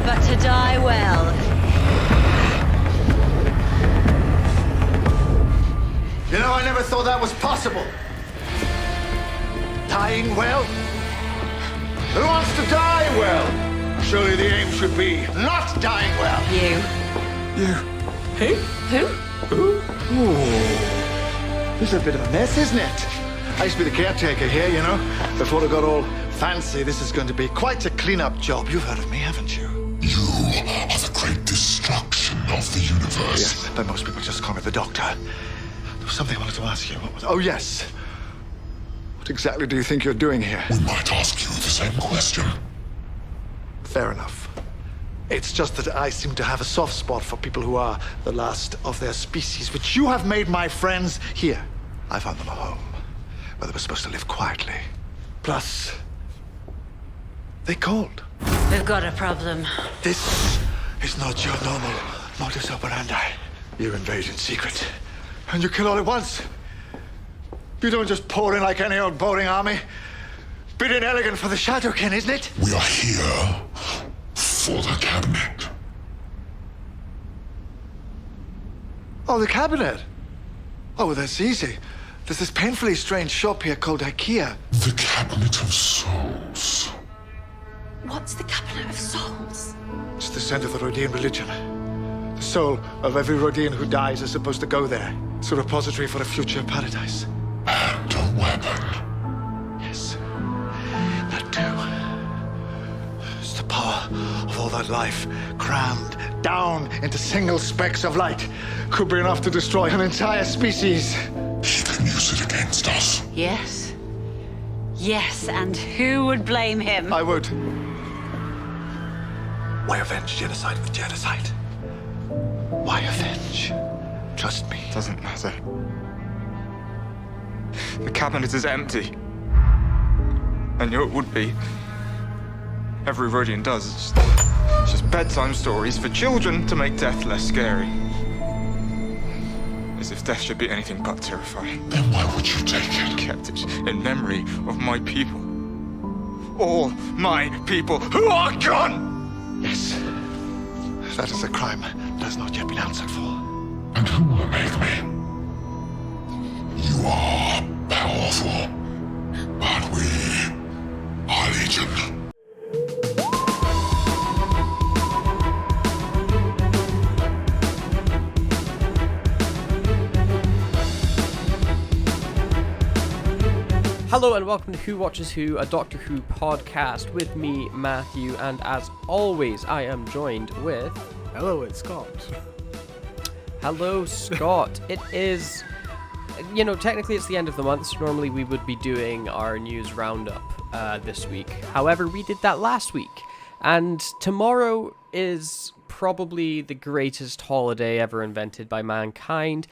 but to die well. You know, I never thought that was possible. Dying well? Who wants to die well? Surely the aim should be not dying well. You. Hey? Who? Ooh. This is a bit of a mess, isn't it? I used to be the caretaker here, you know. Before it got all fancy, this is going to be quite a clean-up job. You've heard of me, haven't you? You are the great destruction of the universe. Yes, but most people just call me the Doctor. There was something I wanted to ask you. What was? Oh, yes. What exactly do you think you're doing here? We might ask you the same question. Fair enough. It's just that I seem to have a soft spot for people who are the last of their species, which you have made my friends here. I found them a home, where they were supposed to live quietly. Plus, they called. We've got a problem. This is not your normal modus operandi. You invade in secret, and you kill all at once. You don't just pour in like any old boring army. Bit inelegant for the Shadowkin, isn't it? We are here for the cabinet. Oh, the cabinet. Oh, well, that's easy. There's this painfully strange shop here called IKEA. The cabinet of souls. What's the Cabinet of Souls? It's the center of the Rodian religion. The soul of every Rodian who dies is supposed to go there. It's a repository for a future paradise. And a weapon. Yes, that too. It's the power of all that life crammed down into single specks of light. Could be enough to destroy an entire species. He can use it against us. Yes. Yes, and who would blame him? I would. Why avenge genocide with genocide? Why avenge? Trust me. Doesn't matter. The cabinet is empty. I knew it would be. Every Rhodian does. It's just bedtime stories for children to make death less scary. As if death should be anything but terrifying. Then why would you take it? Kept it in memory of my people. All my people who are gone! Yes. That is a crime that has not yet been answered for. And who will make me? You are powerful, but we are legion. Hello and welcome to Who Watches Who, a Doctor Who podcast with me, Matthew, and as always, I am joined with... Hello, it's Scott. Hello, Scott. It is... technically it's the end of the month, so normally we would be doing our news roundup this week. However, we did that last week, and tomorrow is probably the greatest holiday ever invented by mankind.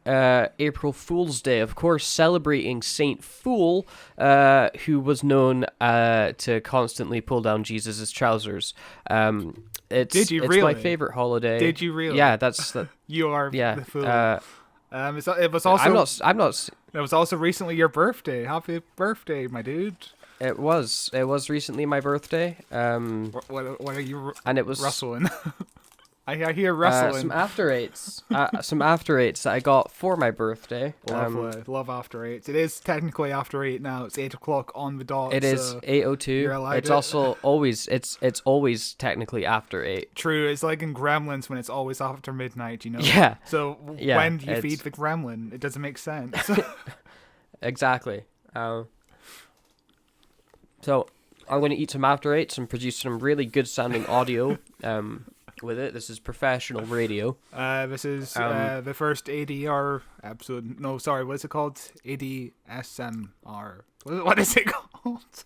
April Fool's Day, of course, celebrating Saint Fool, who was known to constantly pull down Jesus' trousers. It's my favorite holiday. Did you really? Yeah, that's the. You are yeah, the fool. It was also. I'm not. It was also recently your birthday. Happy birthday, my dude. It was recently my birthday. What are you? And it was rustling. I hear rustling. Some after eights. Some after eights that I got for my birthday. Lovely. Love after eights. It is technically after 8 now. It's 8 o'clock on the dot. It is 8:02. It's also always it's always technically after 8. True. It's like in Gremlins when it's always after midnight. You know. Yeah. So when do you feed the gremlin? It doesn't make sense. Exactly. So I'm going to eat some after eights and produce some really good sounding audio. With it. This is professional radio. This is the first ADR episode. No, sorry, what's it called? ADSMR. What is it called?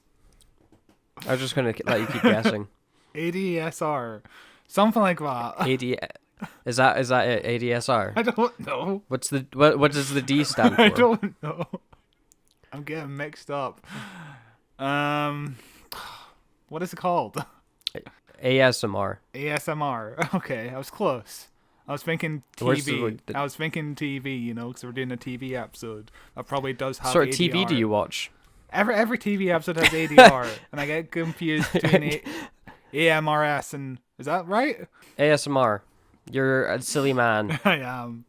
I was just going to let you keep guessing. ADSR. Something like that. Is that it? ADSR? I don't know. What does the D stand for? I don't know. I'm getting mixed up. What is it called? ASMR. ASMR. Okay, I was close. I was thinking TV. I was thinking TV, because we're doing a TV episode. That probably does have ADR. What sort of TV do you watch? Every TV episode has ADR, and I get confused between AMRS and Is that right? ASMR. You're a silly man. I am.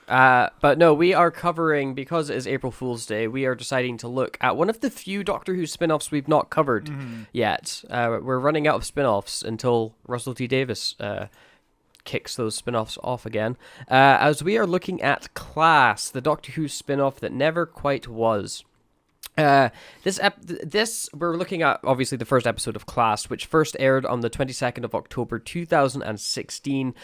But no, we are covering, because it is April Fool's Day, we are deciding to look at one of the few Doctor Who spin-offs we've not covered yet. We're running out of spin-offs until Russell T Davies kicks those spin-offs off again. As we are looking at Class, the Doctor Who spin-off that never quite was. This we're looking at obviously the first episode of Class, which first aired on the 22nd of October 2016,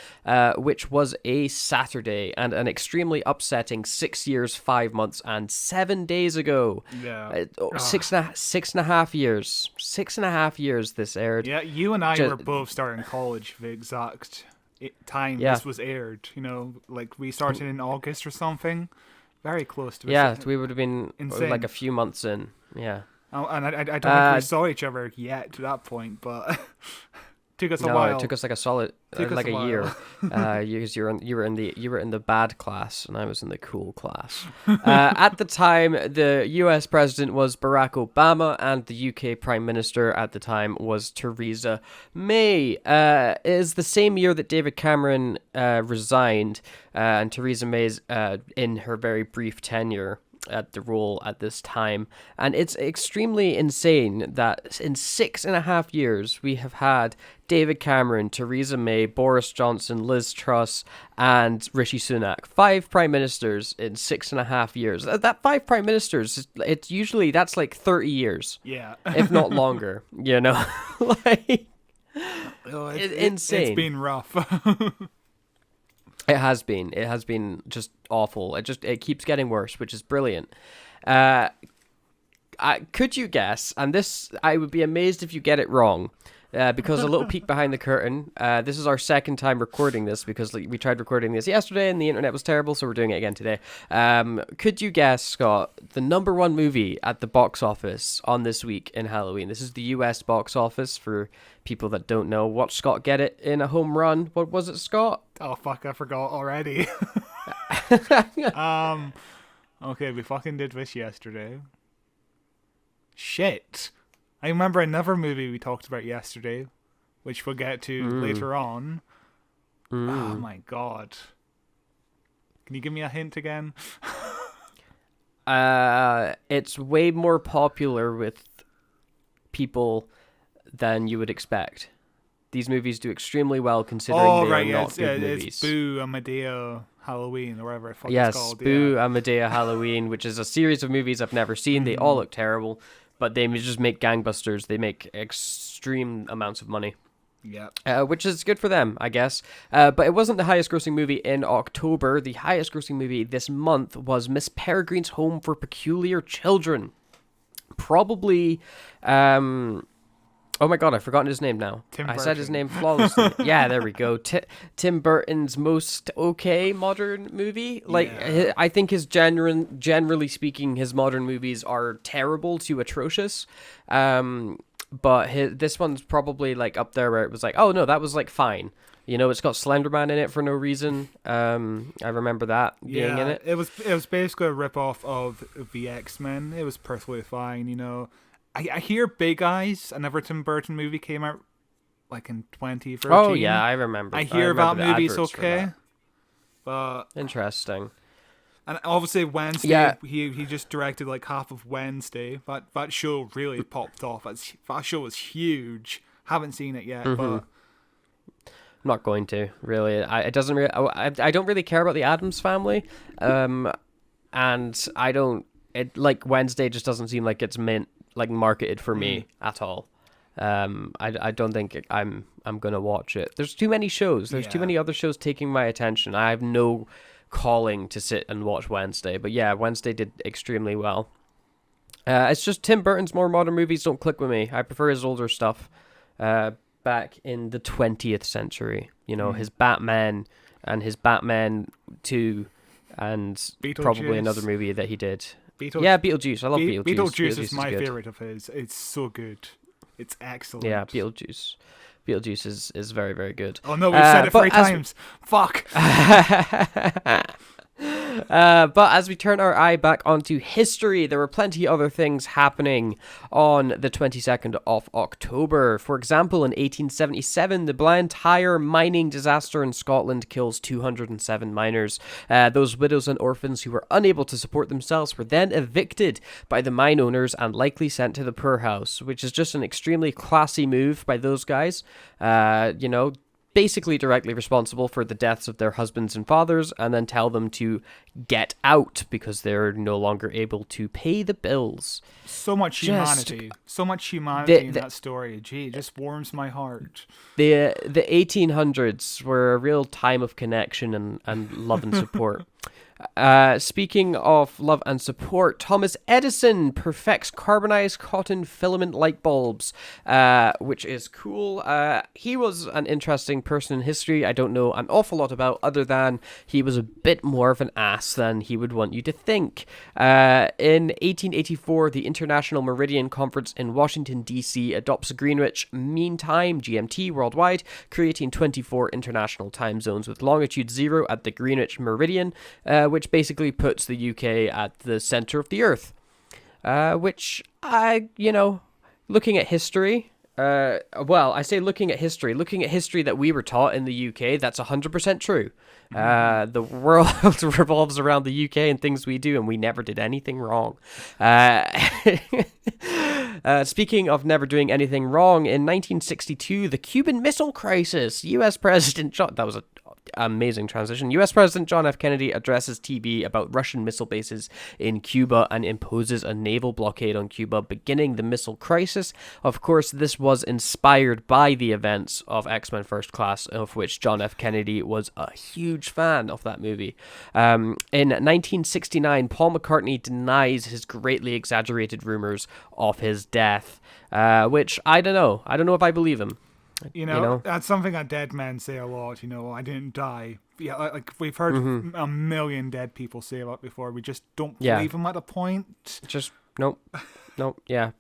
which was a Saturday, and an extremely upsetting 6 years, 5 months, and 7 days ago. Yeah. 6.5 years. 6.5 years this aired. Yeah, you and I were both starting college the exact time this was aired. You know, like we started in August or something. Very close to it. Yeah, we would have been insane. like a few months in. Yeah. Oh, and I don't think we saw each other yet to that point, but took us a while. No, it took us like a solid, like a year. Because you were in the bad class, and I was in the cool class. At the time, the U.S. president was Barack Obama, and the UK Prime Minister at the time was Theresa May. It is the same year that David Cameron resigned, and Theresa May's in her very brief tenure at the role at this time. And it's extremely insane that in 6.5 years we have had David Cameron, Theresa May, Boris Johnson, Liz Truss, and Rishi Sunak. 5 prime ministers in 6.5 years. That 5 prime ministers, it's usually, that's like 30 years. Yeah. If not longer, you know? Like, it's insane. It's been rough. It has been. It has been just awful. It keeps getting worse, which is brilliant. Could you guess? And this, I would be amazed if you get it wrong, because a little peek behind the curtain. This is our second time recording this because we tried recording this yesterday and the internet was terrible, so we're doing it again today. Could you guess, Scott, the number 1 movie at the box office on this week in Halloween? This is the US box office for people that don't know. Watch Scott get it in a home run. What was it, Scott? Oh fuck, I forgot already. Okay, we fucking did this yesterday. Shit. I remember another movie we talked about yesterday, which we'll get to later on. Oh my god. Can you give me a hint again? It's way more popular with people than you would expect. These movies do extremely well considering they are not good movies. It's Boo, Amadea, Halloween, or whatever it's called. Yes, Boo, Amadea, Halloween, which is a series of movies I've never seen. They all look terrible, but they just make gangbusters. They make extreme amounts of money. Yeah. Which is good for them, I guess. But it wasn't the highest grossing movie in October. The highest grossing movie this month was Miss Peregrine's Home for Peculiar Children. Probably... Oh my god, I've forgotten his name now. I said his name flawlessly. Yeah, there we go. Tim Burton's most okay modern movie. Like, yeah. I think generally speaking, his modern movies are terrible to atrocious. But this one's probably like up there where it was like, oh no, that was like fine. You know, it's got Slenderman in it for no reason. I remember that being in it. It was basically a rip-off of the X-Men. It was perfectly fine, you know. I hear Big Eyes, another Tim Burton movie, came out like in 2013. Oh yeah, I remember. I hear that movie's okay. But interesting. And obviously Wednesday, yeah. he just directed like half of Wednesday. That show really popped off. That show was huge. Haven't seen it yet, but I'm not going to really. I don't really care about the Addams Family, and I don't. It like Wednesday just doesn't seem like it's marketed for me at all. I don't think I'm gonna watch it. There's too many shows. There's too many other shows taking my attention. I have no calling to sit and watch Wednesday. But yeah, Wednesday did extremely well. It's just Tim Burton's more modern movies don't click with me. I prefer his older stuff. Back in the 20th century, you know, his Batman and his Batman 2, and probably another movie that he did. Beetlejuice. I love Beetlejuice. Beetlejuice is my favorite of his. It's so good. It's excellent. Yeah, Beetlejuice is very, very good. Oh no, we've said it 3 times. Fuck. But as we turn our eye back onto history, there were plenty other things happening on the 22nd of October. For example, in 1877, the Blantyre mining disaster in Scotland kills 207 miners. Those widows and orphans who were unable to support themselves were then evicted by the mine owners and likely sent to the poorhouse, which is just an extremely classy move by those guys. Basically directly responsible for the deaths of their husbands and fathers, and then tell them to get out because they're no longer able to pay the bills. So much humanity. So much humanity in that story. Gee, it just warms my heart. The 1800s were a real time of connection and love and support. Speaking of love and support, Thomas Edison perfects carbonized cotton filament light bulbs, which is cool. He was an interesting person in history. I don't know an awful lot about, other than he was a bit more of an ass than he would want you to think. In 1884, the International Meridian Conference in Washington, D.C. adopts Greenwich Mean Time, GMT, worldwide, creating 24 international time zones with longitude 0 at the Greenwich Meridian, which basically puts the UK at the center of the Earth. Looking at history, looking at history that we were taught in the UK, that's 100% true. The world revolves around the UK and things we do, and we never did anything wrong. Speaking of never doing anything wrong, in 1962, the Cuban Missile Crisis, U.S. President John... That was an amazing transition. U.S. President John F. Kennedy addresses TV about Russian missile bases in Cuba and imposes a naval blockade on Cuba, beginning the missile crisis. Of course, this was inspired by the events of X-Men First Class, of which John F. Kennedy was a huge fan of that movie. In 1969, Paul McCartney denies his greatly exaggerated rumors of his death, which I don't know. I don't know if I believe him. You know, that's something that dead men say a lot. I didn't die. Yeah, like we've heard a million dead people say that before. We just don't believe them at a point. Just nope. Yeah,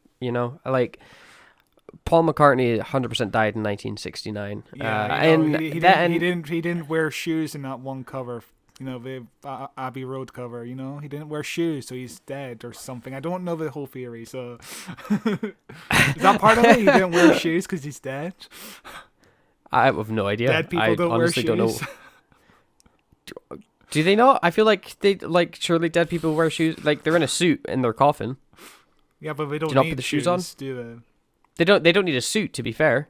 Paul McCartney 100% died in 1969. He didn't wear shoes in that one cover. The Abbey Road cover, he didn't wear shoes, so he's dead or something. I don't know the whole theory, so... Is that part of it? He didn't wear shoes because he's dead? I have no idea. Dead people don't wear shoes. Don't know. Do they not? I feel like surely dead people wear shoes. Like, they're in a suit in their coffin. Yeah, but they don't not need put the shoes on? do they? They don't need a suit, to be fair.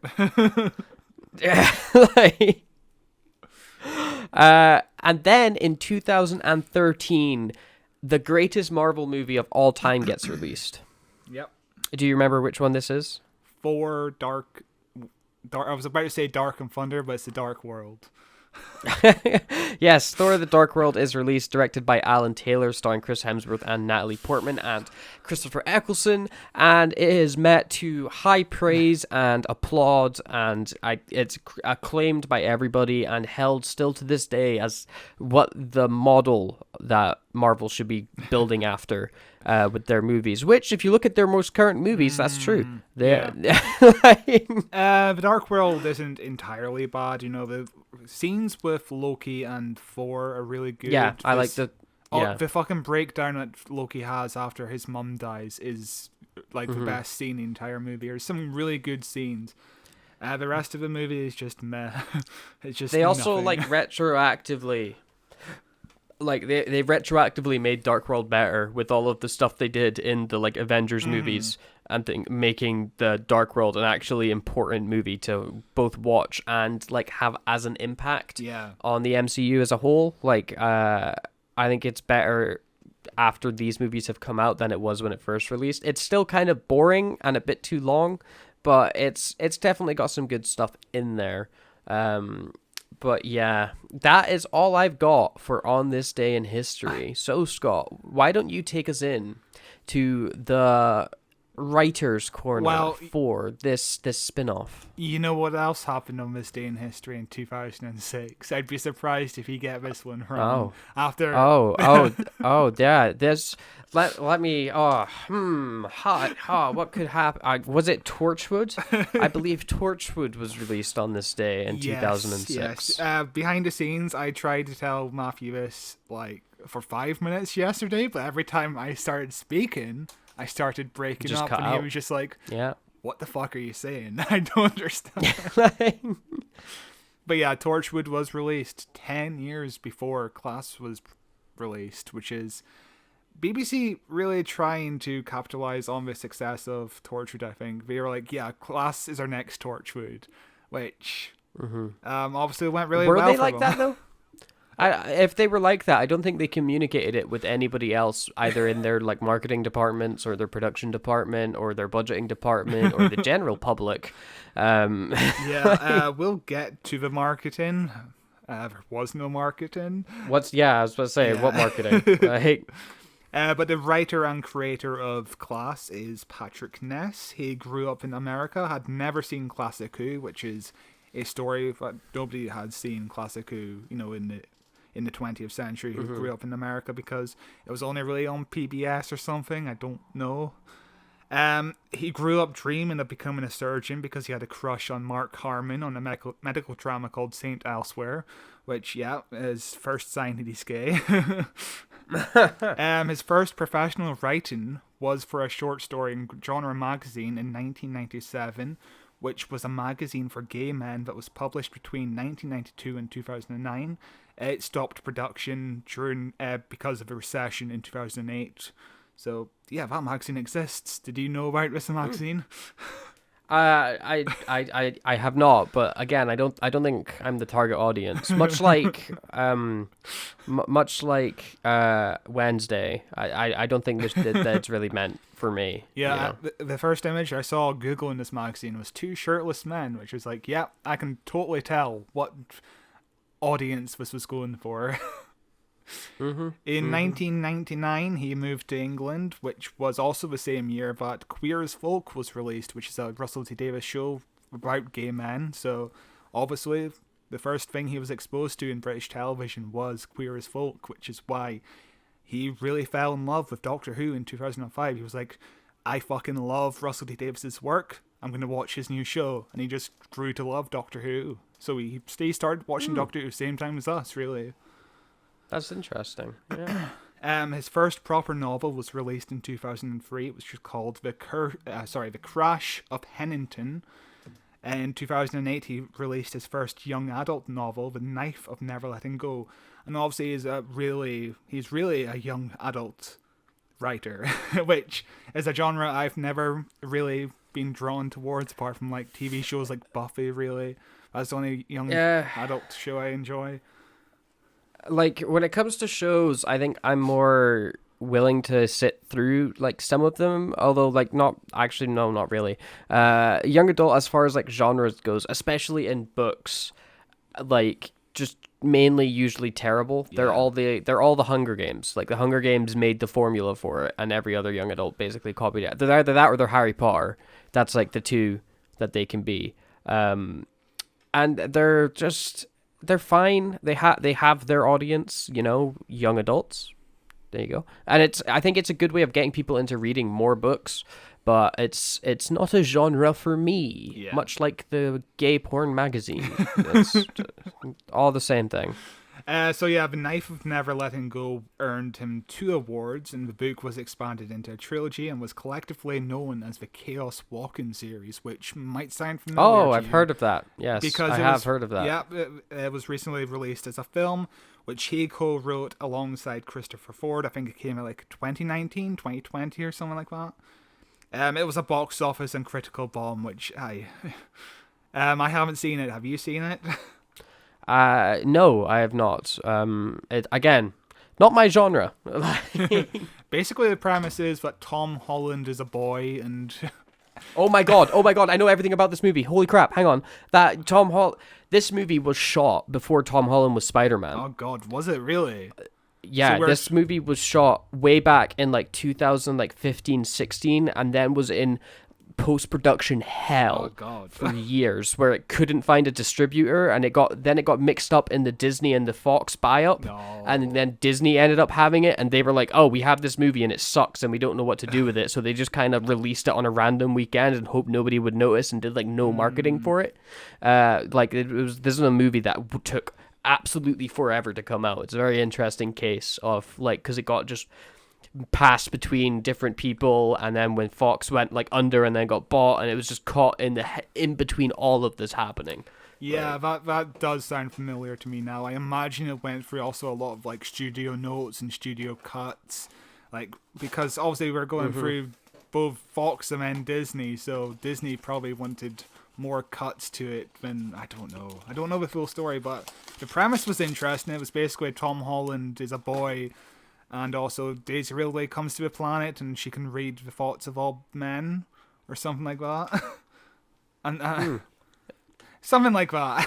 And then in 2013, the greatest Marvel movie of all time gets released. Yep. Do you remember which one this is? Thor Dark. I was about to say Dark and Thunder, but it's the Dark World. Yes, Thor: The Dark World is released, directed by Alan Taylor, starring Chris Hemsworth and Natalie Portman and Christopher Eccleston, and it is met to high praise and applaud, and it's acclaimed by everybody and held still to this day as what the model that Marvel should be building after with their movies, which, if you look at their most current movies, that's true. The Dark World isn't entirely bad. The scenes with Loki and Thor are really good. Yeah, I like the... The fucking breakdown that Loki has after his mum dies is the best scene in the entire movie. There's some really good scenes. The rest of the movie is just meh. It's just They also nothing. retroactively... they retroactively made Dark World better with all of the stuff they did in the Avengers movies, and making the Dark World an actually important movie to both watch and have as an impact on the MCU as a whole. I think it's better after these movies have come out than it was when it first released. It's still kind of boring and a bit too long, but it's definitely got some good stuff in there. But yeah, that is all I've got for On This Day in History. So, Scott, why don't you take us in to the writer's corner for this spin-off? You know what else happened on this day in history in 2006? I'd be surprised if you get this one wrong. Yeah. There's let me. What could happen? Was it Torchwood? I believe Torchwood was released on this day in 2006. Yes. Behind the scenes, I tried to tell Matthew this for 5 minutes yesterday, but every time I started speaking, I started breaking Just up, cut and out. he was just like, Yeah. what the fuck are you saying? I don't understand. But yeah, Torchwood was released 10 years before Class was released, which is BBC really trying to capitalize on the success of Torchwood, I think. They were like, yeah, Class is our next Torchwood, which obviously went really Were well they for like them. that, though? If they were like that, I don't think they communicated it with anybody else, either in their like marketing departments or their production department or their budgeting department or the general public. We'll get to the marketing. There was no marketing. I was about to say, what marketing? But the writer and creator of Class is Patrick Ness. He grew up in America, had never seen Classic Who, which is a story that nobody had seen Classic Who, in the 20th century, who grew up in America, because it was only really on PBS or something. I don't know. He grew up dreaming of becoming a surgeon because he had a crush on Mark Harmon on a medical drama called Saint Elsewhere, which, is first sign that he's gay. His first professional writing was for a short story in Genre magazine in 1997, which was a magazine for gay men that was published between 1992 and 2009. It stopped production because of a recession in 2008. So, yeah, that magazine exists. Did you know about this magazine? I have not, but again, I don't think I'm the target audience. Much like Wednesday, I don't think that it's really meant for me. Yeah, the first image I saw on Google in this magazine was two shirtless men, which was like, yeah, I can totally tell what audience this was going for. In 1999, he moved to England, which was also the same year that Queer as Folk was released, which is a Russell T Davies show about gay men. So, obviously, the first thing he was exposed to in British television was Queer as Folk, which is why he really fell in love with Doctor Who in 2005. He was like, I fucking love Russell T Davies' work. I'm going to watch his new show. And he just grew to love Doctor Who. So he started watching Doctor Who same time as us, really. That's interesting. Yeah. His first proper novel was released in 2003, which was called The Crash of Hennington. In 2008, he released his first young adult novel, The Knife of Never Letting Go. And obviously, he's really a young adult writer, which is a genre I've never really been drawn towards, apart from like TV shows like Buffy. Really, that's the only young adult show I enjoy. Like, when it comes to shows, I think I'm more willing to sit through like some of them, although like not really. Young adult, as far as like genres goes, especially in books, like just mainly usually terrible. Yeah. They're all the Hunger Games. Like the Hunger Games made the formula for it, and every other young adult basically copied it. They're either that or they're Harry Potter. That's like the two that they can be. And they're fine. They have their audience, young adults. There you go. And I think it's a good way of getting people into reading more books, but it's not a genre for me. Yeah. Much like the gay porn magazine. It's all the same thing. The Knife of Never Letting Go earned him 2 awards, and the book was expanded into a trilogy and was collectively known as the Chaos Walking series, which might sound familiar. Oh, I've heard of that. Yes, because I have heard of that. Yeah, it was recently released as a film, which he co-wrote alongside Christopher Ford. I think it came out like 2019, 2020 or something like that. It was a box office and critical bomb, which I haven't seen it. Have you seen it? No, I have not. Again, not my genre. Basically, the premise is that Tom Holland is a boy, and oh my god, I know everything about this movie. Holy crap! Hang on, this movie was shot before Tom Holland was Spider-Man. Oh god, was it really? Yeah, so this movie was shot way back in like 2015, 16, and then was in post-production hell for years, where it couldn't find a distributor, and it got mixed up in the Disney and the Fox buy-up, and then Disney ended up having it, and they were like, oh, we have this movie and it sucks and we don't know what to do with it, so they just kind of released it on a random weekend and hoped nobody would notice and did like no marketing for it. This is a movie that took absolutely forever to come out. It's a very interesting case of, like, because it got just passed between different people, and then when Fox went, like, under and then got bought, and it was just caught in between all of this happening. Yeah, that does sound familiar to me now. I imagine it went through also a lot of, like, studio notes and studio cuts, like, because obviously we're going through both Fox and then Disney, so Disney probably wanted more cuts to it than, I don't know the full story, but the premise was interesting. It was basically Tom Holland is a boy, and also Daisy Ridley comes to a planet and she can read the thoughts of all men, or something like that. And something like that.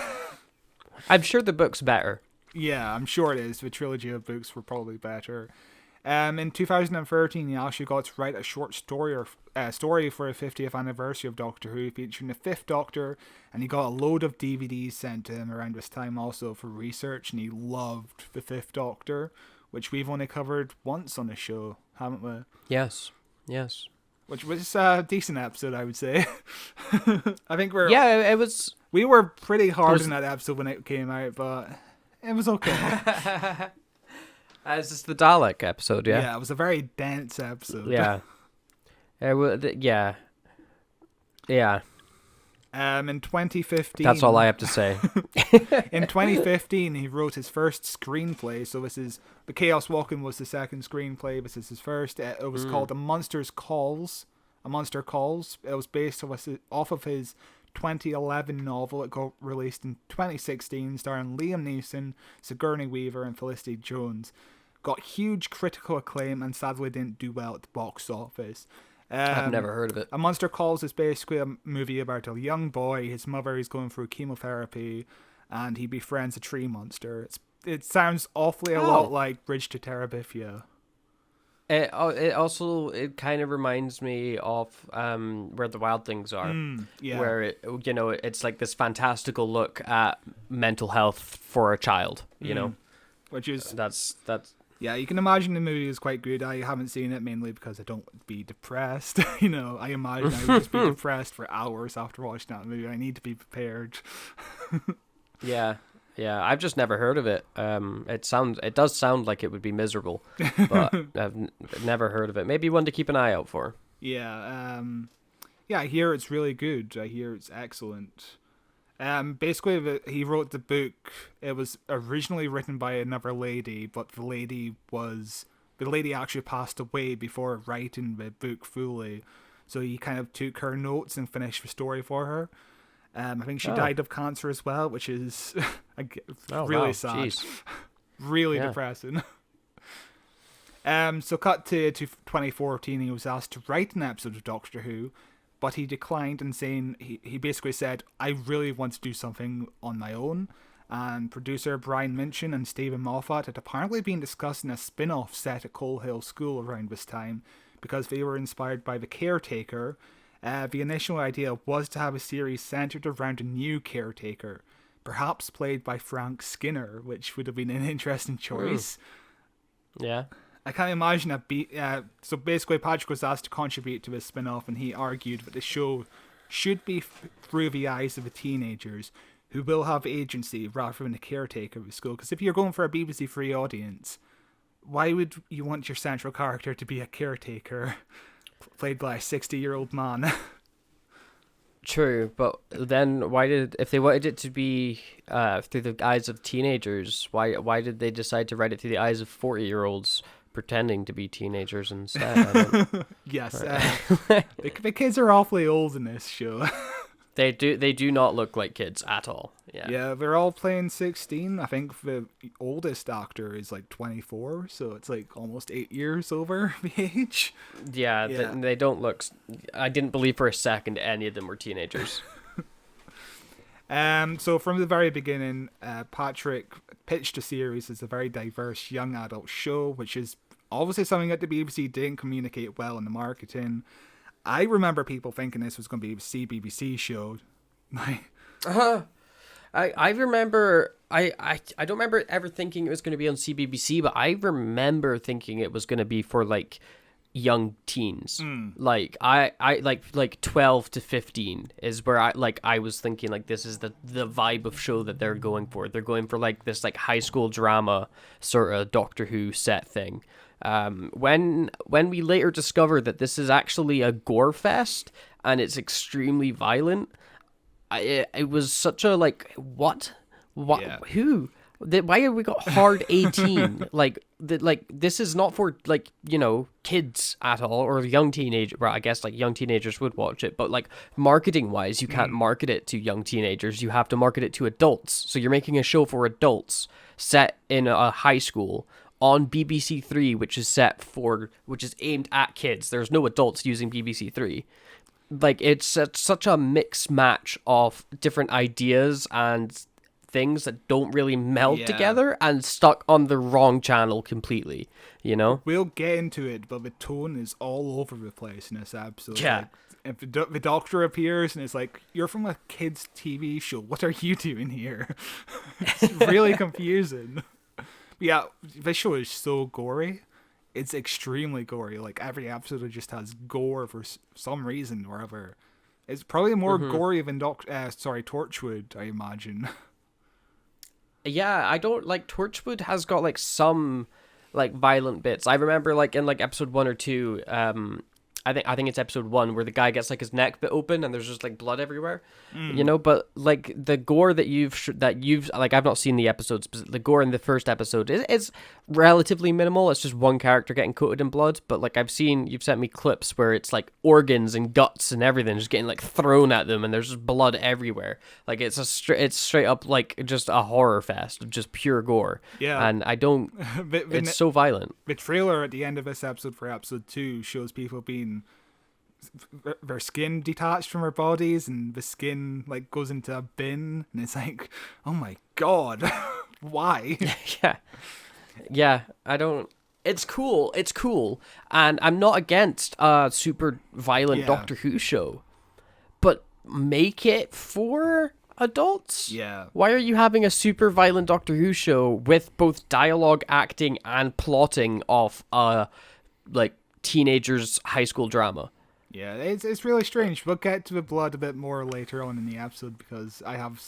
I'm sure the book's better. Yeah, I'm sure it is. The trilogy of books were probably better. In 2013, he actually got to write a short story for the 50th anniversary of Doctor Who, featuring the Fifth Doctor, and he got a load of DVDs sent to him around this time also for research, and he loved the Fifth Doctor, which we've only covered once on the show, haven't we? Yes. Which was a decent episode, I would say. I think it was. We were pretty hard in that episode when it came out, but it was okay. Is this the Dalek episode? Yeah. Yeah, it was a very dense episode. Yeah. Yeah. In 2015... That's all I have to say. In 2015, he wrote his first screenplay. So this is... The Chaos Walking was the second screenplay. This is his first. It was called A Monster Calls. It was based off of his 2011 novel. It got released in 2016, starring Liam Neeson, Sigourney Weaver, and Felicity Jones. Got huge critical acclaim and sadly didn't do well at the box office. I've never heard of it. A Monster Calls is basically a movie about a young boy. His mother is going through chemotherapy, and he befriends a tree monster. It sounds awfully a lot like Bridge to Terabithia. It kind of reminds me of Where the Wild Things Are, where it's like this fantastical look at mental health for a child. Which is that's. Yeah, you can imagine the movie is quite good. I haven't seen it mainly because I don't want to be depressed. I imagine I would just be depressed for hours after watching that movie. I need to be prepared. Yeah, I've just never heard of it. It does sound like it would be miserable, but I've never heard of it. Maybe one to keep an eye out for. Yeah, I hear it's really good. I hear it's excellent. Basically, he wrote the book. It was originally written by another lady, but the lady actually passed away before writing the book fully. So he kind of took her notes and finished the story for her. I think she died of cancer as well, which is really sad. Jeez. Really depressing. So cut to 2014, he was asked to write an episode of Doctor Who, but he declined and saying he basically said, I really want to do something on my own. And producer Brian Minchin and Stephen Moffat had apparently been discussing a spin-off set at Coal Hill School around this time because they were inspired by The Caretaker. The initial idea was to have a series centered around a new caretaker, perhaps played by Frank Skinner, which would have been an interesting choice. Yeah. I can't imagine so basically Patrick was asked to contribute to this spin-off, and he argued that the show should be through the eyes of the teenagers who will have agency rather than the caretaker of the school. Because if you're going for a BBC Three audience, why would you want your central character to be a caretaker played by a 60-year-old man? True, but then if they wanted it to be through the eyes of teenagers, why did they decide to write it through the eyes of 40-year-olds pretending to be teenagers instead? Yes, the kids are awfully old in this show. They do not look like kids at all. Yeah, they're all playing 16. I think the oldest actor is like 24, so it's like almost 8 years over the age. Yeah. They don't look... I didn't believe for a second any of them were teenagers. So from the very beginning, Patrick pitched the series as a very diverse young adult show, which is obviously something that the BBC didn't communicate well in the marketing. I remember people thinking this was going to be a CBBC show. I remember... I don't remember ever thinking it was going to be on CBBC, but I remember thinking it was going to be for, like, young teens. Like I like 12 to 15 is where I was thinking like this is the vibe of show that they're going for. They're going for like this like high school drama sort of Doctor Who set thing. When we later discover that this is actually a gore fest and it's extremely violent, it was such a like what Yeah. who. Why have we got hard 18? This is not for like, you know, kids at all or young teenagers. Well, I guess like young teenagers would watch it, but like marketing wise, you can't market it to young teenagers. You have to market it to adults. So you're making a show for adults set in a high school on BBC Three, which is aimed at kids. There's no adults using BBC Three. Like it's such a mixed match of different ideas and things that don't really meld together and stuck on the wrong channel completely, you know? We'll get into it, but the tone is all over the place in this episode. Yeah. Like, if the Doctor appears and it's like, you're from a kid's TV show, what are you doing here? It's really confusing. But yeah, this show is so gory. It's extremely gory. Like, every episode just has gore for some reason or other. It's probably more gory than Torchwood, I imagine. Yeah, I don't like Torchwood has got like some like violent bits. I remember like in like episode 1 or 2, I think it's episode 1 where the guy gets like his neck bit open and there's just like blood everywhere, you know. But like the gore that you've like, I've not seen the episodes, but the gore in the first episode is relatively minimal. It's just one character getting coated in blood. But like you've sent me clips where it's like organs and guts and everything just getting like thrown at them and there's just blood everywhere. Like it's straight up like just a horror fest of just pure gore. Yeah, and I don't. It's so violent. The trailer at the end of this episode for episode 2 shows people being their skin detached from their bodies and the skin like goes into a bin and it's like, oh my god. Why? Yeah, I don't. It's cool, and I'm not against a super violent Doctor Who show, but make it for adults. Yeah. Why are you having a super violent Doctor Who show with both dialogue, acting, and plotting of like teenagers' high school drama? Yeah, it's really strange. We'll get to the blood a bit more later on in the episode because I have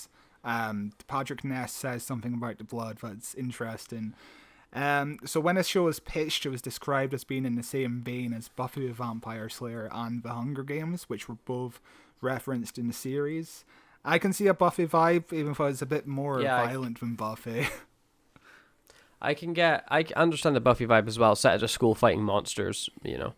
Patrick Ness says something about the blood that's interesting. So when this show was pitched, it was described as being in the same vein as Buffy the Vampire Slayer and The Hunger Games, which were both referenced in the series. I can see a Buffy vibe, even if it's a bit more violent than Buffy. I understand the Buffy vibe as well, set at a school fighting monsters, you know.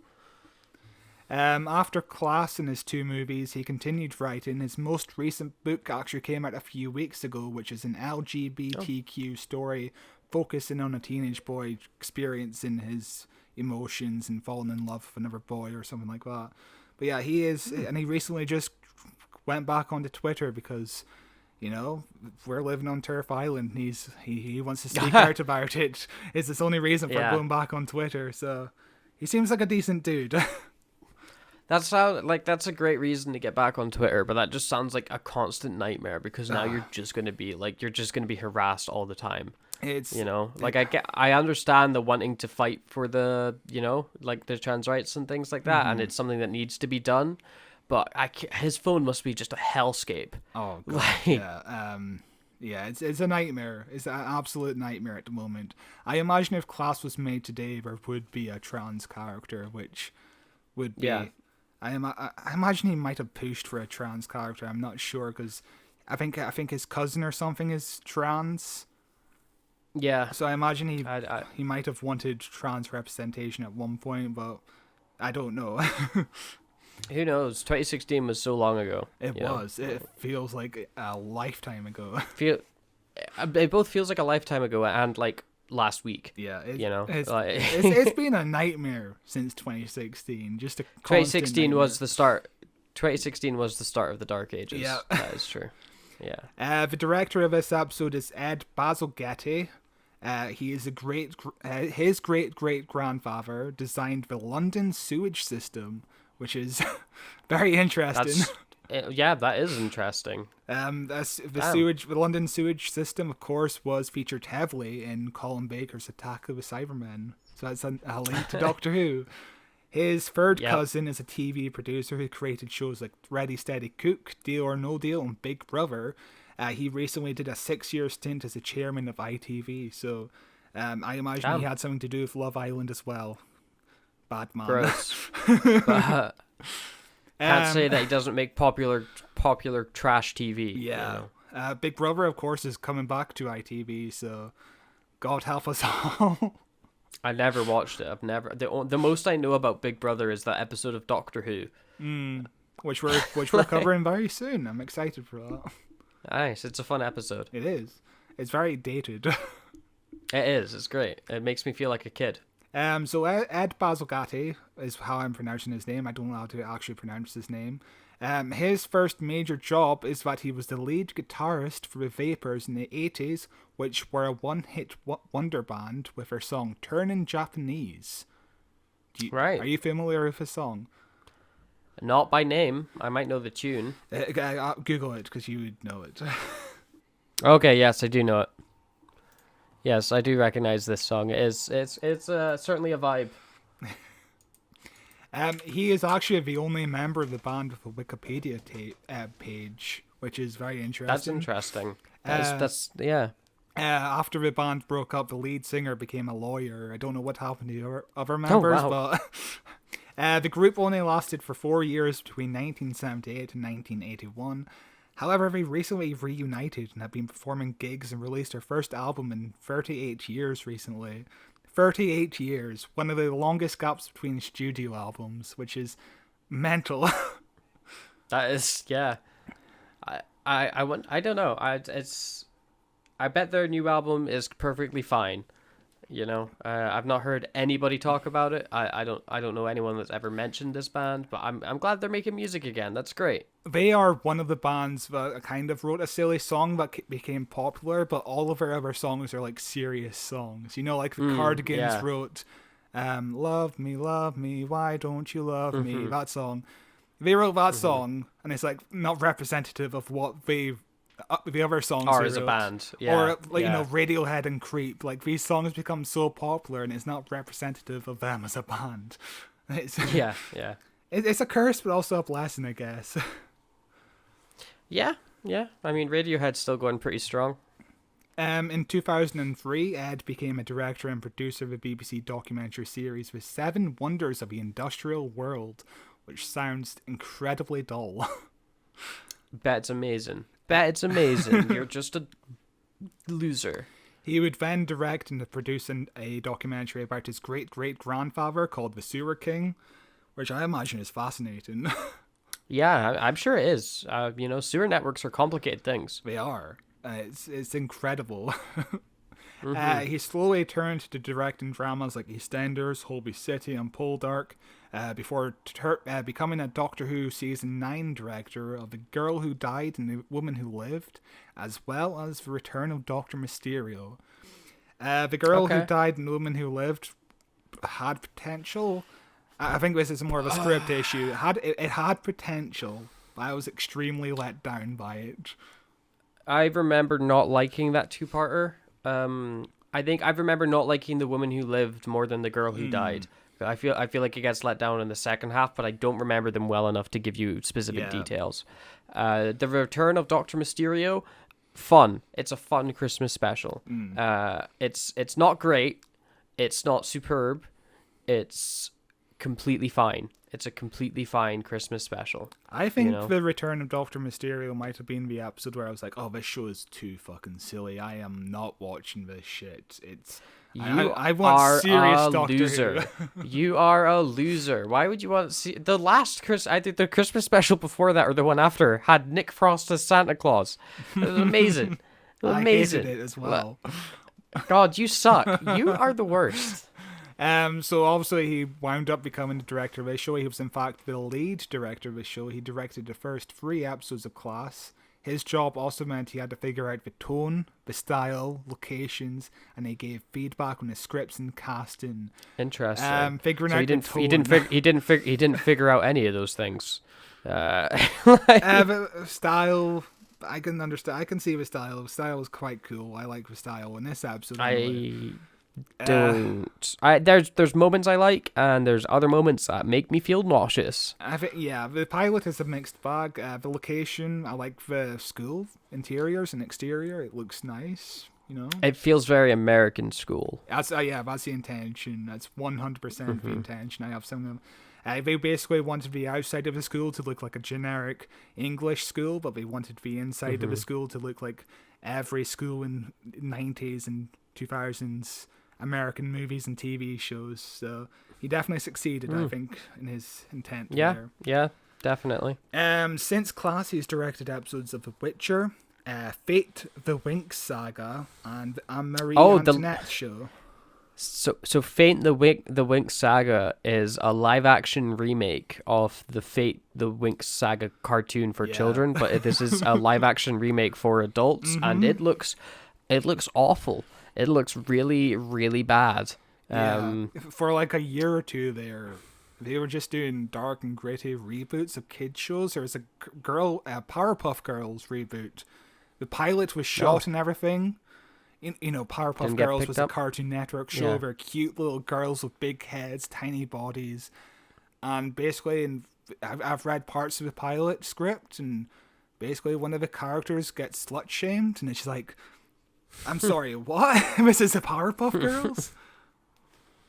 After Class and his 2 movies, he continued writing. His most recent book actually came out a few weeks ago, which is an LGBTQ story focusing on a teenage boy experiencing his emotions and falling in love with another boy or something like that. But yeah, he is, and he recently just went back onto Twitter because, you know, we're living on Turf Island. He wants to speak out about it. It's his only reason for going back on Twitter. So he seems like a decent dude. That's a great reason to get back on Twitter, but that just sounds like a constant nightmare because now you're just gonna be harassed all the time. It's, you know, like I understand the wanting to fight for the, you know, like the trans rights and things like that, and it's something that needs to be done, but his phone must be just a hellscape. Oh god, yeah. It's a nightmare. It's an absolute nightmare at the moment. I imagine if Class was made today, there would be a trans character, which would be. Yeah. I imagine he might have pushed for a trans character. I'm not sure because I think his cousin or something is trans. Yeah. So I imagine he might have wanted trans representation at one point, but I don't know. Who knows? 2016 was so long ago. It was. It feels like a lifetime ago. It both feels like a lifetime ago and like last week. Yeah, it's been a nightmare since 2016. Just a 2016 was the start. 2016 was the start of the Dark Ages. Yeah, that is true. Yeah. The director of this episode is Ed Bazalgette. He is his great grandfather designed the London sewage system, which is very interesting. Yeah, that is interesting. The London sewage system, of course, was featured heavily in Colin Baker's Attack of the Cybermen. So that's a link to Doctor Who. His third cousin is a TV producer who created shows like Ready Steady Cook, Deal or No Deal, and Big Brother. He recently did a 6-year stint as the chairman of ITV, so I imagine he had something to do with Love Island as well. Bad man. Gross. But, can't say that he doesn't make popular trash TV. Yeah. You know? Big Brother, of course, is coming back to ITV, so God help us all. I never watched it. I've never. The most I know about Big Brother is that episode of Doctor Who, which we're covering very soon. I'm excited for that. Nice. It's a fun episode. It is. It's very dated. It is. It's great. It makes me feel like a kid. So Ed Bazalgatti is how I'm pronouncing his name. I don't know how to actually pronounce his name. His first major job is that he was the lead guitarist for the Vapors in the 80s, which were a one-hit wonder band with their song Turnin' Japanese. Right. Are you familiar with his song? Not by name. I might know the tune. Google it, because you would know it. Okay, yes, I do know it. Yes, I do recognize this song. It's certainly a vibe. He is actually the only member of the band with a Wikipedia page, which is very interesting. That's interesting. That's yeah. After the band broke up, the lead singer became a lawyer. I don't know what happened to the other members, but the group only lasted for 4 years between 1978 and 1981. However, they recently reunited and have been performing gigs and released their first album in 38 years recently. 38 years, one of the longest gaps between studio albums, which is mental. That is, yeah. I don't know. I bet their new album is perfectly fine. You know, I've not heard anybody talk about it. I don't know anyone that's ever mentioned this band, but I'm glad they're making music again. That's great. They are one of the bands that kind of wrote a silly song that became popular, but all of their other songs are like serious songs. You know, like the Cardigans wrote, "Love me, why don't you love me?" That song. They wrote that song, and it's like not representative of what the other songs are as a band, or like you know, Radiohead and Creep. Like these songs become so popular, and it's not representative of them as a band. It's, yeah. It's a curse, but also a blessing, I guess. Yeah. I mean, Radiohead's still going pretty strong. In 2003, Ed became a director and producer of a BBC documentary series with 7 Wonders of the Industrial World, which sounds incredibly dull. Bet it's amazing. You're just a loser. He would then direct and produce a documentary about his great-great-grandfather called The Sewer King, which I imagine is fascinating. Yeah, I'm sure it is. You know, sewer networks are complicated things. They are. It's incredible. He slowly turned to directing dramas like EastEnders, Holby City, and Poldark, before becoming a Doctor Who Season 9 director of The Girl Who Died and The Woman Who Lived, as well as The Return of Dr. Mysterio. The Girl Who Died and The Woman Who Lived had potential. I think this is more of a script issue. It had potential, but I was extremely let down by it. I remember not liking that 2-parter. I think I remember not liking The Woman Who Lived more than The Girl Who Died. I feel like it gets let down in the second half, but I don't remember them well enough to give you specific details. The Return of Dr. Mysterio, fun. It's a fun Christmas special. It's not great. It's not superb. It's completely fine. It's a completely fine Christmas special. I think The Return of Dr. Mysterio might have been the episode where I was like, oh, this show is too fucking silly. I am not watching this shit. I want serious Doctor loser. Who. You are a loser. Why would you want to see the last I think the Christmas special before that or the one after had Nick Frost as Santa Claus. It was amazing. I hated it as well. God, you suck. You are the worst. So obviously he wound up becoming the director of this show. He was in fact the lead director of the show. He directed the first 3 episodes of Class. His job also meant he had to figure out the tone, the style, locations, and he gave feedback on the scripts and casting. Interesting. Figuring so out he didn't, the tone. He didn't figure out any of those things. Style, I can understand. I can see the style. The style was quite cool. I like the style in this episode. Anyway. don't. There's moments I like, and there's other moments that make me feel nauseous. I think, yeah, the pilot is a mixed bag. The location, I like the school interiors and exterior. It looks nice, you know. It feels very American school. That's that's the intention. That's 100% the intention. I have some of them. They basically wanted the outside of the school to look like a generic English school, but they wanted the inside of the school to look like every school in 90s and 2000s American movies and TV shows. So he definitely succeeded, I think, in his intent there. Yeah, definitely. Since Class, he's directed episodes of The Witcher, Fate, The Winx Saga, and Marie Antoinette show. So Fate the Winx Saga is a live action remake of the Fate the Winx Saga cartoon for children, but this is a live action remake for adults, and it looks awful. It looks really, really bad. For like a year or two there, they were just doing dark and gritty reboots of kids shows. There was a Powerpuff Girls reboot. The pilot was shot and everything. Powerpuff Girls was a Cartoon Network show where cute little girls with big heads, tiny bodies. And basically, I've read parts of the pilot script, and basically one of the characters gets slut-shamed, and it's like, I'm sorry, what? This is the Powerpuff Girls?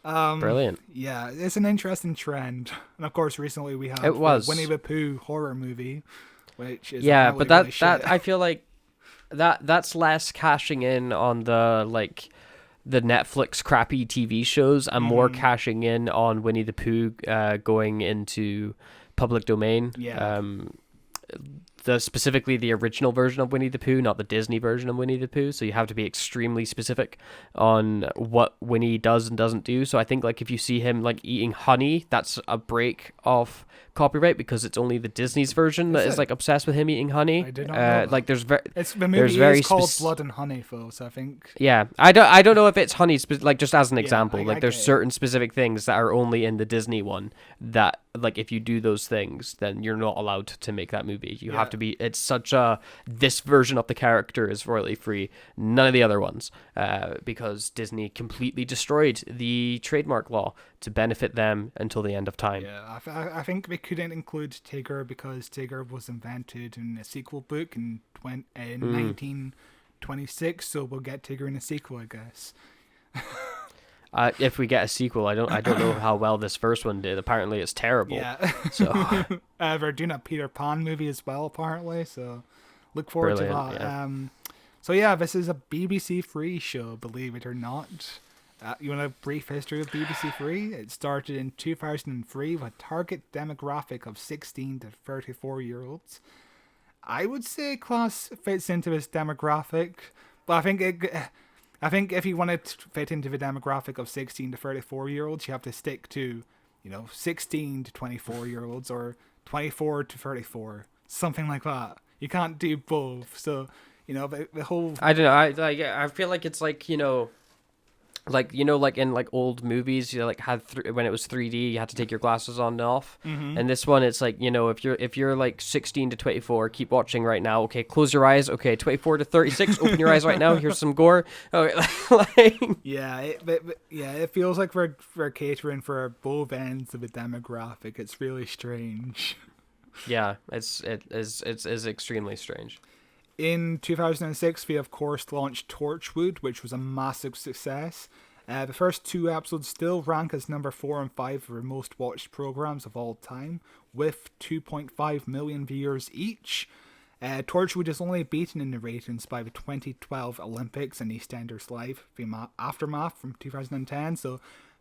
Brilliant. Yeah, it's an interesting trend. And of course, recently we had the Winnie the Pooh horror movie, which is but that I feel like that's less cashing in on the Netflix crappy TV shows and more cashing in on Winnie the Pooh going into public domain. Yeah. Specifically the original version of Winnie the Pooh, not the Disney version of Winnie the Pooh. So you have to be extremely specific on what Winnie does and doesn't do. So I think if you see him eating honey, that's a break of copyright because it's only the Disney's version that is obsessed with him eating honey. I did not know that. The movie is called Blood and Honey, folks. I think. Yeah, I don't know if it's honey. Just as an example, there's certain specific things that are only in the Disney one that if you do those things, then you're not allowed to make that movie. You have to be. It's such this version of the character is royalty free. None of the other ones, because Disney completely destroyed the trademark law to benefit them until the end of time. Yeah, I think they couldn't include Tigger because Tigger was invented in a sequel book in 1926. So we'll get Tigger in a sequel, I guess. If we get a sequel, I don't know how well this first one did. Apparently, it's terrible. Yeah. So they're doing a Peter Pan movie as well, apparently. So look forward to that. Yeah. This is a BBC Three show, believe it or not. You want a brief history of BBC Three? It started in 2003 with a target demographic of 16 to 34-year-olds. I would say Class fits into this demographic, but I think if you want to fit into the demographic of 16 to 34-year-olds, you have to stick to, 16 to 24-year-olds or 24 to 34, something like that. You can't do both. So, the whole. I don't know. I feel like it's in old movies, you had when it was 3D, you had to take your glasses on and off. And this one, it's if you're 16 to 24, keep watching right now. Okay, close your eyes. Okay, 24 to 36, open your eyes right now. Here's some gore. Okay, it feels like we're catering for both ends of the demographic. It's really strange. Yeah, it is extremely strange. In 2006, we of course launched Torchwood, which was a massive success. The first 2 episodes still rank as number 4 and 5 for most watched programs of all time, with 2.5 million viewers each. Torchwood is only beaten in the ratings by the 2012 Olympics and EastEnders Live, the aftermath from 2010. So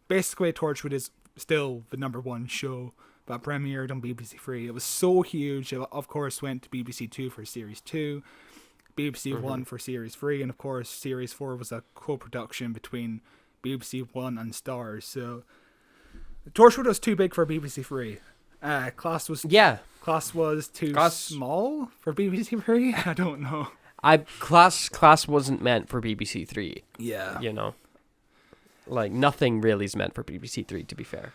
basically, Torchwood is still the number 1 show that premiered on BBC Three. It was so huge. It of course went to BBC Two for Series 2. BBC One for Series 3, and of course Series 4 was a co-production between BBC One and Stars. So Torchwood was too big for BBC 3. Class was too small for BBC 3. I don't know. Class wasn't meant for BBC 3. Yeah. Nothing really is meant for BBC 3, to be fair.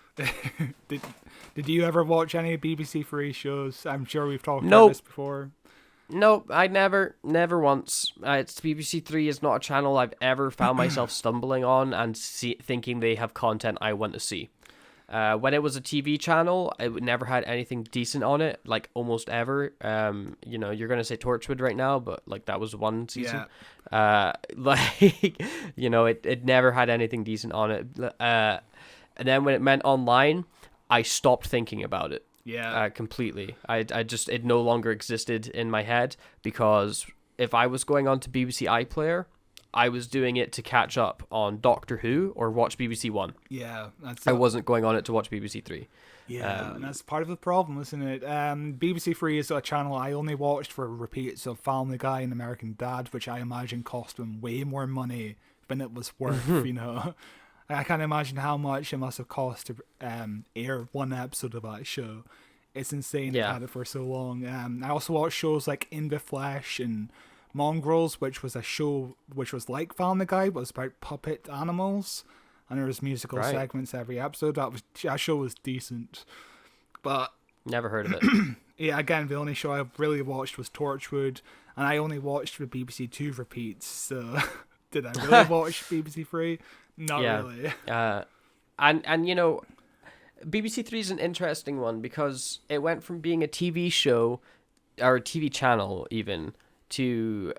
Did you ever watch any BBC 3 shows? I'm sure we've talked about this before. No, I never once. It's BBC Three is not a channel I've ever found myself stumbling on and thinking they have content I want to see. When it was a TV channel, it never had anything decent on it, like almost ever. You're gonna say Torchwood right now, but like that was one season. Yeah. It never had anything decent on it. And then when it meant online, I stopped thinking about it. Yeah. Completely. It no longer existed in my head, because if I was going on to BBC iPlayer, I was doing it to catch up on Doctor Who or watch BBC One. Yeah. I wasn't going on it to watch BBC Three. Yeah, and that's part of the problem, isn't it? BBC Three is a channel I only watched for repeats of Family Guy and American Dad, which I imagine cost them way more money than it was worth, I can't imagine how much it must have cost to air one episode of that show. It's insane they've had it for so long. I also watched shows like In the Flesh and Mongrels, which was a show which was like Family Guy, but it was about puppet animals. And there was musical segments every episode. That show was decent. But never heard of it. Yeah, again, the only show I really watched was Torchwood, and I only watched the BBC Two repeats, so did I really watch BBC Three? Not really. And BBC Three is an interesting one because it went from being a TV show or a TV channel even to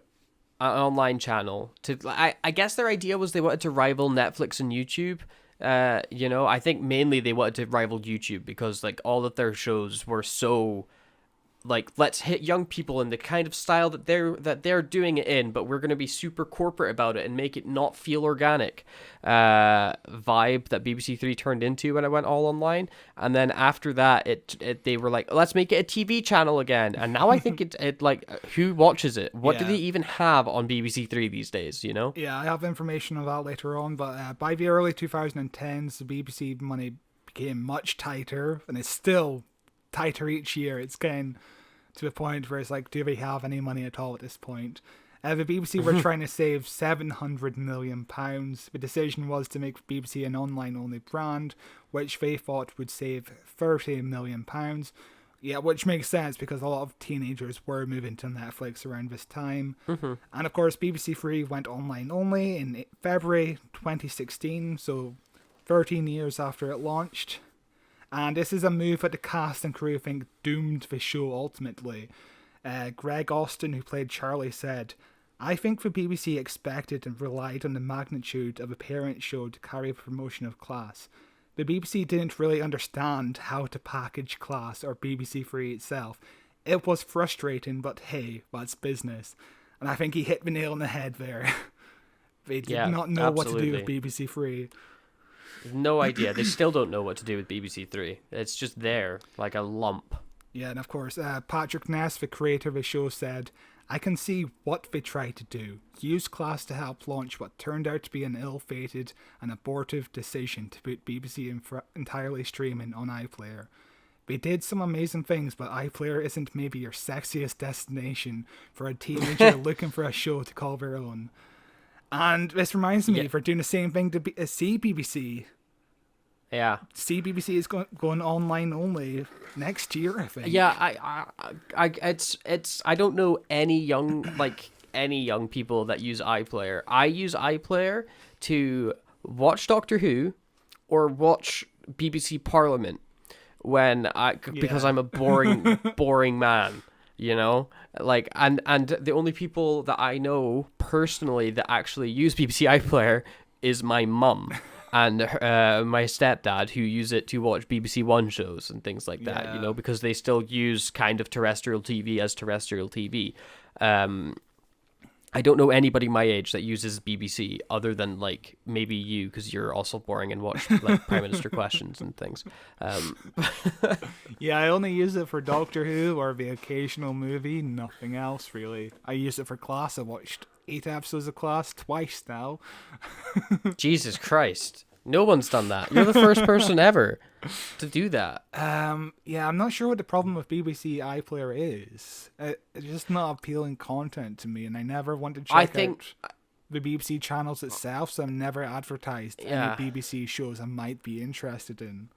an online channel. To I guess their idea was they wanted to rival Netflix and YouTube. I think mainly they wanted to rival YouTube because like all of their shows were so like, let's hit young people in the kind of style that they're doing it in, but we're going to be super corporate about it and make it not feel organic vibe that BBC Three turned into when it went all online. And then after that, they were like, let's make it a TV channel again. And now I think it like, who watches it? What do they even have on BBC Three these days, Yeah, I have information on that later on, but by the early 2010s, the BBC money became much tighter, and it's still tighter each year. It's getting to the point where it's like, do they have any money at all at this point? The BBC were trying to save £700 million. The decision was to make BBC an online-only brand, which they thought would save £30 million. Yeah, which makes sense because a lot of teenagers were moving to Netflix around this time. And of course, BBC Three went online-only in February 2016, so 13 years after it launched. And this is a move that the cast and crew think doomed the show ultimately. Greg Austin, who played Charlie, said, I think the BBC expected and relied on the magnitude of a parent show to carry the promotion of Class. The BBC didn't really understand how to package Class or BBC Three itself. It was frustrating, but hey, that's business. And I think he hit the nail on the head there. They did not know what to do with BBC Three. No idea. They still don't know what to do with BBC Three. It's just there, like a lump. Yeah, and of course, Patrick Ness, the creator of the show, said, I can see what they tried to do. Use Class to help launch what turned out to be an ill-fated and abortive decision to put BBC entirely streaming on iPlayer. They did some amazing things, but iPlayer isn't maybe your sexiest destination for a teenager looking for a show to call their own. And this reminds me, they're doing the same thing to CBBC. Yeah. CBBC is going online only next year, I think. Yeah, I don't know any young people that use iPlayer. I use iPlayer to watch Doctor Who or watch BBC Parliament because I'm a boring man. Like, and the only people that I know personally that actually use BBC iPlayer is my mum and my stepdad, who use it to watch BBC One shows and things like that, because they still use kind of terrestrial TV as terrestrial TV. I don't know anybody my age that uses BBC other than like maybe you, because you're also boring and watch like Prime Minister questions and things. Yeah, I only use it for Doctor Who or the occasional movie, nothing else really. I use it for Class. I watched 8 episodes of Class twice now. Jesus Christ. No one's done that. You're the first person ever to do that. Yeah, I'm not sure what the problem with BBC iPlayer is. It's just not appealing content to me, and I never want to check out the BBC channels itself, so I'm never advertised any BBC shows I might be interested in.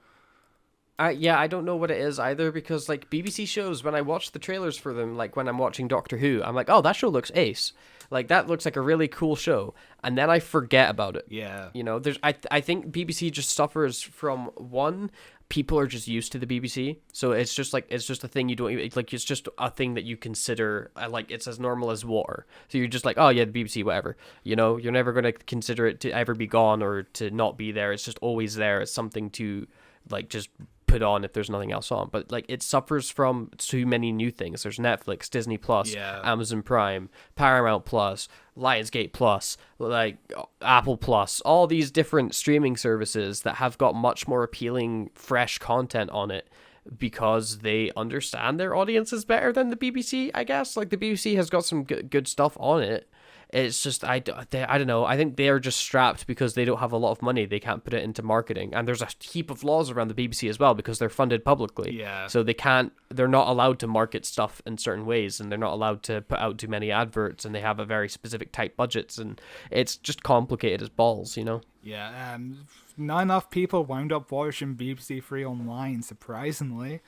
Yeah, I don't know what it is either, because like BBC shows, when I watch the trailers for them, like when I'm watching Doctor Who, I'm like, oh, that show looks ace. Like that looks like a really cool show, and then I forget about it. Yeah. You know, I think BBC just suffers from one. People are just used to the BBC, so it's just a thing you don't even, like, it's just a thing that you consider like it's as normal as water. So you're just like, oh yeah, the BBC, whatever. You know, you're never gonna consider it to ever be gone or to not be there. It's just always there. It's something to like just put on if there's nothing else on. But like it suffers from too many new things. There's Netflix, Disney Plus, Amazon Prime, Paramount Plus, Lionsgate Plus, like Apple Plus, all these different streaming services that have got much more appealing, fresh content on it because they understand their audiences better than the BBC, I guess. Like the BBC has got some good stuff on it. It's just, I don't know. I think they're just strapped because they don't have a lot of money. They can't put it into marketing. And there's a heap of laws around the BBC as well because they're funded publicly. Yeah. So they're not allowed to market stuff in certain ways, and they're not allowed to put out too many adverts, and they have a very specific tight budgets, and it's just complicated as balls, you know? Yeah, not enough people wound up watching BBC Three online, surprisingly.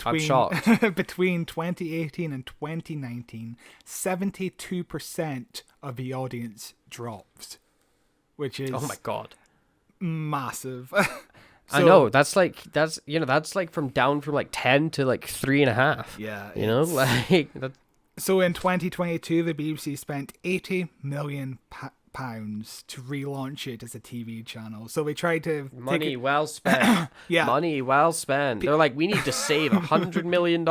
I'm shocked. Between 2018 and 2019, 72% of the audience dropped, which is oh my god, massive. I know that's like from down from like 10 to like 3.5. Yeah, you know, like that. So in 2022, the BBC spent £80 million to relaunch it as a TV channel. So we tried to money well spent. Yeah, money well spent. They're like, we need to save $100 million.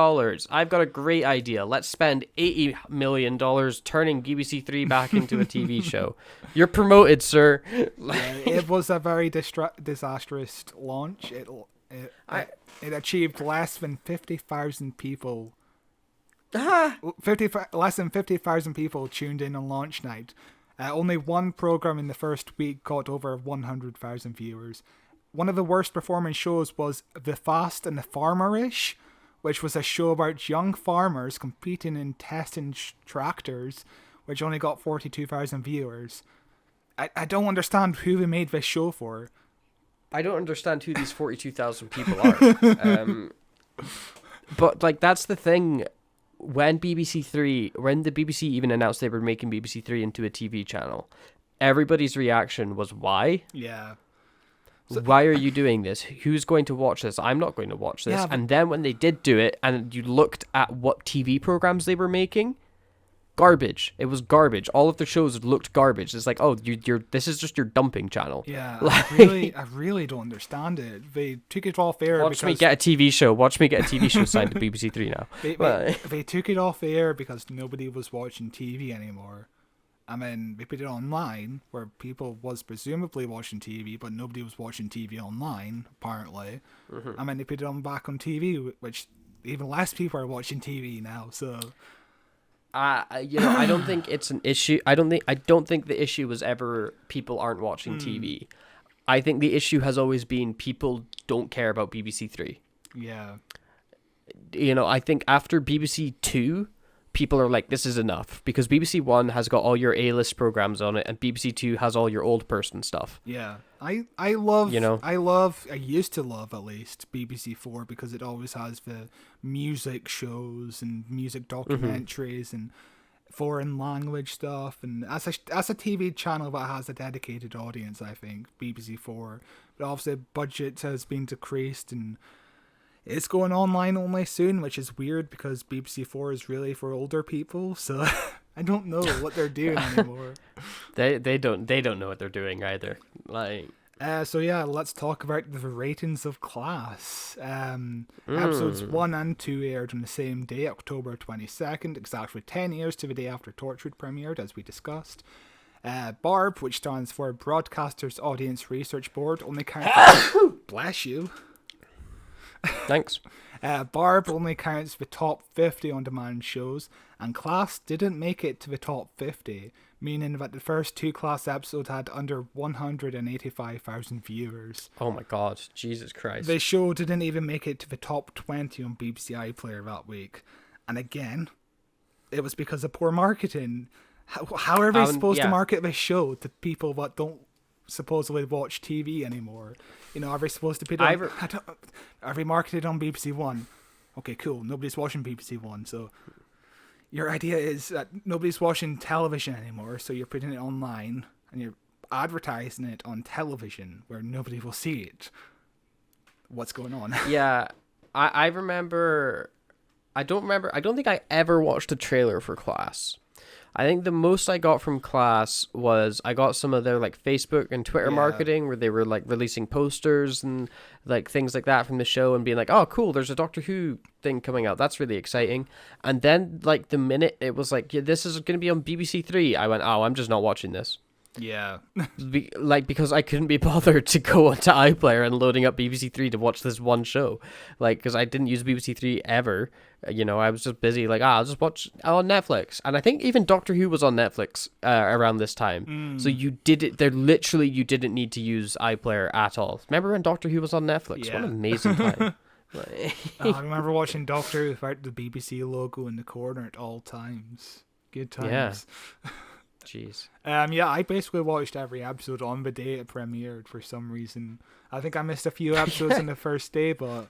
I've got a great idea. Let's spend $80 million turning BBC Three back into a TV show. You're promoted, sir. It was a very disastrous launch. It achieved less than 50,000 people. Less than 50,000 people tuned in on launch night. Only one program in the first week got over 100,000 viewers. One of the worst performing shows was The Fast and the Farmerish, which was a show about young farmers competing in testing tractors, which only got 42,000 viewers. I don't understand who they made this show for. I don't understand who these 42,000 people are. But like that's the thing. When the BBC even announced they were making BBC Three into a TV channel, everybody's reaction was, why? Yeah. So, why are you doing this? Who's going to watch this? I'm not going to watch this. Yeah, and then when they did do it, and you looked at what TV programs they were making, garbage. It was garbage. All of their shows looked garbage. It's like, oh, this is just your dumping channel. Yeah, I really don't understand it. They took it off air. Watch me get a TV show. Watch me get a TV show signed to BBC Three now. They took it off air because nobody was watching TV anymore. I mean, they put it online where people was presumably watching TV, but nobody was watching TV online, apparently. Mm-hmm. I mean, they put it back on TV, which even less people are watching TV now, so... I don't think it's an issue. I don't think the issue was ever people aren't watching TV. I think the issue has always been people don't care about BBC Three. Yeah. You know, I think after BBC Two, people are like, this is enough, because BBC One has got all your A-list programs on it, and BBC Two has all your old person stuff. Yeah. I used to love at least BBC Four because it always has the music shows and music documentaries and foreign language stuff, and as a TV channel that has a dedicated audience, I think BBC Four. But obviously budget has been decreased and it's going online only soon, which is weird because BBC Four is really for older people, so I don't know what they're doing anymore. They don't know what they're doing either. Like so yeah, let's talk about the ratings of Class. Episodes 1 and 2 aired on the same day, October 22nd, exactly 10 years to the day after Torchwood premiered, as we discussed. BARB, which stands for Broadcasters Audience Research Board, only counts... Bless you. Thanks. BARB only counts the top 50 on-demand shows, and Class didn't make it to the top 50, meaning that the first 2 Class episodes had under 185,000 viewers. Oh my god, Jesus Christ. The show didn't even make it to the top 20 on BBC iPlayer that week. And again, it was because of poor marketing. How are they supposed to market this show to people that don't supposedly watch TV anymore? You know, are we supposed to put on... Are we marketed on BBC One? Okay, cool. Nobody's watching BBC One, so... Your idea is that nobody's watching television anymore, so you're putting it online, and you're advertising it on television, where nobody will see it. What's going on? Yeah, I remember... I don't think I ever watched a trailer for Class. I think the most I got from Class was I got some of their like Facebook and Twitter marketing where they were like releasing posters and like things like that from the show and being like, oh cool, there's a Doctor Who thing coming out. That's really exciting. And then like the minute it was like, yeah, this is going to be on BBC Three, I went, oh, I'm just not watching this. Yeah. Because I couldn't be bothered to go onto iPlayer and loading up BBC Three to watch this one show. Like, because I didn't use BBC Three ever. You know, I was just busy, like, I'll just watch on Netflix. And I think even Doctor Who was on Netflix around this time. So you didn't need to use iPlayer at all. Remember when Doctor Who was on Netflix? Yeah. What an amazing time. I remember watching Doctor Who without the BBC logo in the corner at all times. Good times. Yeah. Jeez. Yeah, I basically watched every episode on the day it premiered for some reason. I think I missed a few episodes in the first day, but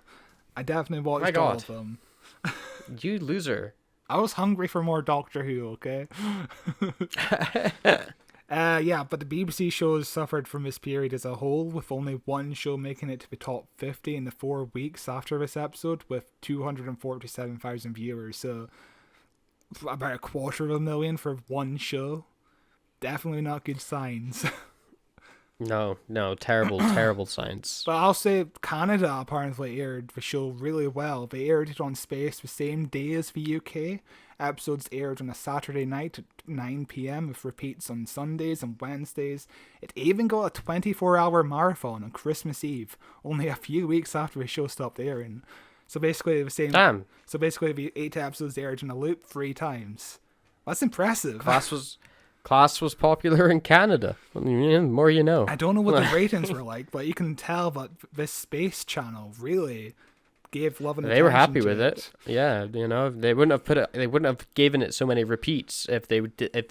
I definitely watched all of them. You loser. I was hungry for more Doctor Who, okay? Yeah, but the BBC shows suffered from this period as a whole, with only one show making it to the top 50 in the 4 weeks after this episode, with 247,000 viewers, so about 250,000 for one show. Definitely not good signs. No, terrible signs. But I'll say Canada apparently aired the show really well. They aired it on Space the same day as the UK. Episodes aired on a Saturday night at 9 p.m. with repeats on Sundays and Wednesdays. It even got a 24-hour marathon on Christmas Eve, only a few weeks after the show stopped airing. So basically the same. Damn. So basically the 8 episodes aired in a loop 3 times. That's impressive. Class was popular in Canada. I mean, the more you know. I don't know what the ratings were like, but you can tell that this Space channel really gave love and attention. They were happy with it. it. Yeah, you know, they wouldn't have given it so many repeats if they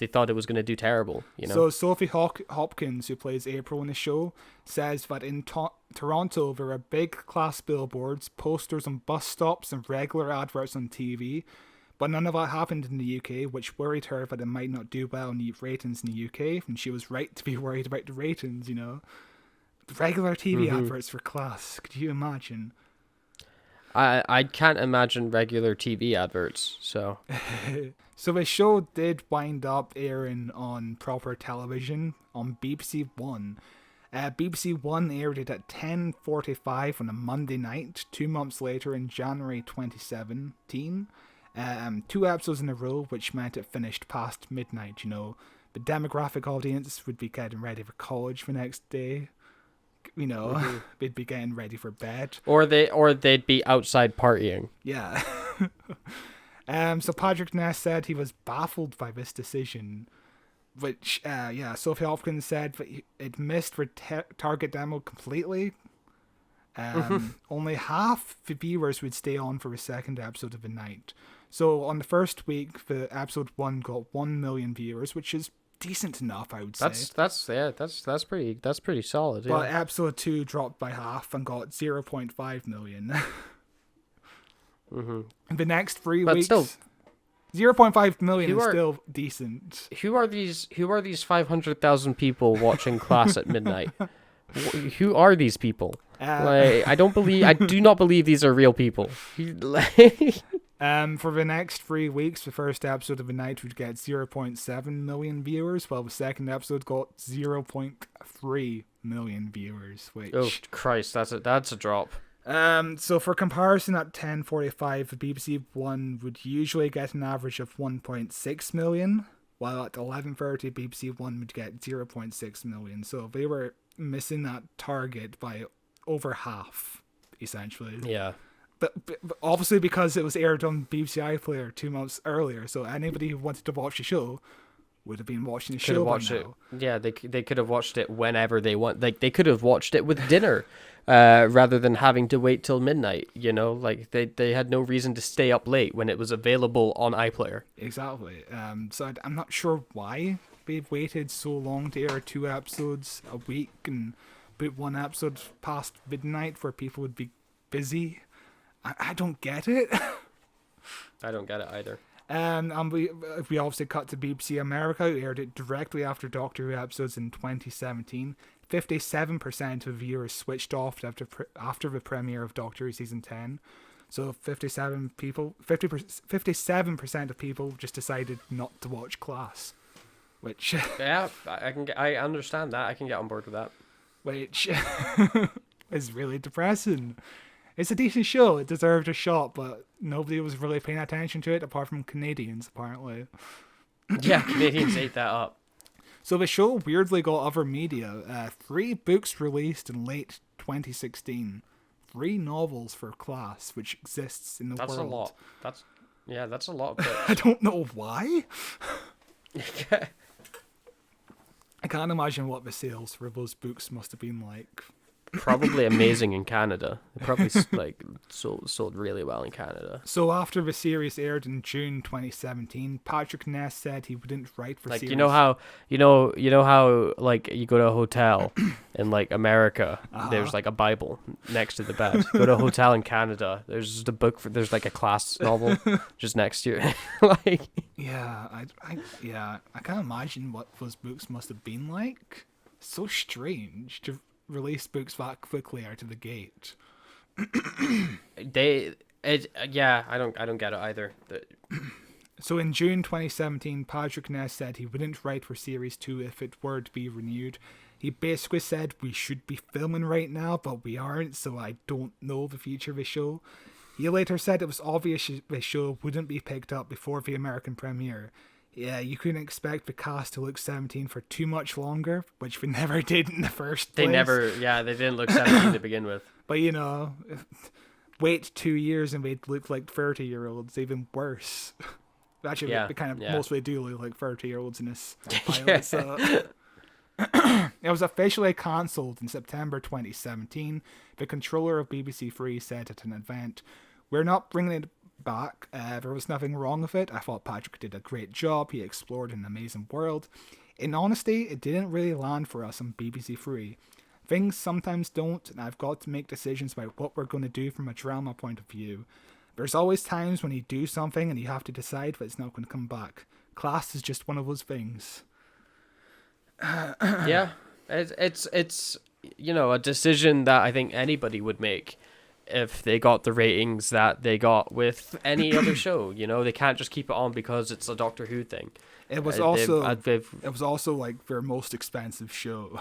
thought it was going to do terrible, you know. So Sophie Hopkins, who plays April in the show, says that in Toronto there are big Class billboards, posters on bus stops and regular adverts on TV. But none of that happened in the UK, which worried her that it might not do well in the ratings in the UK, and she was right to be worried about the ratings, you know. Regular TV adverts for Class, could you imagine? I can't imagine regular TV adverts, so... So the show did wind up airing on proper television on BBC One. BBC One aired it at 10:45 on a Monday night, 2 months later in January 2017. 2 episodes in a row, which meant it finished past midnight, you know. The demographic audience would be getting ready for college the next day. You know, they'd be getting ready for bed. Or they'd be outside partying. Yeah. So Patrick Ness said he was baffled by this decision, which, Sophie Hopkins said that it missed the target demo completely. Only half the viewers would stay on for the second episode of the night. So on the first week, the episode 1 got 1 million viewers, which is decent enough, I would say. That's pretty solid. But episode 2 dropped by half and got 0.5 million. In the next 3 weeks, still, 0.5 million is still decent. Who are these 500,000 people watching Class at midnight? Who are these people? I do not believe these are real people. For the next 3 weeks, the first episode of the night would get 0.7 million viewers, while the second episode got 0.3 million viewers. Which, oh Christ, that's a drop. So for comparison, at 10:45, the BBC One would usually get an average of 1.6 million, while at 11:30, BBC One would get 0.6 million. So they were missing that target by over half, essentially. Yeah. But obviously because it was aired on BBC iPlayer 2 months earlier, so anybody who wanted to watch the show would have been watching the show by now. Yeah, they could have watched it whenever they want. Like, they could have watched it with dinner, rather than having to wait till midnight. You know, like they had no reason to stay up late when it was available on iPlayer. Exactly. So I'm not sure why we've waited so long to air 2 episodes a week and put 1 episode past midnight where people would be busy. I don't get it. I don't get it either. And we obviously cut to BBC America, who aired it directly after Doctor Who episodes in 2017. 57% of viewers switched off after the premiere of Doctor Who season 10. So 57% of people just decided not to watch Class, which Yeah, I understand that. I can get on board with that. which is really depressing. It's a decent show. It deserved a shot, but nobody was really paying attention to it apart from Canadians, apparently. Yeah, Canadians ate that up. So the show weirdly got other media. 3 books released in late 2016. 3 novels for Class, which exists in the world. That's a lot. That's a lot of books. I don't know why. I can't imagine what the sales for those books must have been like. Probably amazing in Canada. They probably sold really well in Canada. So after the series aired in June 2017, Patrick Ness said he wouldn't write for series. You know how like you go to a hotel in like America, there's like a Bible next to the bed. Go to a hotel in Canada, there's just a book there's like a Class novel just next to it. Like I can't imagine what those books must have been like. So strange to release books that quickly out of the gate. I don't get it either. So in June 2017, Patrick Ness said he wouldn't write for Series 2 if it were to be renewed. He basically said, we should be filming right now, but we aren't, so I don't know the future of the show. He later said it was obvious the show wouldn't be picked up before the American premiere. Yeah, you couldn't expect the cast to look 17 for too much longer, which we never did in the first place. They didn't look 17 to begin with. But, wait 2 years and they'd look like 30-year-olds, even worse. Actually, they kind of mostly do look like 30-year-olds in this pilot. So. It was officially cancelled in September 2017. The controller of BBC Three said at an event, "We're not bringing it back. There was nothing wrong with it. I thought Patrick did a great job. He explored an amazing world. In honesty, it didn't really land for us on BBC Three. Things sometimes don't, and I've got to make decisions about what we're going to do from a drama point of view. There's always times when you do something and you have to decide that it's not going to come back. Class is just one of those things." Yeah, it's a decision that I think anybody would make if they got the ratings that they got with any other show. They can't just keep it on because it's a Doctor Who thing. It was also like their most expensive show.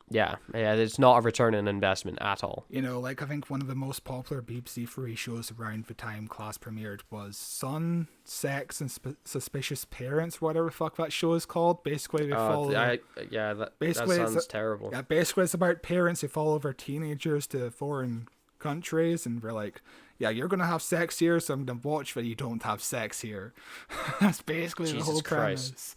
Yeah, it's not a return on investment at all. I think one of the most popular BBC Three shows around the time Class premiered was Son, Sex, and Suspicious Parents, whatever the fuck that show is called. Basically, they follow... that sounds terrible. Yeah, basically it's about parents who follow their teenagers to foreign countries, and they're like, yeah, you're going to have sex here, so I'm going to watch that you don't have sex here. That's basically the whole premise.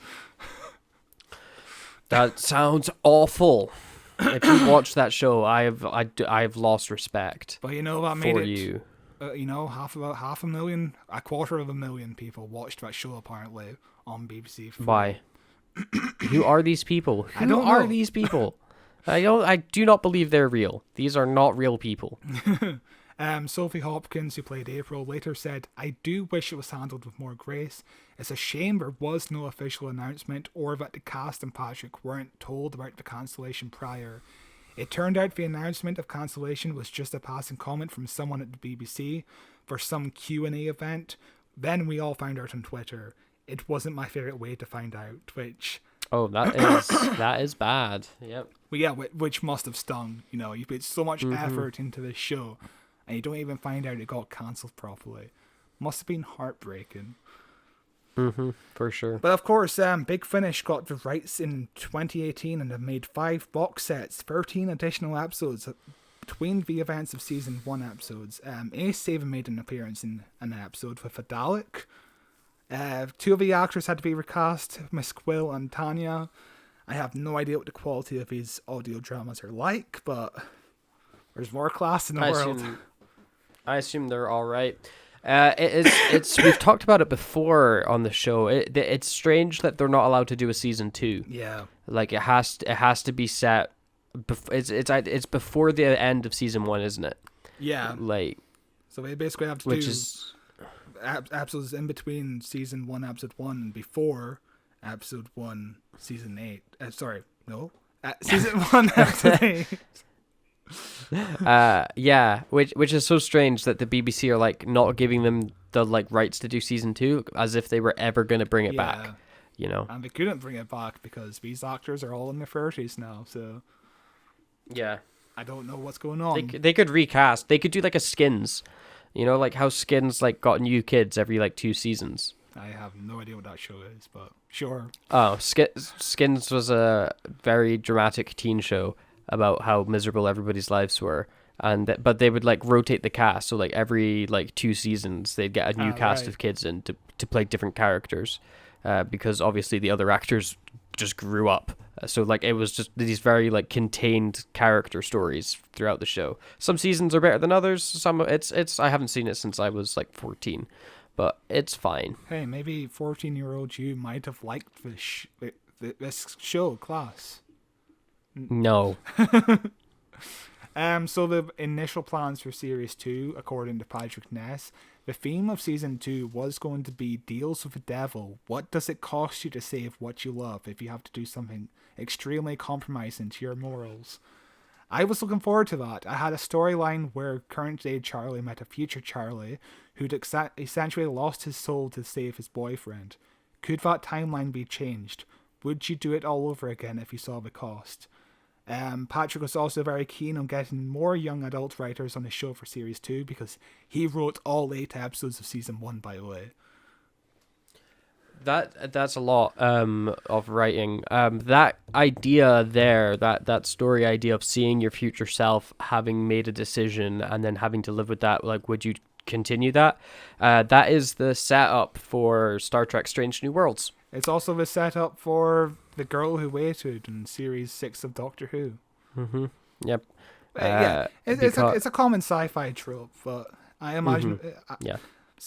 That sounds awful. If you watch that show, I've lost respect. But that made it. You. Half a million, a quarter of a million people watched that show apparently on BBC. Why? Who are these people? Who are these people? I do not believe they're real. These are not real people. Sophie Hopkins, who played April, later said, "I do wish it was handled with more grace. It's a shame there was no official announcement or that the cast and Patrick weren't told about the cancellation prior. It turned out the announcement of cancellation was just a passing comment from someone at the BBC for some Q&A event. Then we all found out on Twitter. It wasn't my favourite way to find out," which... Oh, that is bad. Yep. Well, yeah, which must have stung. You put so much effort into this show, and you don't even find out it got cancelled properly. Must have been heartbreaking. For sure. But of course, Big Finish got the rights in 2018 and have made 5 box sets, 13 additional episodes between the events of season 1 episodes. Ace even made an appearance in an episode with a Dalek. 2 of the actors had to be recast, Miss Quill and Tanya. I have no idea what the quality of these audio dramas are like, but there's more Class in the world. I assume they're all right. It's we've talked about it before on the show. It's strange that they're not allowed to do a season 2. Yeah. Like it has to be set. It's before the end of season 1, isn't it? Yeah. Like. So they basically have to which do is episodes in between season 1, episode 1, and before episode 1, season 8. Season 1, episode 8. Yeah, which is so strange that the BBC are like not giving them the like rights to do season 2, as if they were ever going to bring it back. You know, and they couldn't bring it back because these actors are all in their 30s now. So yeah, I don't know what's going on. They could recast. They could do like a Skins. You know, like how Skins like got new kids every like 2 seasons. I have no idea what that show is, but sure. Oh, Skins was a very dramatic teen show about how miserable everybody's lives were, but they would like rotate the cast. So like every like 2 seasons, they'd get a new cast of kids in to play different characters, because obviously the other actors just grew up. So like it was just these very like contained character stories throughout the show. Some seasons are better than others. Some it's I haven't seen it since I was like 14, but it's fine. Hey, maybe 14-year-old you might have liked this show, Class. No. So the initial plans for series 2, according to Patrick Ness, the theme of season 2 was going to be deals with the devil. What does it cost you to save what you love if you have to do something extremely compromising to your morals? I was looking forward to that. I had a storyline where current day Charlie met a future Charlie who'd essentially lost his soul to save his boyfriend. Could that timeline be changed? Would you do it all over again if you saw the cost? Patrick was also very keen on getting more young adult writers on the show for series 2 because he wrote all 8 episodes of season 1, by the way. That's a lot of writing. That idea there, that story idea of seeing your future self having made a decision and then having to live with that, like, would you continue that? That is the setup for Star Trek Strange New Worlds. It's also the setup for The Girl Who Waited in Series 6 of Doctor Who. Mm-hmm. Yep. It's a common sci-fi trope, but I imagine... Yeah.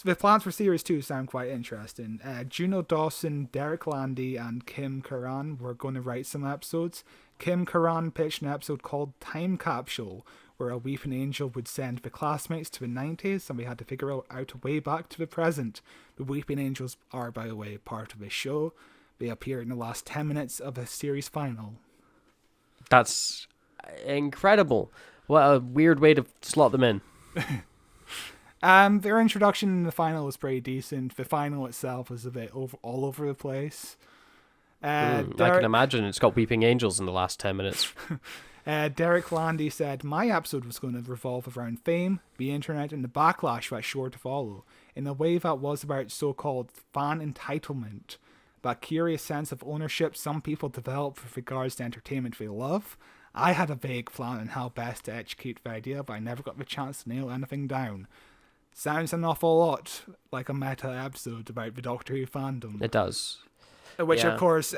The plans for Series 2 sound quite interesting. Juno Dawson, Derek Landy, and Kim Karan were going to write some episodes. Kim Karan pitched an episode called Time Capsule, where a weeping angel would send the classmates to the 90s, and we had to figure out how to way back to the present. The weeping angels are, by the way, part of the show. They appear in the last 10 minutes of the series final. That's incredible. What a weird way to slot them in. Their introduction in the final was pretty decent. The final itself was a bit all over the place. I can imagine it's got weeping angels in the last 10 minutes. Derek Landy said, my episode was going to revolve around fame, the internet, and the backlash that's sure to follow, in a way that was about so-called fan entitlement, that curious sense of ownership some people develop with regards to entertainment they love. I had a vague plan on how best to execute the idea, but I never got the chance to nail anything down. Sounds an awful lot like a meta episode about the Doctor Who fandom. It does. Which, of course,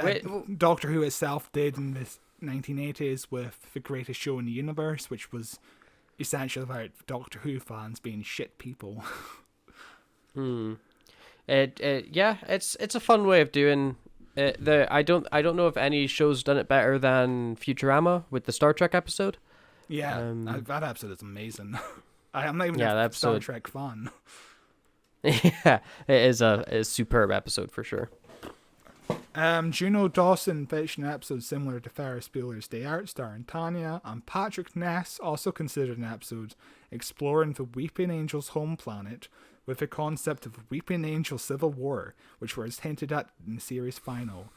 Doctor Who itself did in the 1980s with The Greatest Show in the Universe, which was essentially about Doctor Who fans being shit people. It's a fun way of doing it. I don't know if any show's done it better than Futurama with the Star Trek episode. Yeah, that episode is amazing. I'm not even a Star Trek fan. Yeah, it is a superb episode for sure. Juno Dawson pitched an episode similar to Ferris Bueller's Day Out starring Tanya, and Patrick Ness also considered an episode exploring the Weeping Angel's home planet with the concept of Weeping Angel Civil War, which was hinted at in the series final.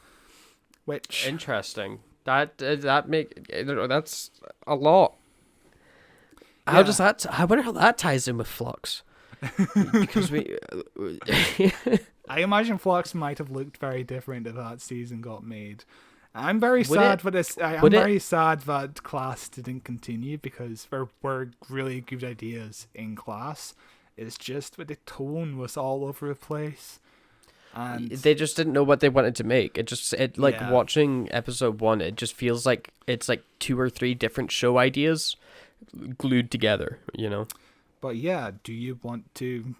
Which interesting. That's a lot. How does that? I wonder how that ties in with Flux. Because I imagine Flux might have looked very different if that season got made. I'm very sad for this. I'm very sad that Class didn't continue because there were really good ideas in Class. It's just that the tone was all over the place. And they just didn't know what they wanted to make. Watching episode 1, it just feels like it's like 2 or 3 different show ideas glued together, you know. But yeah, do you want to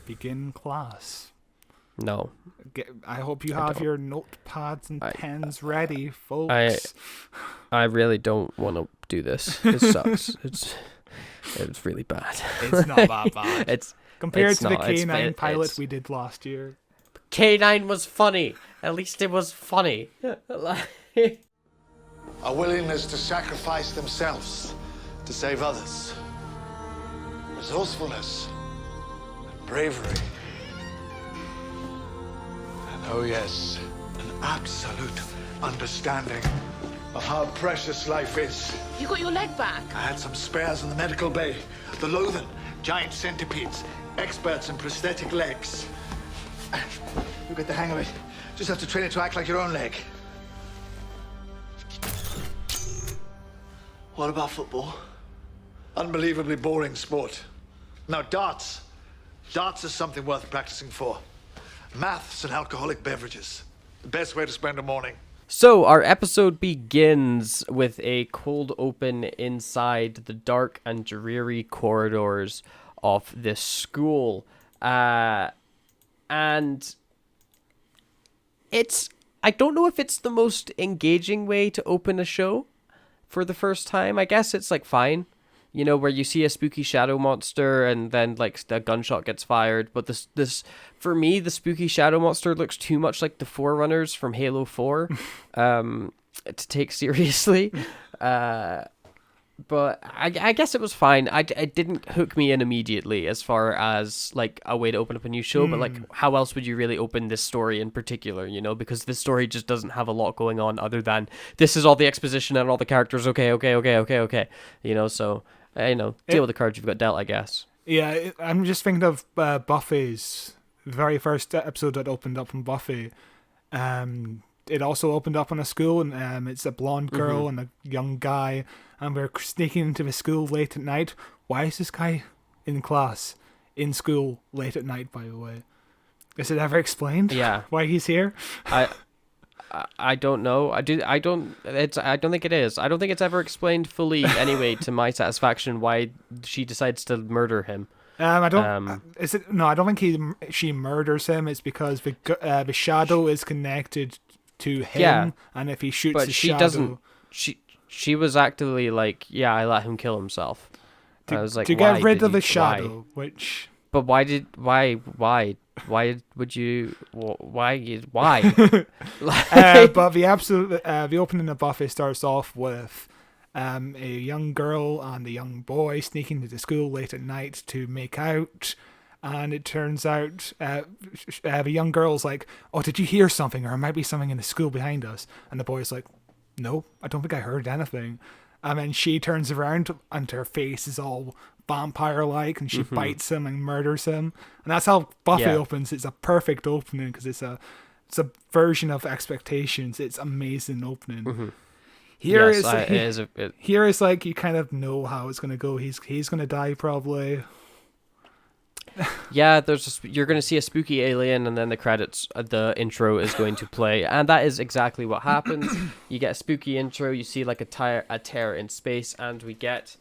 begin class? No. I hope you have your notepads and pens ready, folks. I really don't want to do this. It sucks. It's really bad. It's not that bad. Compared to the K9 pilot we did last year. K9 was funny. At least it was funny. A willingness to sacrifice themselves to save others. Resourcefulness. Bravery. And oh yes, an absolute understanding of how precious life is. You got your leg back? I had some spares in the medical bay. The Loathen, giant centipedes, experts in prosthetic legs. You get the hang of it. Just have to train it to act like your own leg. What about football? Unbelievably boring sport. Now, darts. Darts is something worth practicing for. Maths and alcoholic beverages. The best way to spend a morning. So, our episode begins with a cold open inside the dark and dreary corridors of this school. And I don't know if it's the most engaging way to open a show for the first time. I guess it's like fine, you know, where you see a spooky shadow monster and then like the gunshot gets fired. But this for me, the spooky shadow monster looks too much like the Forerunners from Halo 4 to take seriously. But I guess it was fine. It didn't hook me in immediately as far as like a way to open up a new show. But like, how else would you really open this story in particular? You know, because this story just doesn't have a lot going on other than this is all the exposition and all the characters. Okay. You know, so deal with the cards you've got dealt, I guess. Yeah, I'm just thinking of Buffy's the very first episode that opened up on Buffy. It also opened up on a school, and it's a blonde girl and a young guy, and we're sneaking into the school late at night. Why is this guy in class, in school, late at night, by the way? Is it ever explained? Yeah. Why he's here? I don't know. I don't think it is. I don't think it's ever explained fully anyway to my satisfaction why she decides to murder him. I don't think she murders him. It's because the shadow is connected to him, and if he shoots the shadow... doesn't. She was actively like, yeah, I let him kill himself. I was like, to get rid of the shadow, which... But why would you? Why? But the opening of Buffy starts off with a young girl and a young boy sneaking into school late at night to make out, and it turns out the young girl's like, "Oh, did you hear something? Or there might be something in the school behind us." And the boy's like, "No, I don't think I heard anything." And then she turns around and her face is all vampire-like, and she bites him and murders him. And that's how Buffy opens. It's a perfect opening because it's a version of Expectations. It's amazing opening. Here is like you kind of know how it's gonna go. He's gonna die probably. Yeah, you're going to see a spooky alien, and then the intro is going to play, and that is exactly what happens. You get a spooky intro, you see like a tear in space, and we get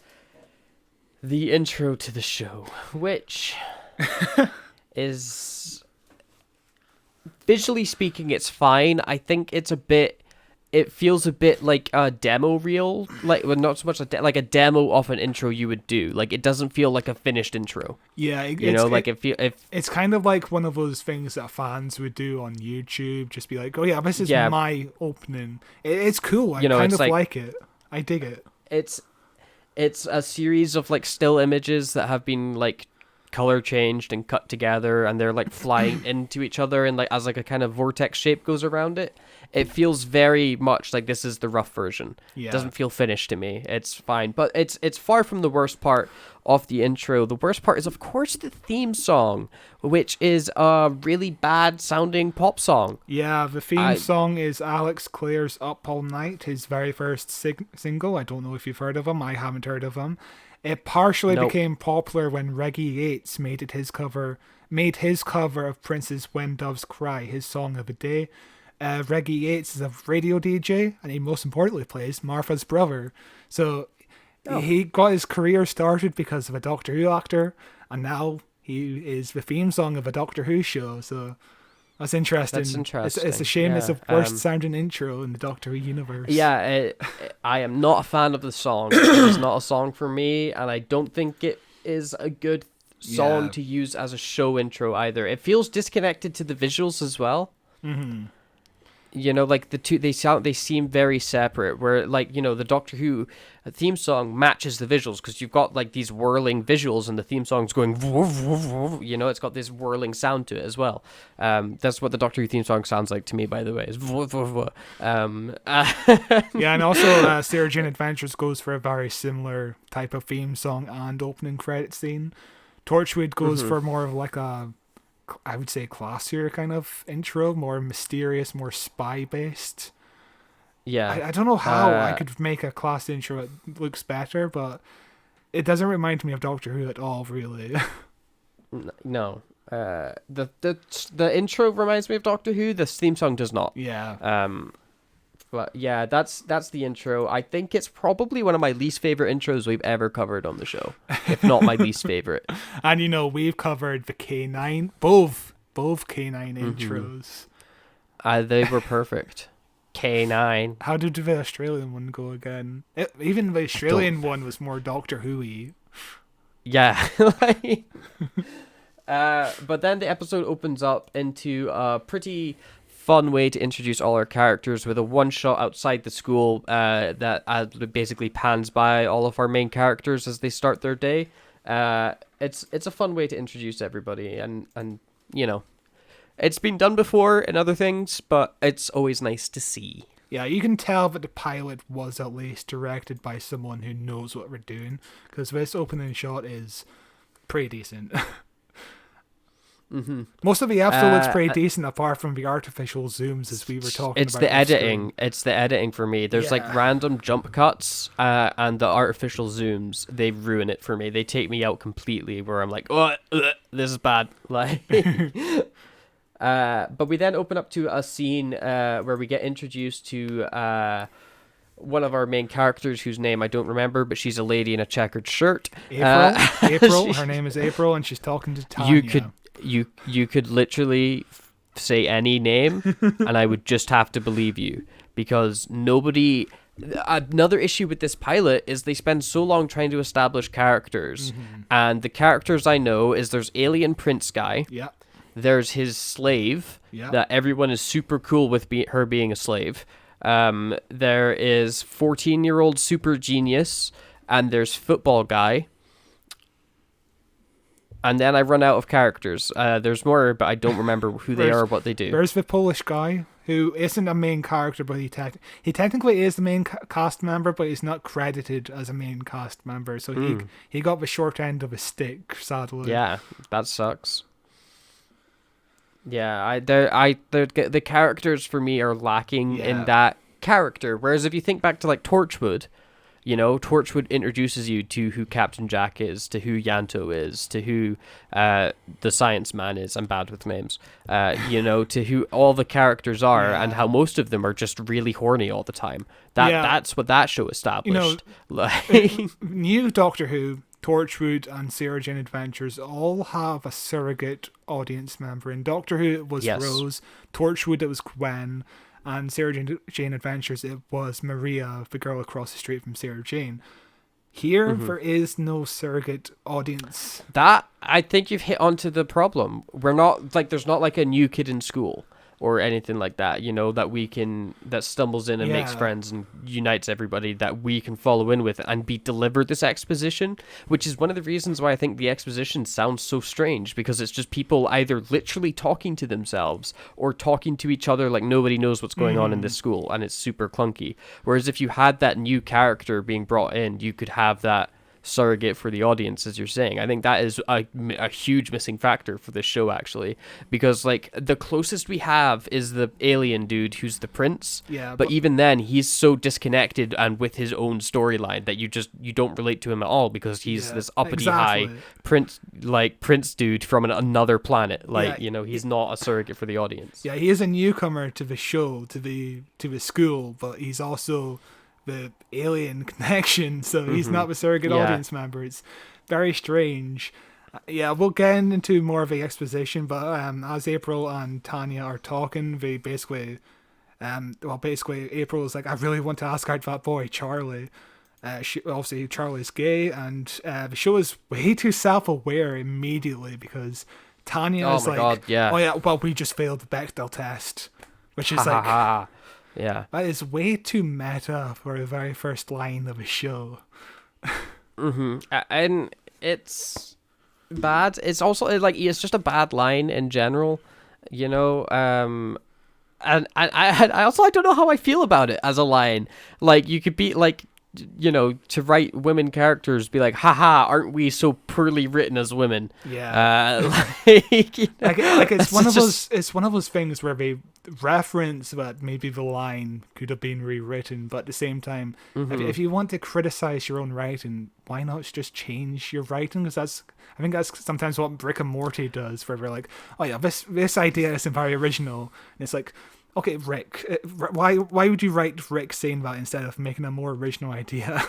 the intro to the show, which is, visually speaking, it's fine. I think it feels a bit like a demo reel, not so much like a demo of an intro you would do. Like, it doesn't feel like a finished intro. Yeah, it's kind of like one of those things that fans would do on YouTube. Just be like, "Oh yeah, this is my opening." It's cool. I kind of like it. I dig it. It's a series of like still images that have been like color changed and cut together, and they're like flying into each other, and like as like a kind of vortex shape goes around it. It feels very much like this is the rough version. Yeah. It doesn't feel finished to me. It's fine, but it's far from the worst part of the intro. The worst part is, of course, the theme song, which is a really bad sounding pop song. Yeah, the theme song is Alex Clare's Up All Night, his very first single. I don't know if you've heard of him. I haven't heard of him. It partially became popular when Reggie Yates made his cover of Prince's When Doves Cry, his song of the day. Reggie Yates is a radio DJ, and he most importantly plays Martha's brother. So He got his career started because of a Doctor Who actor, and now he is the theme song of a Doctor Who show. So that's interesting. That's interesting. It's a shame it's the Yeah, worst sounding intro in the Doctor Who universe. Yeah, I am not a fan of the song. It's not a song for me, and I don't think it is a good song to use as a show intro either. It feels disconnected to the visuals as well. Mm-hmm. You know, like the two, they seem very separate. Where, like, you know, the Doctor Who theme song matches the visuals because you've got like these whirling visuals, and the theme song's going, you know, it's got this whirling sound to it as well. That's what the Doctor Who theme song sounds like to me, by the way. Is yeah, and also Sarah Jane Adventures goes for a very similar type of theme song and opening credit scene. Torchwood goes for more of like a, I would say, classier kind of intro, more mysterious, more spy based. Yeah, I don't know how I could make a class intro that looks better, but it doesn't remind me of Doctor Who at all, really. No, the intro reminds me of Doctor Who. The theme song does not. Yeah. But yeah, that's the intro. I think it's probably one of my least favorite intros we've ever covered on the show, if not my least favorite. And you know, we've covered the K9, both K9 intros. They were perfect. K9. How did the Australian one go again? Even the Australian one was more Doctor Who-y. Yeah. But then the episode opens up into a pretty fun way to introduce all our characters with a one shot outside the school that basically pans by all of our main characters as they start their day. It's a fun way to introduce everybody, and you know, it's been done before in other things, but it's always nice to see. Yeah, you can tell that the pilot was at least directed by someone who knows what we're doing, because this opening shot is pretty decent. Mm-hmm. Most of the episode looks pretty decent, apart from the artificial zooms, as we were talking about. It's the editing. It's the editing for me. There's like random jump cuts, and the artificial zooms. They ruin it for me. They take me out completely. Where I'm like, oh, this is bad. Like, but we then open up to a scene where we get introduced to one of our main characters, whose name I don't remember, but she's a lady in a checkered shirt. April. Her name is April, and she's talking to Tanya. You could literally say any name and I would just have to believe you, because nobody... Another issue with this pilot is they spend so long trying to establish characters, and the characters I know is there's alien prince guy, there's his slave, that everyone is super cool with her being a slave, there is 14-year-old super genius, and there's football guy. And then I run out of characters. There's more, but I don't remember who they are or what they do. There's the Polish guy, who isn't a main character, but he technically is the main cast member, but he's not credited as a main cast member. So he got the short end of a stick, sadly. Yeah, that sucks. Yeah, the characters for me are lacking in that character. Whereas if you think back to like Torchwood, you know, Torchwood introduces you to who Captain Jack is, to who Yanto is, to who the Science Man is. I'm bad with names. You know, to who all the characters are, and how most of them are just really horny all the time. That's what that show established. You know, new Doctor Who, Torchwood, and Sarah Jane Adventures all have a surrogate audience member. In Doctor Who, it was Rose. Torchwood, it was Gwen. And Sarah Jane Adventures, it was Maria, the girl across the street from Sarah Jane. Here, there is no surrogate audience. That, I think you've hit onto the problem. We're not, like, there's not like a new kid in school or anything like that, you know, that stumbles in and makes friends and unites everybody, that we can follow in with and be delivered this exposition, which is one of the reasons why I think the exposition sounds so strange, because it's just people either literally talking to themselves or talking to each other like nobody knows what's going on in this school, and it's super clunky. Whereas if you had that new character being brought in, you could have that surrogate for the audience, as you're saying. I think that is a huge missing factor for this show, actually, because like the closest we have is the alien dude who's the prince, but even then he's so disconnected and with his own storyline that you don't relate to him at all, because he's this uppity high prince dude from another planet, you know, he's not a surrogate for the audience. He is a newcomer to the show, to the school, but he's also the alien connection, so he's not a surrogate Yeah. audience member. It's very strange. Yeah, we'll get into more of the exposition, but as April and Tanya are talking, they basically, basically April is like, I really want to ask out that boy, Charlie. Obviously, Charlie's gay, and the show is way too self-aware immediately because Tanya is like, God, yeah. oh yeah, well, we just failed the Bechdel test, which is Ha ha like, ha. Yeah. that is way too meta for the very first line of a show. And it's bad. It's also like it's just a bad line in general, you know. And I also I don't know how I feel about it as a line. Like you could be like, you know, to write women characters, be like, haha, aren't we so poorly written as women? Yeah. Like, you know, Like it's one of just- those. It's one of those things where they reference that maybe the line could have been rewritten, but at the same time, if you want to criticize your own writing, why not just change your writing? Because I think that's sometimes what Rick and Morty does, where they're like, oh yeah, this idea isn't very original, and it's like, okay, Rick, why would you write Rick saying that instead of making a more original idea?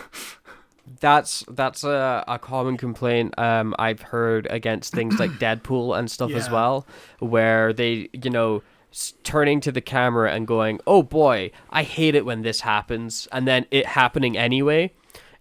That's a common complaint I've heard against things like Deadpool and stuff as Yeah. well, where they, you know, turning to the camera and going, oh boy, I hate it when this happens, and then it happening anyway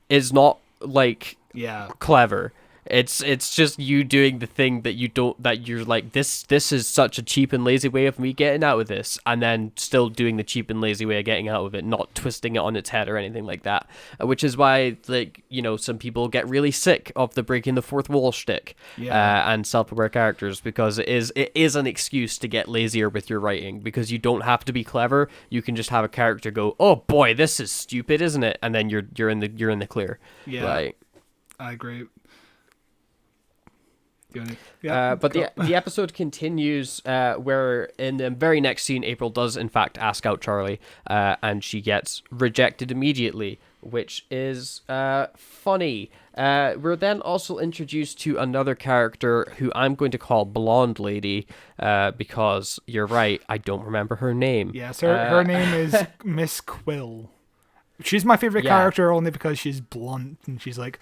is not like Yeah. clever. It's just you doing the thing that you're like, this is such a cheap and lazy way of me getting out of this, and then still doing the cheap and lazy way of getting out of it, not twisting it on its head or anything like that. Which is why, like, you know, some people get really sick of the breaking the fourth wall shtick, and self-aware characters, because it is an excuse to get lazier with your writing, because you don't have to be clever. You can just have a character go, oh boy, this is stupid, isn't it? And then you're in the clear. Yeah. Like, I agree. But the episode continues where in the very next scene, April does in fact ask out Charlie, and she gets rejected immediately, which is funny. We're then also introduced to another character who I'm going to call Blonde Lady, because you're right, I don't remember her name. Yes, her name is Miss Quill. She's my favorite Yeah. character only because she's blunt and she's like,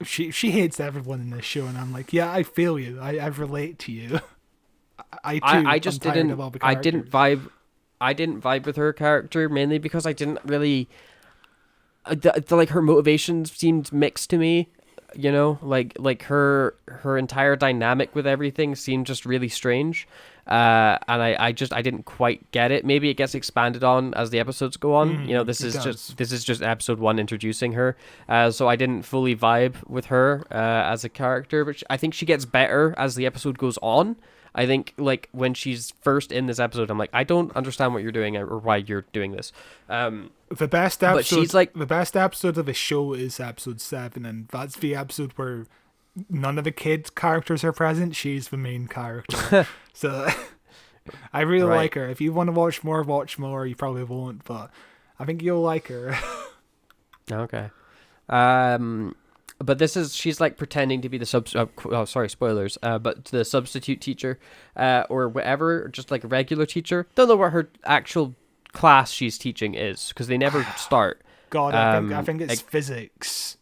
she hates everyone in this show, and I'm like, yeah, I feel you. I relate to you. I just I'm tired didn't. of all the I didn't characters. vibe. I didn't vibe with her character mainly because I didn't really. Like her motivations seemed mixed to me, you know, like her entire dynamic with everything seemed just really strange, and I didn't quite get it. Maybe it gets expanded on as the episodes go on. You know, this is just episode 1 introducing her, so I didn't fully vibe with her as a character, but I think she gets better as the episode goes on. I think, like, when she's first in this episode, I'm like, I don't understand what you're doing or why you're doing this. The best episode, but she's like, the best episode of the show is episode 7, and that's the episode where none of the kids' characters are present. She's the main character, so I really Right. like her. If you want to watch more. You probably won't, but I think you'll like her. Okay. But she's like pretending to be the sorry, spoilers. But the substitute teacher, or whatever, just like a regular teacher. Don't know what her actual class she's teaching is, because they never start. God, I think it's physics.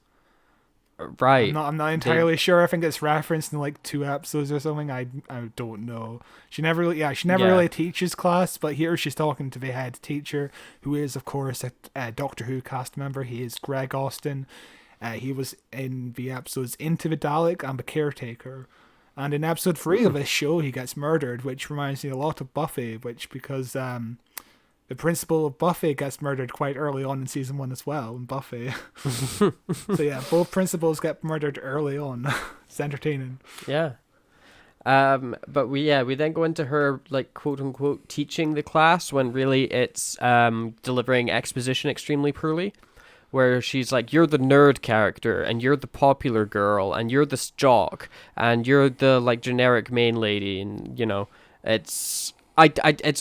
Right. I'm not entirely sure. I think it's referenced in like 2 episodes or something. I don't know. She never really teaches class, but here she's talking to the head teacher, who is of course a Doctor Who cast member. He is Greg Austin. He was in the episodes Into the Dalek and The Caretaker. And in episode 3 of this show, he gets murdered, which reminds me a lot of Buffy, because the principal of Buffy gets murdered quite early on in season 1 as well, in Buffy. So yeah, both principals get murdered early on. It's entertaining. Yeah. But we then go into her, like, quote unquote teaching the class, when really it's delivering exposition extremely poorly, where she's like, you're the nerd character, and you're the popular girl, and you're the jock, and you're the, like, generic main lady, and, you know, it's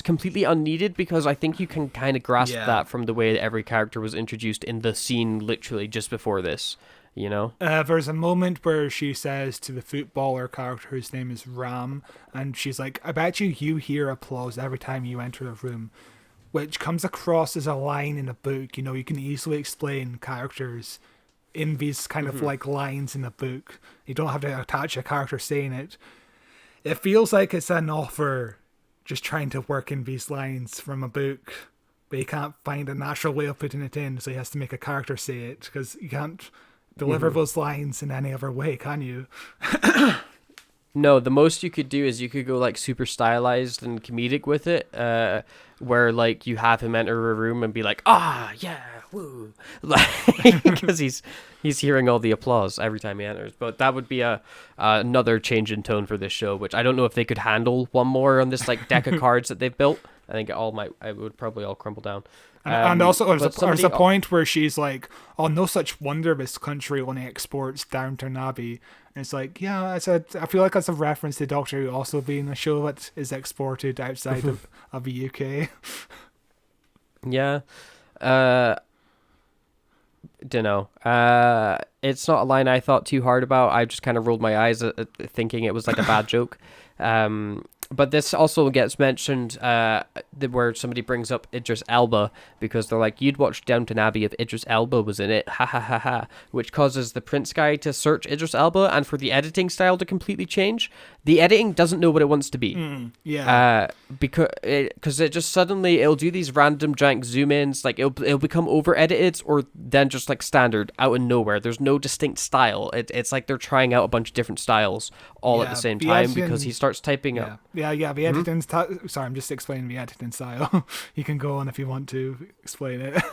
completely unneeded, because I think you can kind of grasp that from the way that every character was introduced in the scene literally just before this, you know? There's a moment where she says to the footballer character, whose name is Ram, and she's like, I bet you hear applause every time you enter a room. which comes across as a line in a book. You know, you can easily explain characters in these kind of like lines in a book. You don't have to attach a character saying it. It feels like it's an author just trying to work in these lines from a book, but he can't find a natural way of putting it in, so he has to make a character say it, because you can't deliver those lines in any other way, can you? No, the most you could do is you could go like super stylized and comedic with it, where like you have him enter a room and be like, ah, yeah, woo, because he's hearing all the applause every time he enters. But that would be another change in tone for this show, which I don't know if they could handle one more on this like deck of cards that they've built. I think it would probably all crumble down. And also, there's a point where she's like, "Oh, no such wonder this country only exports Downton Abbey." And it's like, yeah, I feel like that's a reference to Doctor Who also being a show that is exported outside of the UK. Yeah, don't know. It's not a line I thought too hard about. I just kind of rolled my eyes at thinking it was like a bad joke. But this also gets mentioned where somebody brings up Idris Elba, because they're like, you'd watch Downton Abbey if Idris Elba was in it, ha ha ha ha, which causes the Prince guy to search Idris Elba and for the editing style to completely change. The editing doesn't know what it wants to be. Because it just suddenly, it'll do these random giant zoom ins, like it'll become over edited or then just like standard out of nowhere. There's no distinct style. It's like they're trying out a bunch of different styles all at the same time, because he starts typing up. Yeah, the editing style. Sorry, I'm just explaining the editing style. You can go on if you want to explain it.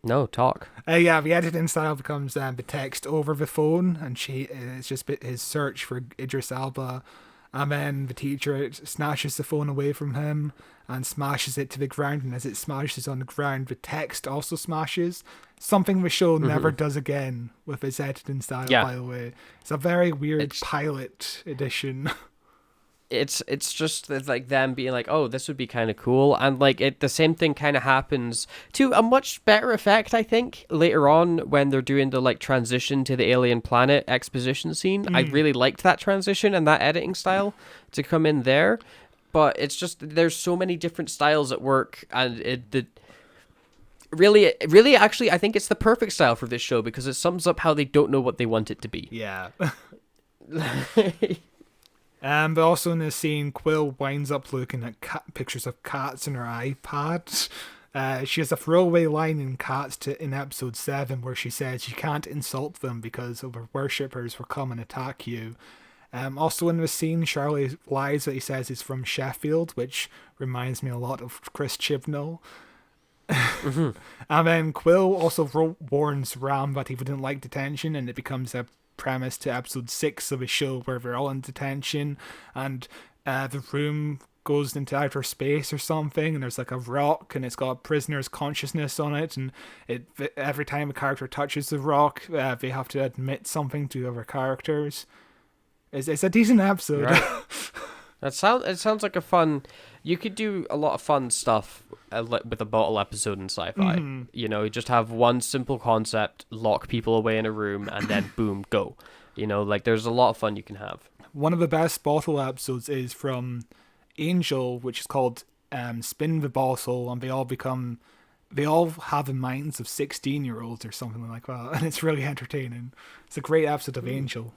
No, talk. The editing style becomes the text over the phone, and it's just his search for Idris Elba, and then the teacher snatches the phone away from him and smashes it to the ground, and as it smashes on the ground, the text also smashes. Something the show never does again with its editing style, by the way. It's a very weird pilot edition. It's just like them being like, oh, this would be kind of cool, and like the same thing kind of happens to a much better effect, I think, later on when they're doing the like transition to the alien planet exposition scene. I really liked that transition and that editing style to come in there, but it's just there's so many different styles at work, and really actually I think it's the perfect style for this show, because it sums up how they don't know what they want it to be. Yeah. But also in this scene, Quill winds up looking at pictures of cats on her iPad. She has a throwaway line in Cats in episode 7 where she says you can't insult them because other worshippers will come and attack you. Also in the scene, Charlie lies that he says he's from Sheffield, which reminds me a lot of Chris Chibnall. And then Quill also warns Ram that he wouldn't like detention, and it becomes a premise to episode 6 of a show where they're all in detention, and the room goes into outer space or something, and there's like a rock and it's got a prisoner's consciousness on it, and every time a character touches the rock, they have to admit something to other characters. It's a decent episode. Right. It sounds like a fun. You could do a lot of fun stuff with a bottle episode in sci-fi. You know, you just have one simple concept, lock people away in a room, and then boom, go. You know, like there's a lot of fun you can have. One of the best bottle episodes is from Angel, which is called Spin the Bottle, and they all have the minds of 16-year-olds or something like that, and it's really entertaining. It's a great episode of Angel.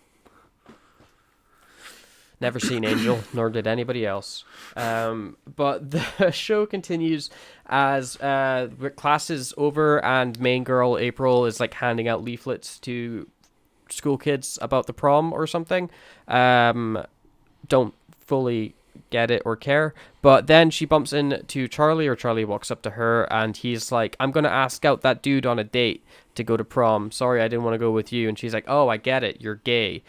Never seen Angel, nor did anybody else. But the show continues as class is over and main girl April is like handing out leaflets to school kids about the prom or something. Don't fully get it or care. But then she bumps into Charlie, or Charlie walks up to her, and he's like, I'm going to ask out that dude on a date to go to prom. Sorry, I didn't want to go with you. And she's like, oh, I get it. You're gay.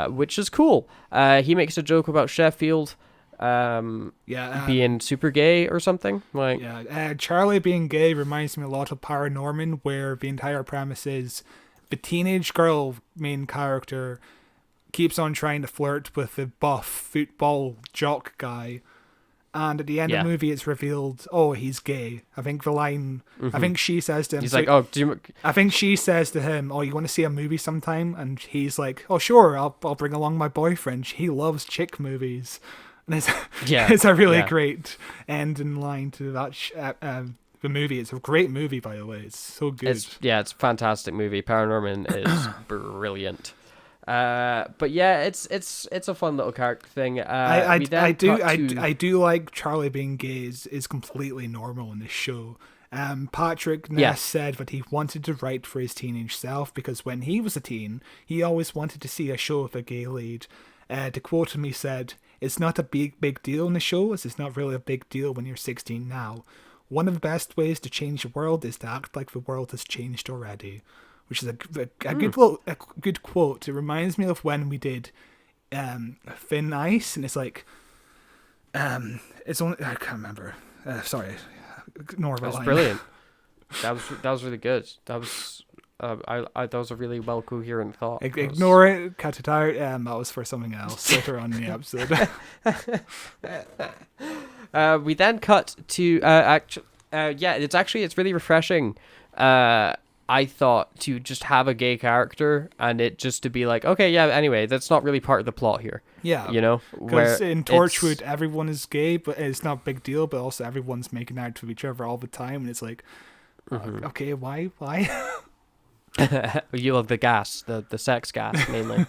Which is cool. He makes a joke about Sheffield being super gay or something. Charlie being gay reminds me a lot of Paranorman, where the entire premise is the teenage girl main character keeps on trying to flirt with the buff football jock guy, and at the end of the movie it's revealed, oh, he's gay. I think the line, I think she says to him, he's like, oh, I think she says to him, oh, you want to see a movie sometime? And he's like, oh, sure, I'll bring along my boyfriend. He loves chick movies. And it's Yeah, it's a really yeah. great ending line to that the movie. It's a great movie, by the way. It's so good. It's a fantastic movie. Paranorman is brilliant. But yeah, it's a fun little character thing. I do like Charlie being gay is completely normal in this show. Patrick Ness said that he wanted to write for his teenage self because when he was a teen, he always wanted to see a show with a gay lead. To quote him, he said, "It's not a big deal in the show, as it's not really a big deal when you're 16 now. One of the best ways to change the world is to act like the world has changed already," which is a good quote. It reminds me of when we did Thin Ice, and it's like it's only I can't remember. Sorry, ignore That was line. brilliant. That was really good. That was that was a really well coherent thought. Ignore it, cut it out. That was for something else later on in the episode. We then cut to it's really refreshing. I thought to just have a gay character and it just to be like, okay, yeah. Anyway, that's not really part of the plot here. Yeah, you know, because in Torchwood everyone is gay, but it's not a big deal. But also everyone's making out to each other all the time, and it's like, okay, why? You love the gas, the sex gas mainly.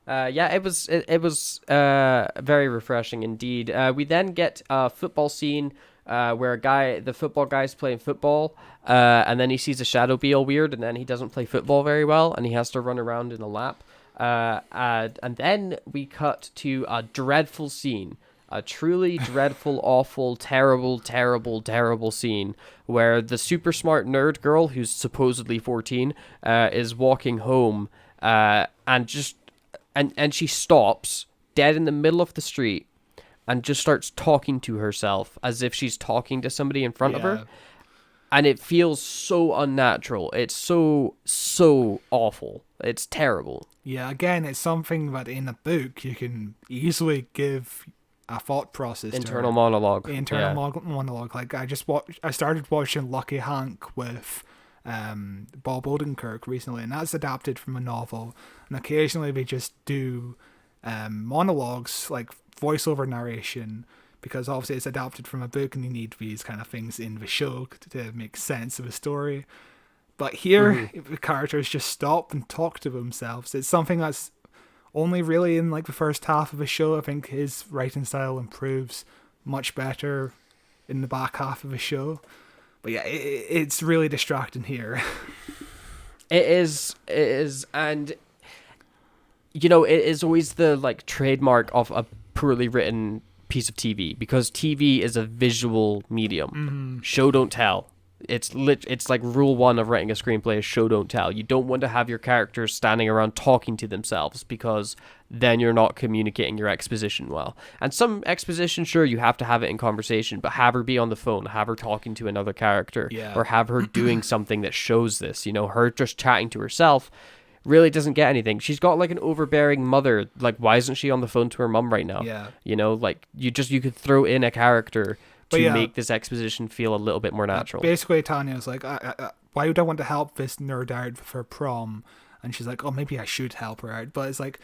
It was very refreshing indeed. We then get a football scene where the football guy's playing football, and then he sees a shadow be all weird, and then he doesn't play football very well, and he has to run around in a lap. And then we cut to a dreadful scene. A truly dreadful, awful, terrible, terrible, terrible scene where the super smart nerd girl, who's supposedly 14, is walking home, and she stops dead in the middle of the street and just starts talking to herself as if she's talking to somebody in front of her. And it feels so unnatural. It's so awful. It's terrible. Yeah, again, it's something that in a book you can easily give a thought process, internal monologue. Monologue. Like I started watching Lucky Hank with Bob Odenkirk recently, and that's adapted from a novel. And occasionally they just do monologues, like voiceover narration, because obviously it's adapted from a book, and you need these kind of things in the show to make sense of a story. But here, the characters just stop and talk to themselves. It's something that's only really in like the first half of the show. I think his writing style improves much better in the back half of the show. But yeah, it's really distracting here. It is, and you know, it is always the like trademark of a poorly written piece of TV, because TV is a visual medium. Show don't tell. It's like rule one of writing a screenplay is show don't tell. You don't want to have your characters standing around talking to themselves, because then you're not communicating your exposition well. And some exposition, sure, you have to have it in conversation, but have her be on the phone, have her talking to another character, or have her doing something that shows this. You know, her just chatting to herself really doesn't get anything. She's got like an overbearing mother. Like, why isn't she on the phone to her mum right now? Yeah. You know, like you could throw in a character to make this exposition feel a little bit more natural. Basically, Tanya's like, why would I want to help this nerd out for prom? And she's like, oh, maybe I should help her out. But it's like,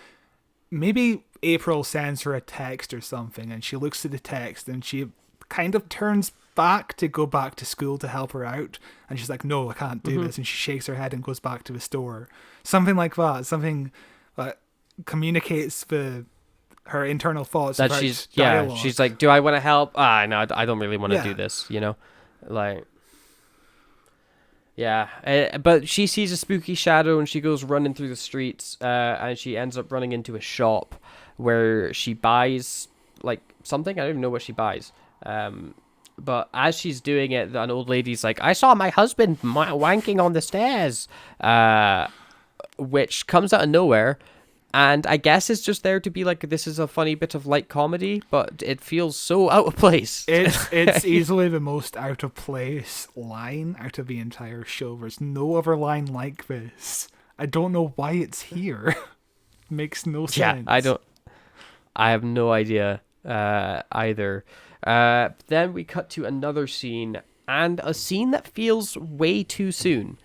maybe April sends her a text or something, and she looks at the text, and she kind of turns back to go back to school to help her out. And she's like, no, I can't do this. And she shakes her head and goes back to the store. Something like that. Something that communicates her internal thoughts. That she's like, do I want to help? No, I don't really want to do this, you know? Like, yeah. But she sees a spooky shadow and she goes running through the streets, and she ends up running into a shop where she buys, like, something. I don't even know what she buys. But as she's doing it, an old lady's like, I saw my husband wanking on the stairs, which comes out of nowhere. And I guess it's just there to be like, this is a funny bit of light comedy, but it feels so out of place. It's easily the most out of place line out of the entire show. There's no other line like this. I don't know why it's here. Makes no sense. Yeah, I have no idea either. Then we cut to another scene, and a scene that feels way too soon,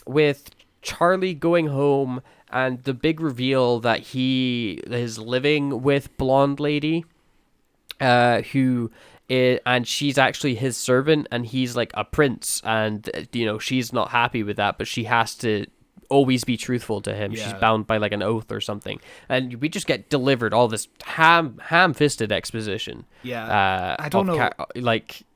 with Charlie going home and the big reveal that he is living with blonde lady, who is, and she's actually his servant, and he's like a prince, and she's not happy with that, but she has to always be truthful to him. She's bound by like an oath or something, and we just get delivered all this ham-fisted exposition. I don't know.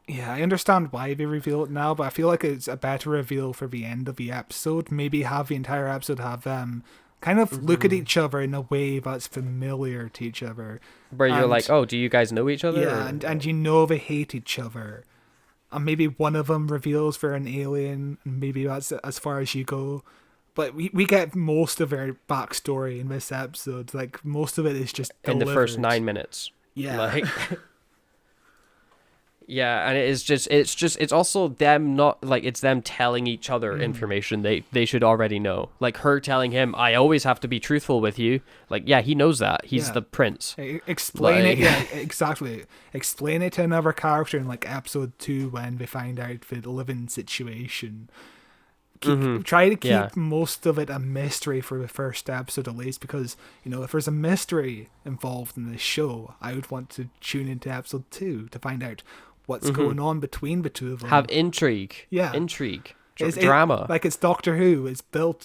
Yeah, I understand why they reveal it now, but I feel like it's a better reveal for the end of the episode. Maybe have the entire episode have them kind of look at each other in a way that's familiar to each other. Where you're like, oh, do you guys know each other? Yeah, and they hate each other. And maybe one of them reveals they're an alien, and maybe that's as far as you go. But we get most of their backstory in this episode. Like, most of it is just delivered. In the first 9 minutes. Yeah. Yeah, and it's also them it's them telling each other information they should already know. Like her telling him, I always have to be truthful with you. Like, yeah, he knows that. He's the prince. Explain it. Yeah, exactly. Explain it to another character in like episode 2 when they find out the living situation. Try to keep most of it a mystery for the first episode at least, because if there's a mystery involved in this show, I would want to tune into episode 2 to find out what's going on between the two of them. Have intrigue. Yeah. Intrigue. Drama. It's Doctor Who.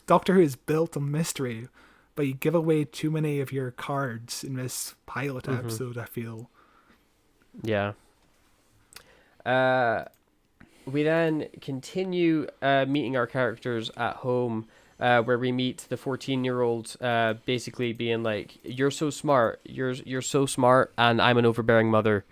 Doctor Who is built on mystery, but you give away too many of your cards in this pilot episode, I feel. Yeah. We then continue meeting our characters at home, where we meet the 14-year-old basically being like, you're so smart, you're so smart, and I'm an overbearing mother.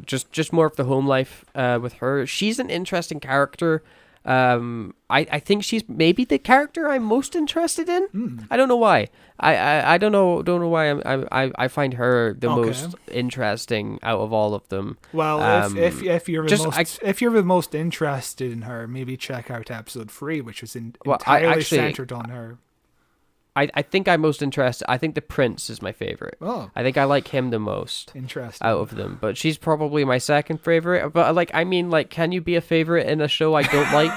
Just more of the home life with her. She's an interesting character. I think she's maybe the character I'm most interested in. I don't know why. I don't know why I find her the most interesting out of all of them. Well, if you're the most interested in her, maybe check out episode 3, which was entirely centered on her. I think I'm most interested. I think the prince is my favorite. Oh. I think I like him the most. Interesting. Out of them. But she's probably my second favorite. But can you be a favorite in a show I don't like?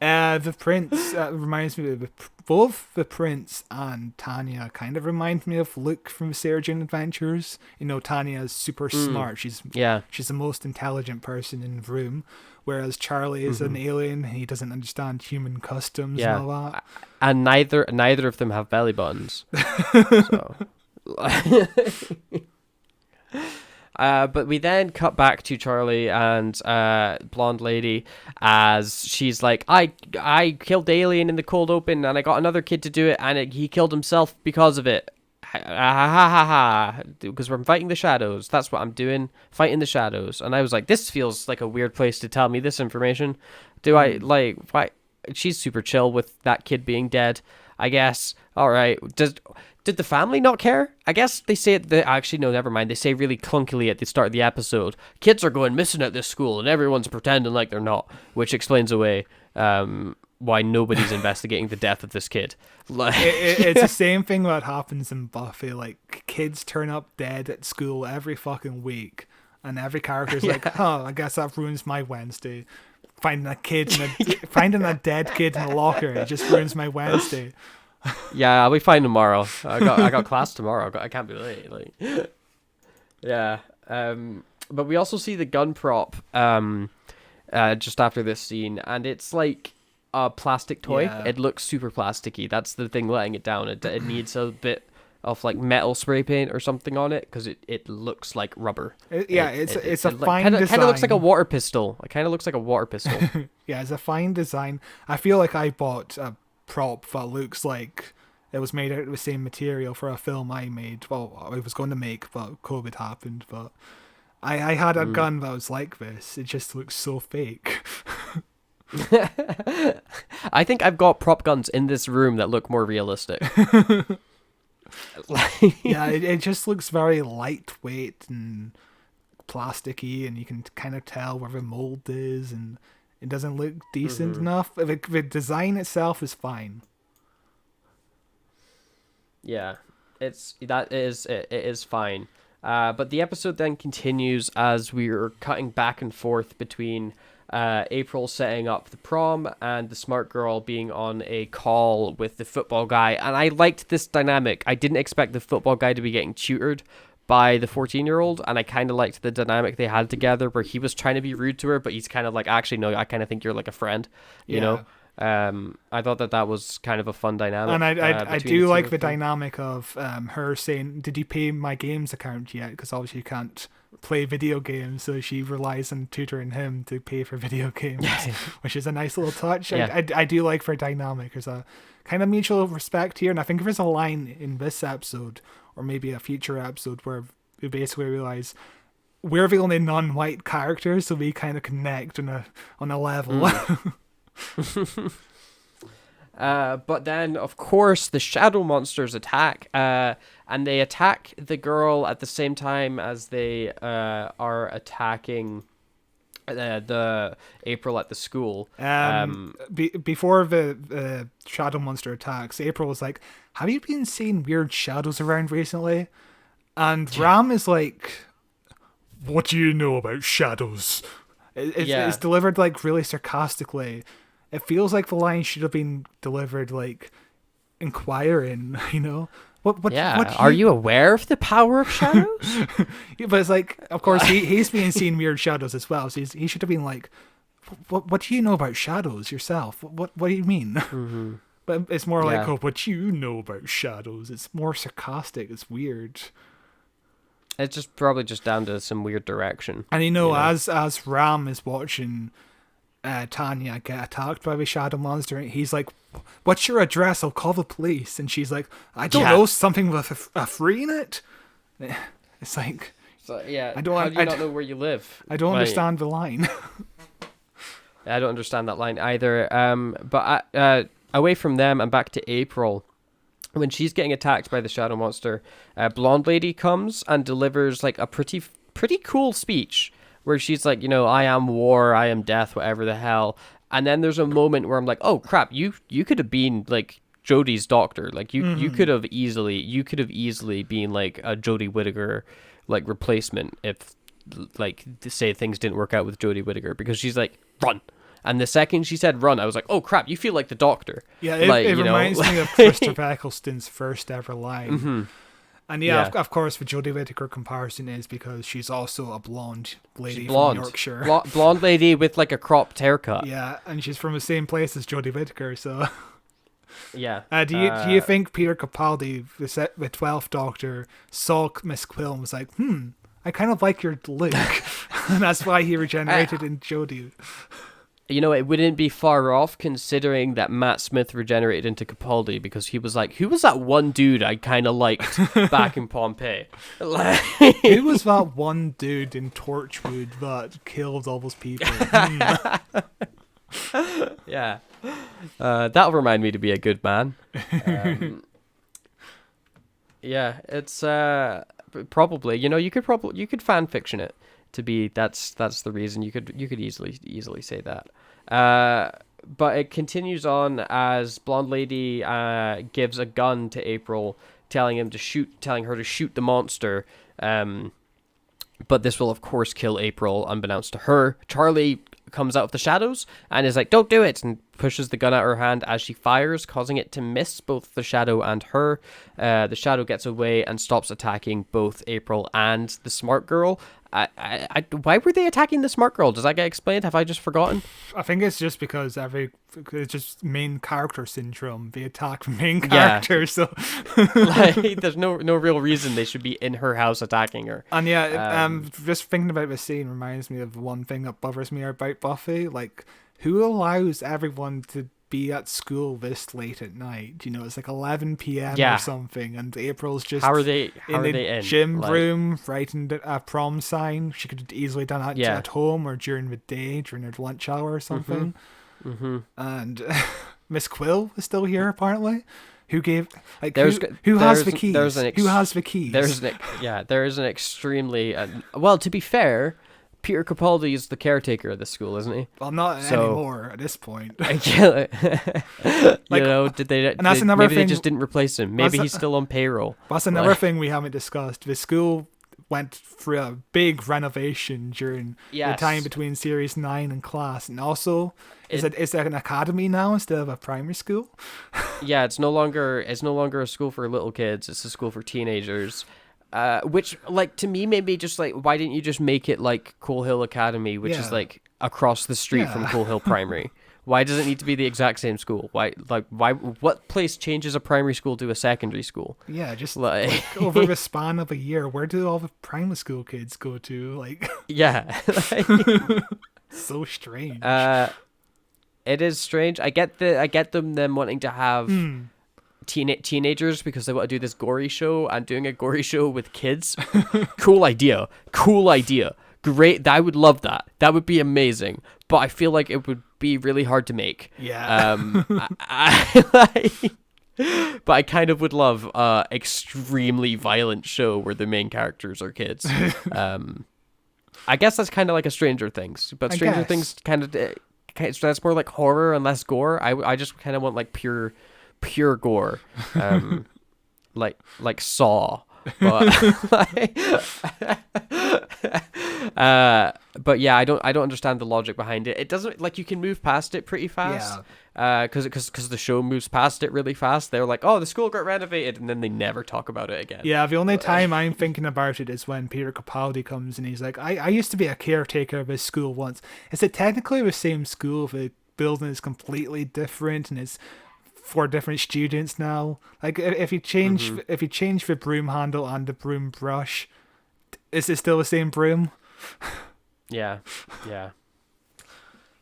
The prince reminds me of both the prince and Tanya kind of remind me of Luke from Surgeon Adventures. Tanya is super smart. She's the most intelligent person in the room, whereas Charlie is an alien. He doesn't understand human customs and all that. And neither of them have belly buttons. So. But we then cut back to Charlie and blonde lady as she's like, I killed the alien in the cold open, and I got another kid to do it, and he killed himself because of it. Because we're fighting the shadows. That's what I'm doing, fighting the shadows. And I was like, this feels like a weird place to tell me this information. Why? She's super chill with that kid being dead, I guess. All right. Did the family not care? I guess they say it. Actually, no, never mind. They say really clunkily at the start of the episode, kids are going missing at this school, and everyone's pretending like they're not, which explains away why nobody's investigating the death of this kid. It's the same thing that happens in Buffy. Like, kids turn up dead at school every fucking week, and every character's like, oh, I guess that ruins my Wednesday. Finding a dead kid in a locker, it just ruins my Wednesday. Yeah, I'll be fine tomorrow. I got class tomorrow. I can't be late. Yeah. But we also see the gun prop just after this scene, and it's like a plastic toy. Yeah. It looks super plasticky. That's the thing letting it down. It needs a bit of like metal spray paint or something on it because it looks like rubber. It's a fine design. Kind of looks like a water pistol. It kind of looks like a water pistol. Yeah, it's a fine design. I feel like I bought a prop that looks like it was made out of the same material for a film I made. Well, I was going to make, but COVID happened. But I had a gun that was like this. It just looks so fake. I think I've got prop guns in this room that look more realistic. Yeah, it just looks very lightweight and plasticky, and you can kind of tell where the mold is, and it doesn't look decent enough. The design itself is fine. Yeah, it is fine. But the episode then continues as we're cutting back and forth between April setting up the prom, and the smart girl being on a call with the football guy. And I liked this dynamic. I didn't expect the football guy to be getting tutored by the 14-year-old, and I kind of liked the dynamic they had together, where he was trying to be rude to her, but he's kind of like, actually, no, I kind of think you're like a friend, you know? I thought that was kind of a fun dynamic. And I do like the dynamic of her saying, did you pay my games account yet? Because obviously you can't play video games, so she relies on tutoring him to pay for video games, which is a nice little touch. I do like their dynamic. There's a kind of mutual respect here, and I think there's a line in this episode, or maybe a future episode, where we basically realize we're the only non-white characters, so we kind of connect on a level. But then, of course, the shadow monsters attack, and they attack the girl at the same time as they are attacking the April at the school. Before the shadow monster attacks, April was like, have you been seeing weird shadows around recently? And Ram is like, what do you know about shadows? It's delivered like really sarcastically. It feels like the line should have been delivered like inquiring, you know? What are you aware of the power of shadows? But it's like, of course, he's been seeing weird shadows as well, so he should have been like, what do you know about shadows yourself? What do you mean? Mm-hmm. But it's more like, what do you know about shadows? It's more sarcastic. It's weird. It's just probably just down to some weird direction. And you know? as Ram is watching Tanya get attacked by the shadow monster, he's like, what's your address? I'll call the police. And she's like, I don't know, something with a free in it. It's like, I don't know where you live. I don't understand the line. I don't understand that line either. But away from them and back to April, when she's getting attacked by the shadow monster, blonde lady comes and delivers like a pretty cool speech, where she's like, I am war, I am death, whatever the hell. And then there's a moment where I'm like, oh crap, you could have been like Jodie's doctor. Like you could have easily been like a Jodie Whittaker like replacement if like say things didn't work out with Jodie Whittaker, because she's like, run. And the second she said run, I was like, oh crap, you feel like the doctor. Yeah, it reminds me of Christopher Eccleston's first ever line. Mm-hmm. And of course, the Jodie Whittaker comparison is because she's also a blonde lady from Yorkshire. Blonde lady with like a cropped haircut. Yeah, and she's from the same place as Jodie Whittaker, so... Yeah. Do you think Peter Capaldi, the 12th Doctor, saw Miss Quill and was like, I kind of like your look. And that's why he regenerated in Jodie. It wouldn't be far off considering that Matt Smith regenerated into Capaldi, because he was like, who was that one dude I kind of liked back in Pompeii? Who was that one dude in Torchwood that killed all those people? Yeah. That'll remind me to be a good man. Yeah, it's probably, you could fan fiction it to be that's the reason. You could easily say that. But it continues on as blonde lady gives a gun to April, telling her to shoot the monster. But this will of course kill April, unbeknownst to her. Charlie comes out of the shadows and is like, don't do it, and pushes the gun at her hand as she fires, causing it to miss both the shadow and her. The shadow gets away and stops attacking both April and the smart girl. Why were they attacking the smart girl? Does that get explained? Have I just forgotten? I think it's just because it's just main character syndrome. They attack main character, so like, there's no real reason they should be in her house attacking her. And just thinking about this scene reminds me of one thing that bothers me about Buffy. Like, who allows everyone to be at school this late at night? It's like 11 p.m. or something, and April's just in the gym room writing a prom sign. She could have easily done that at home or during the day, during her lunch hour or something. Mm-hmm. And Miss Quill is still here apparently. Who gave who has the keys? Who has the keys? There is an extremely well, to be fair, Peter Capaldi is the caretaker of the school, isn't he? Well, not anymore at this point. Did they? Maybe they just didn't replace him. Maybe he's still on payroll. That's another thing we haven't discussed. The school went through a big renovation during the time between Series 9 and Class. And also, is it an academy now instead of a primary school? Yeah, it's no longer a school for little kids. It's a school for teenagers. Which, like, to me, maybe just like, why didn't you just make it like Coal Hill Academy, which is like across the street from Coal Hill Primary? Why does it need to be the exact same school? Why? What place changes a primary school to a secondary school? Yeah, just like over the span of a year, where do all the primary school kids go to? Like, yeah, so strange. It is strange. I get them wanting to have teenagers because they want to do this gory show, and doing a gory show with kids. Cool idea. Great. I would love that. That would be amazing. But I feel like it would be really hard to make. Yeah. But I kind of would love a extremely violent show where the main characters are kids. I guess that's kind of like a Stranger Things, but Stranger Things kind of that's more like horror and less gore. I just kind of want like pure gore, like Saw. But yeah, I don't understand the logic behind it. It doesn't, like, you can move past it pretty fast. Because the show moves past it really fast. They're like, oh, the school got renovated, and then they never talk about it again. Yeah, the only time I'm thinking about it is when Peter Capaldi comes and he's like, I used to be a caretaker of this school once. Is it technically the same school? The building is completely different and it's for different students now. Like, if you change the broom handle and the broom brush, is it still the same broom? Yeah.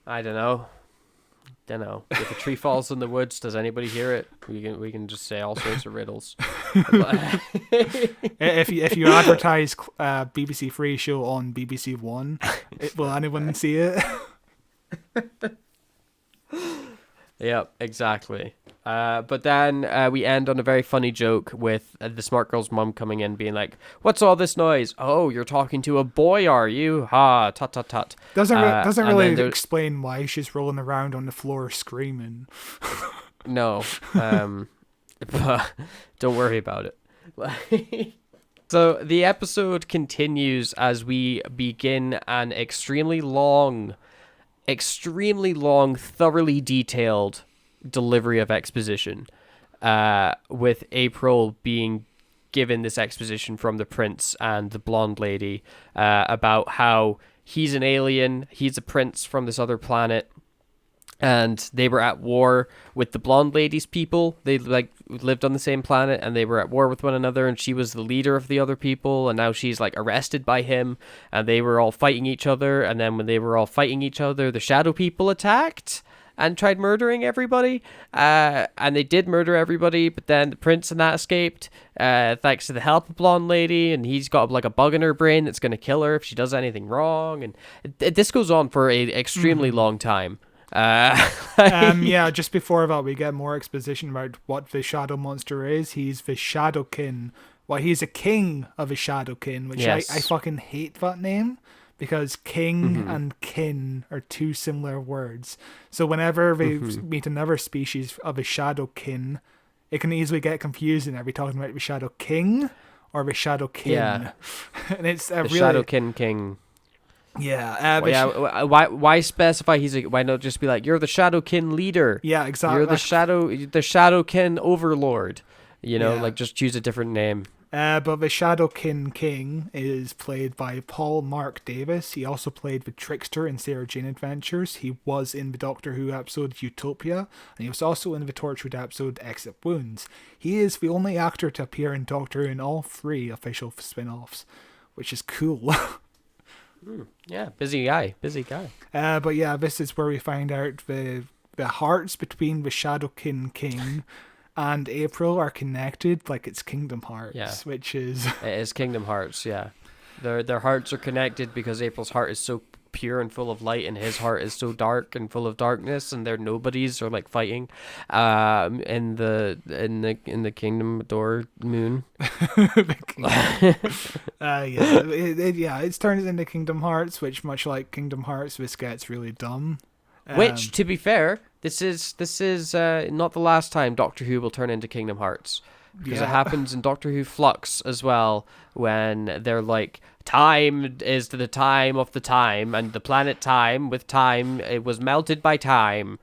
I don't know. If a tree falls in the woods, does anybody hear it? We can just say all sorts of riddles. If you advertise BBC Free show on BBC One, will anyone see it? Yep, exactly. But then we end on a very funny joke with the smart girl's mum coming in being like, what's all this noise? Oh, you're talking to a boy, are you? Ha, tut tut tut. Doesn't really explain why she's rolling around on the floor screaming. No, but don't worry about it. So the episode continues as we begin an extremely long, thoroughly detailed delivery of exposition, with April being given this exposition from the prince and the blonde lady about how he's an alien, he's a prince from this other planet, and they were at war with the blonde lady's people. They like lived on the same planet and they were at war with one another, and she was the leader of the other people, and now she's like arrested by him, and they were all fighting each other, and then when they were all fighting each other, the shadow people attacked and tried murdering everybody, and they did murder everybody, but then the prince and that escaped, thanks to the help of blonde lady, and he's got like a bug in her brain that's going to kill her if she does anything wrong, and this goes on for a extremely long time. Just before that, we get more exposition about what the shadow monster is. He's the Shadowkin. Well, he's a king of a Shadowkin, which I fucking hate that name, because king and kin are two similar words. So whenever they meet another species of a Shadowkin, it can easily get confusing. Are we talking about the Shadow King or the Shadowkin? Yeah. And it's the really... Shadowkin king. Yeah. Why specify why not just be like, you're the Shadowkin leader? Yeah, exactly. You're the Shadowkin overlord. Like, just choose a different name. But the Shadowkin King is played by Paul Mark Davis. He also played the Trickster in Sarah Jane Adventures. He was in the Doctor Who episode Utopia, and he was also in the Torchwood episode Exit Wounds. He is the only actor to appear in Doctor Who in all 3 official spin-offs, which is cool. Yeah, busy guy. But yeah, this is where we find out the hearts between the Shadowkin King and April are connected, like it's Kingdom Hearts, which is... It is Kingdom Hearts, yeah. Their hearts are connected because April's heart is so pure and full of light, and his heart is so dark and full of darkness, and their nobodies are like fighting in the Kingdom Door Moon. It's turned into Kingdom Hearts, which, much like Kingdom Hearts, this gets really dumb. Which, to be fair, this is not the last time Doctor Who will turn into Kingdom Hearts. Because it happens in Doctor Who Flux as well, when they're like, time is the time of the time, and the planet time with time, it was melted by time.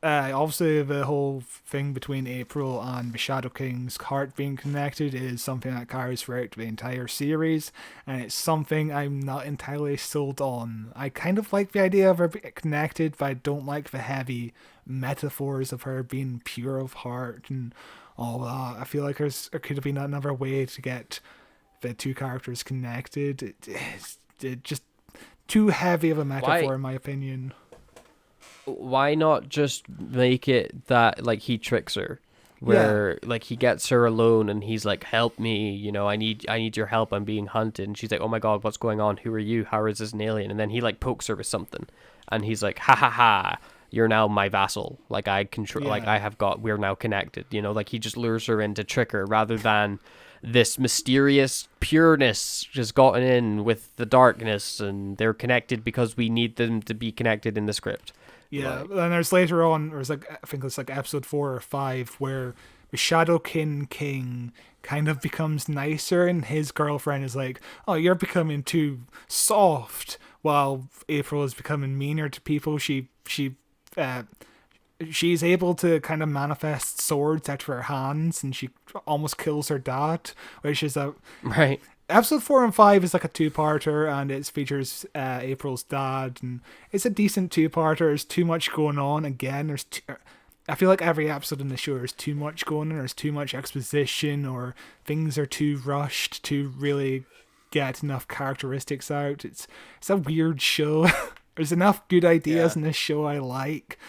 Obviously the whole thing between April and the Shadow King's heart being connected is something that carries throughout the entire series, and it's something I'm not entirely sold on. I kind of like the idea of her being connected, but I don't like the heavy metaphors of her being pure of heart and all that. I feel like there could have been another way to get the two characters connected. It's just too heavy of a metaphor, in my opinion. Why not just make it that, like, he tricks her, where like he gets her alone and he's like, help me, you know, I need your help, I'm being hunted, and she's like, oh my god, what's going on, who are you, how is this an alien? And then he like pokes her with something and he's like, ha ha ha, you're now my vassal, like I control, like we're now connected, you know, like he just lures her in to trick her, rather than this mysterious pureness just gotten in with the darkness and they're connected because we need them to be connected in the script. Yeah, and there's later on, there's like, I think it's like episode 4 or 5, where the Shadow King kind of becomes nicer, and his girlfriend is like, oh, you're becoming too soft, while April is becoming meaner to people. She's able to kind of manifest swords out of her hands, and she almost kills her dad, which is right. Episode 4 and 5 is like a two-parter, and it features April's dad, and it's a decent two-parter. There's too much going on. Again, I feel like every episode in the show there's too much going on. There's too much exposition, or things are too rushed to really get enough characteristics out. It's a weird show. There's enough good ideas in this show I like,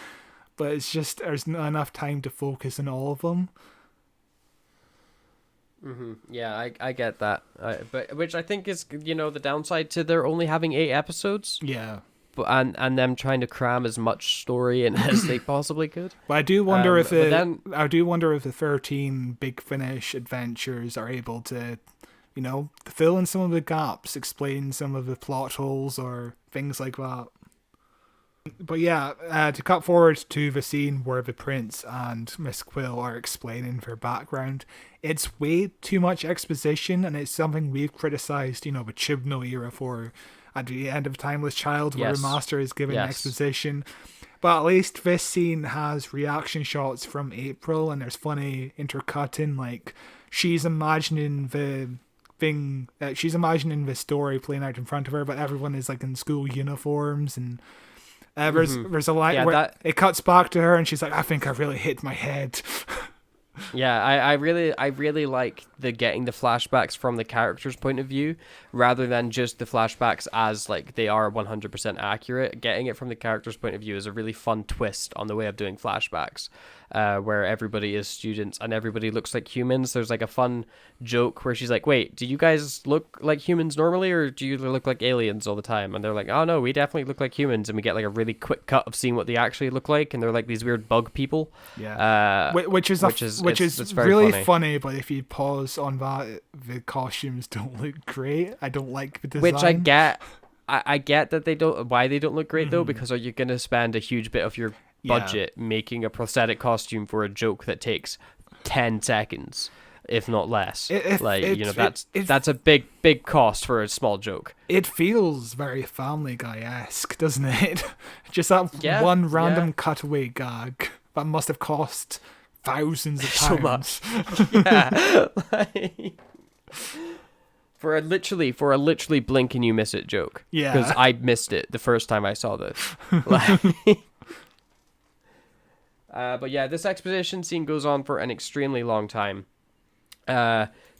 but it's just there's not enough time to focus on all of them. Mm-hmm. Yeah, I get that, but which I think is, you know, the downside to their only having 8 episodes. Yeah, but and them trying to cram as much story in as they possibly could. But I do wonder if the 13 Big Finish adventures are able to, you know, fill in some of the gaps, explain some of the plot holes or things like that. But yeah, to cut forward to the scene where the Prince and Miss Quill are explaining their background, it's way too much exposition, and it's something we've criticized, you know, the Chibnall era for at the end of Timeless Child, where the Master is giving exposition. But at least this scene has reaction shots from April, and there's funny intercutting, like she's imagining the story playing out in front of her, but everyone is like in school uniforms, and there's a line where it cuts back to her and she's like, I think I really hit my head. Yeah, I really like the getting the flashbacks from the character's point of view rather than just the flashbacks as like they are 100% accurate. Getting it from the character's point of view is a really fun twist on the way of doing flashbacks, where everybody is students and everybody looks like humans. There's like a fun joke where she's like, wait, do you guys look like humans normally, or do you look like aliens all the time? And they're like, oh no, we definitely look like humans. And we get like a really quick cut of seeing what they actually look like, and they're like these weird bug people. Yeah, which is really funny. But if you pause on that, the costumes don't look great. I don't like the design. Which I get. I get that they don't. Why they don't look great though? Because are you going to spend a huge bit of your budget making a prosthetic costume for a joke that takes 10 seconds, if not less? That's a big cost for a small joke. It feels very Family Guy-esque, doesn't it? Just that one random cutaway gag that must have cost thousands of pounds. So much. Yeah. For a literally blink and you miss it joke. Yeah. Because I missed it the first time I saw this. But yeah, this exposition scene goes on for an extremely long time.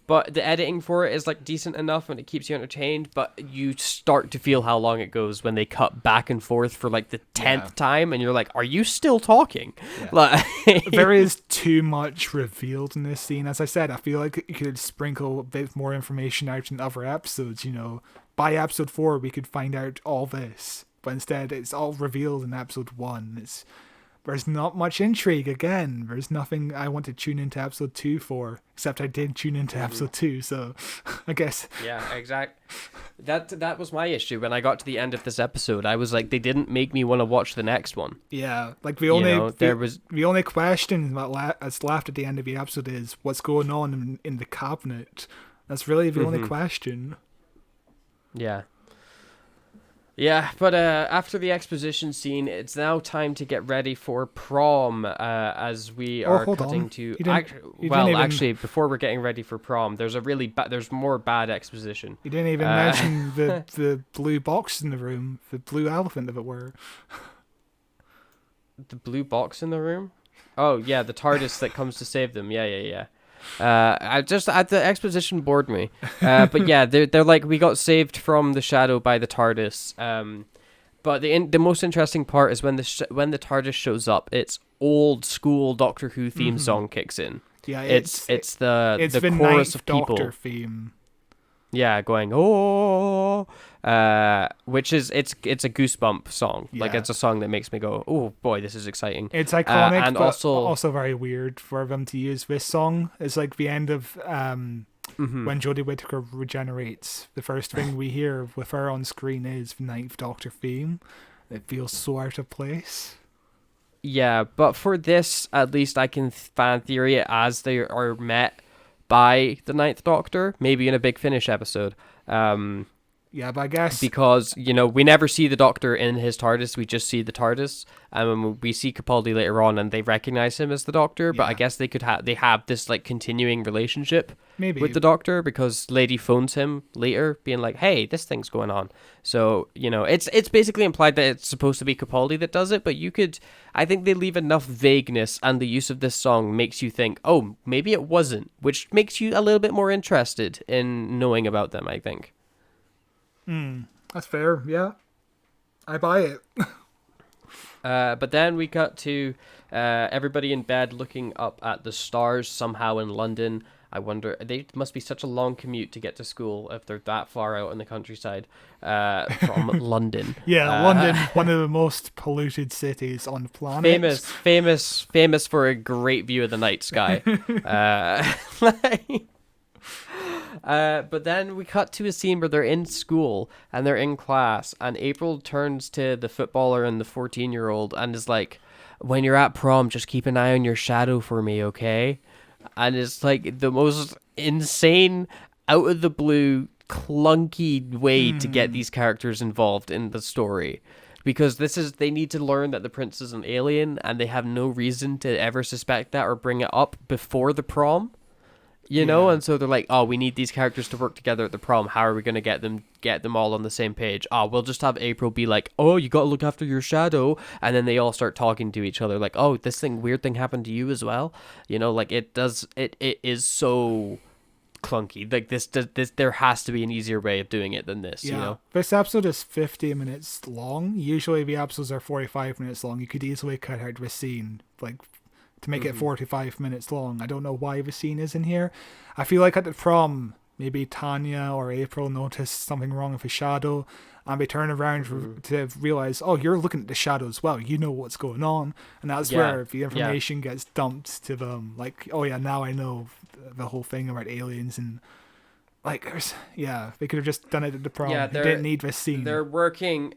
But the editing for it is like decent enough and it keeps you entertained, but you start to feel how long it goes when they cut back and forth for like the 10th time, and you're like, are you still talking? Yeah. There is too much revealed in this scene. As I said, I feel like you could sprinkle a bit more information out in other episodes, you know. By episode 4 we could find out all this, but instead it's all revealed in episode 1. There's not much intrigue again. There's nothing I want to tune into episode 2 for, except I did tune into episode 2, so I guess. Yeah, exactly. That was my issue when I got to the end of this episode. I was like, they didn't make me want to watch the next one. Yeah, like You know, there was the only question that's left at the end of the episode is what's going on in the cabinet. That's really the only question. Yeah. Yeah, but after the exposition scene, it's now time to get ready for prom, as we are cutting to... Actually, before we're getting ready for prom, there's there's more bad exposition. You didn't even mention the blue box in the room, the blue elephant, if it were. The blue box in the room? Oh, yeah, the TARDIS that comes to save them. Yeah. The exposition bored me. But yeah, they're like, we got saved from the shadow by the TARDIS. But the most interesting part is when the TARDIS shows up, it's old school Doctor Who theme song kicks in. Yeah, it's the chorus of people. Doctor theme. Yeah, going which is it's a goosebump song. Yeah. Like, it's a song that makes me go, oh boy, this is exciting. It's iconic, and but also very weird for them to use this song. It's like the end of when Jodie Whittaker regenerates. The first thing we hear with her on screen is the Ninth Doctor theme. It feels so out of place. Yeah, but for this, at least I can fan theory it as they are met by the Ninth Doctor, maybe in a Big Finish episode. Yeah, but I guess... Because, you know, we never see the Doctor in his TARDIS, we just see the TARDIS. We see Capaldi later on and they recognize him as the Doctor, but I guess they could they have this, like, continuing relationship with the Doctor, because Lady phones him later, being like, hey, this thing's going on. So, you know, it's basically implied that it's supposed to be Capaldi that does it, but I think they leave enough vagueness, and the use of this song makes you think, oh, maybe it wasn't, which makes you a little bit more interested in knowing about them, I think. That's fair, yeah. I buy it. But then we got to everybody in bed looking up at the stars somehow in London. I wonder, they must be such a long commute to get to school if they're that far out in the countryside from London. Yeah, London, one of the most polluted cities on the planet. Famous for a great view of the night sky. But then we cut to a scene where they're in school and they're in class, and April turns to the footballer and the 14-year-old and is like, when you're at prom, just keep an eye on your shadow for me, okay? And it's like the most insane, out of the blue, clunky way to get these characters involved in the story. Because they need to learn that the prince is an alien, and they have no reason to ever suspect that or bring it up before the prom. You know, and so they're like, oh, we need these characters to work together at the prom. How are we going to get them all on the same page? Oh, we'll just have April be like, oh, you got to look after your shadow. And then they all start talking to each other like, oh, this weird thing happened to you as well. You know, like it is so clunky. Like this, there has to be an easier way of doing it than this, you know? This episode is 50 minutes long. Usually the episodes are 45 minutes long. You could easily cut out the scene, like, to make it 45 minutes long. I don't know why the scene is in here. I feel like at the prom, maybe Tanya or April noticed something wrong with the shadow, and they turn around to realize, oh, you're looking at the shadow as well. You know what's going on. And that's where the information gets dumped to them. Like, oh yeah, now I know the whole thing about aliens. And like, they could have just done it at the prom. Yeah, they didn't need this scene. They're working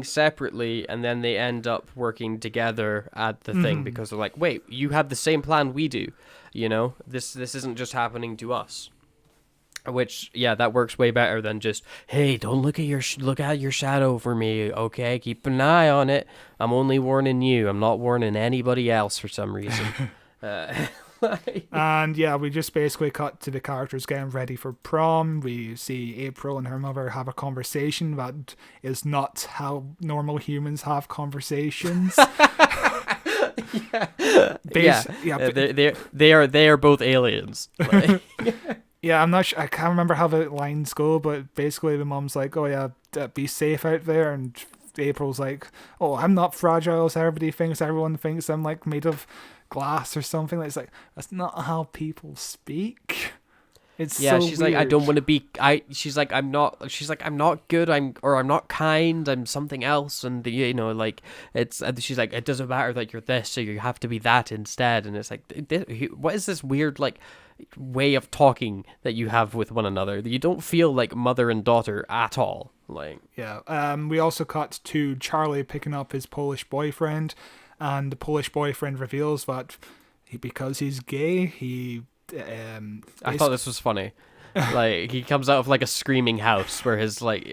separately, and then they end up working together at the thing, because they're like, wait, you have the same plan we do. You know, this isn't just happening to us. Which, that works way better than just, hey, don't look at your shadow for me, okay? Keep an eye on it. I'm only warning you. I'm not warning anybody else for some reason. And we just basically cut to the characters getting ready for prom. We see April and her mother have a conversation that is not how normal humans have conversations. They are both aliens. Yeah, I'm not sure. I can't remember how the lines go, but basically the mom's like, oh yeah, be safe out there, and April's like, oh, I'm not fragile as everybody thinks. Everyone thinks I'm like made of glass or something. It's like, that's not how people speak. It's so she's weird. like, I don't want to be. She's like, I'm not good. I'm not kind. I'm something else. And you know, like she's like, it doesn't matter that you're this, so you have to be that instead. And it's like, what is this weird like? way of talking that you have with one another. You don't feel like mother and daughter at all. Like, yeah. We also cut to Charlie picking up his Polish boyfriend, and the Polish boyfriend reveals that because he's gay, I thought this was funny. Like, he comes out of like a screaming house where his like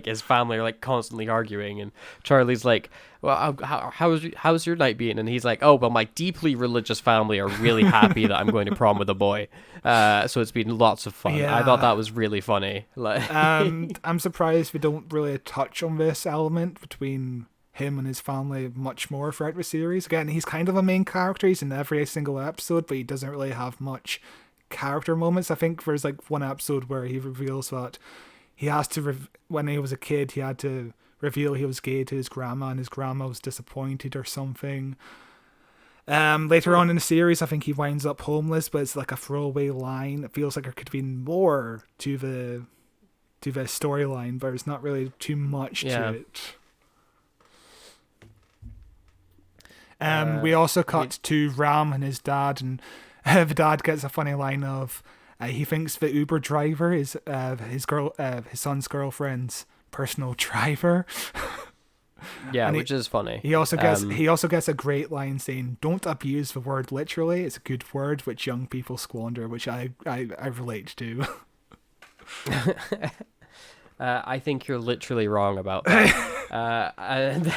his family are like constantly arguing, and Charlie's like, well, how's your night been? And he's like, oh, well, my deeply religious family are really happy that I'm going to prom with a boy, so it's been lots of fun. Yeah. I thought that was really funny. Like, I'm surprised we don't really touch on this element between him and his family much more throughout the series. Again, he's kind of a main character. He's in every single episode, but he doesn't really have much character moments. I think there's like one episode where he reveals that he has to when he was a kid, he had to reveal he was gay to his grandma, and his grandma was disappointed or something. Later on in the series, I think he winds up homeless, but it's like a throwaway line. It feels like there could be more to the storyline, but there's not really too much to it. We also cut to Ram and his dad, and the dad gets a funny line of he thinks the Uber driver is his son's girlfriend's personal driver. yeah, which is funny. He also gets a great line saying, "Don't abuse the word literally. It's a good word which young people squander," which I relate to. I think you're literally wrong about that. And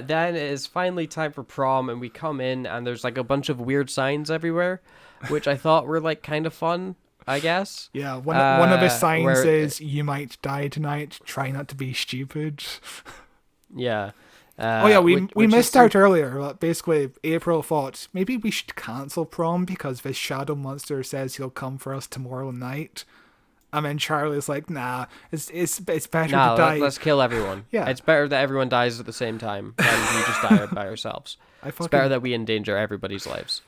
then it is finally time for prom, and we come in, and there's like a bunch of weird signs everywhere, which I thought were like kind of fun, I guess. Yeah, one of the signs says, "You might die tonight. Try not to be stupid." Yeah. We missed out earlier. But basically, April thought maybe we should cancel prom because the shadow monster says he'll come for us tomorrow night. And then Charlie's like, "Nah, it's better to die. Let's kill everyone. Yeah, it's better that everyone dies at the same time than we just die by ourselves. It's better that we endanger everybody's lives."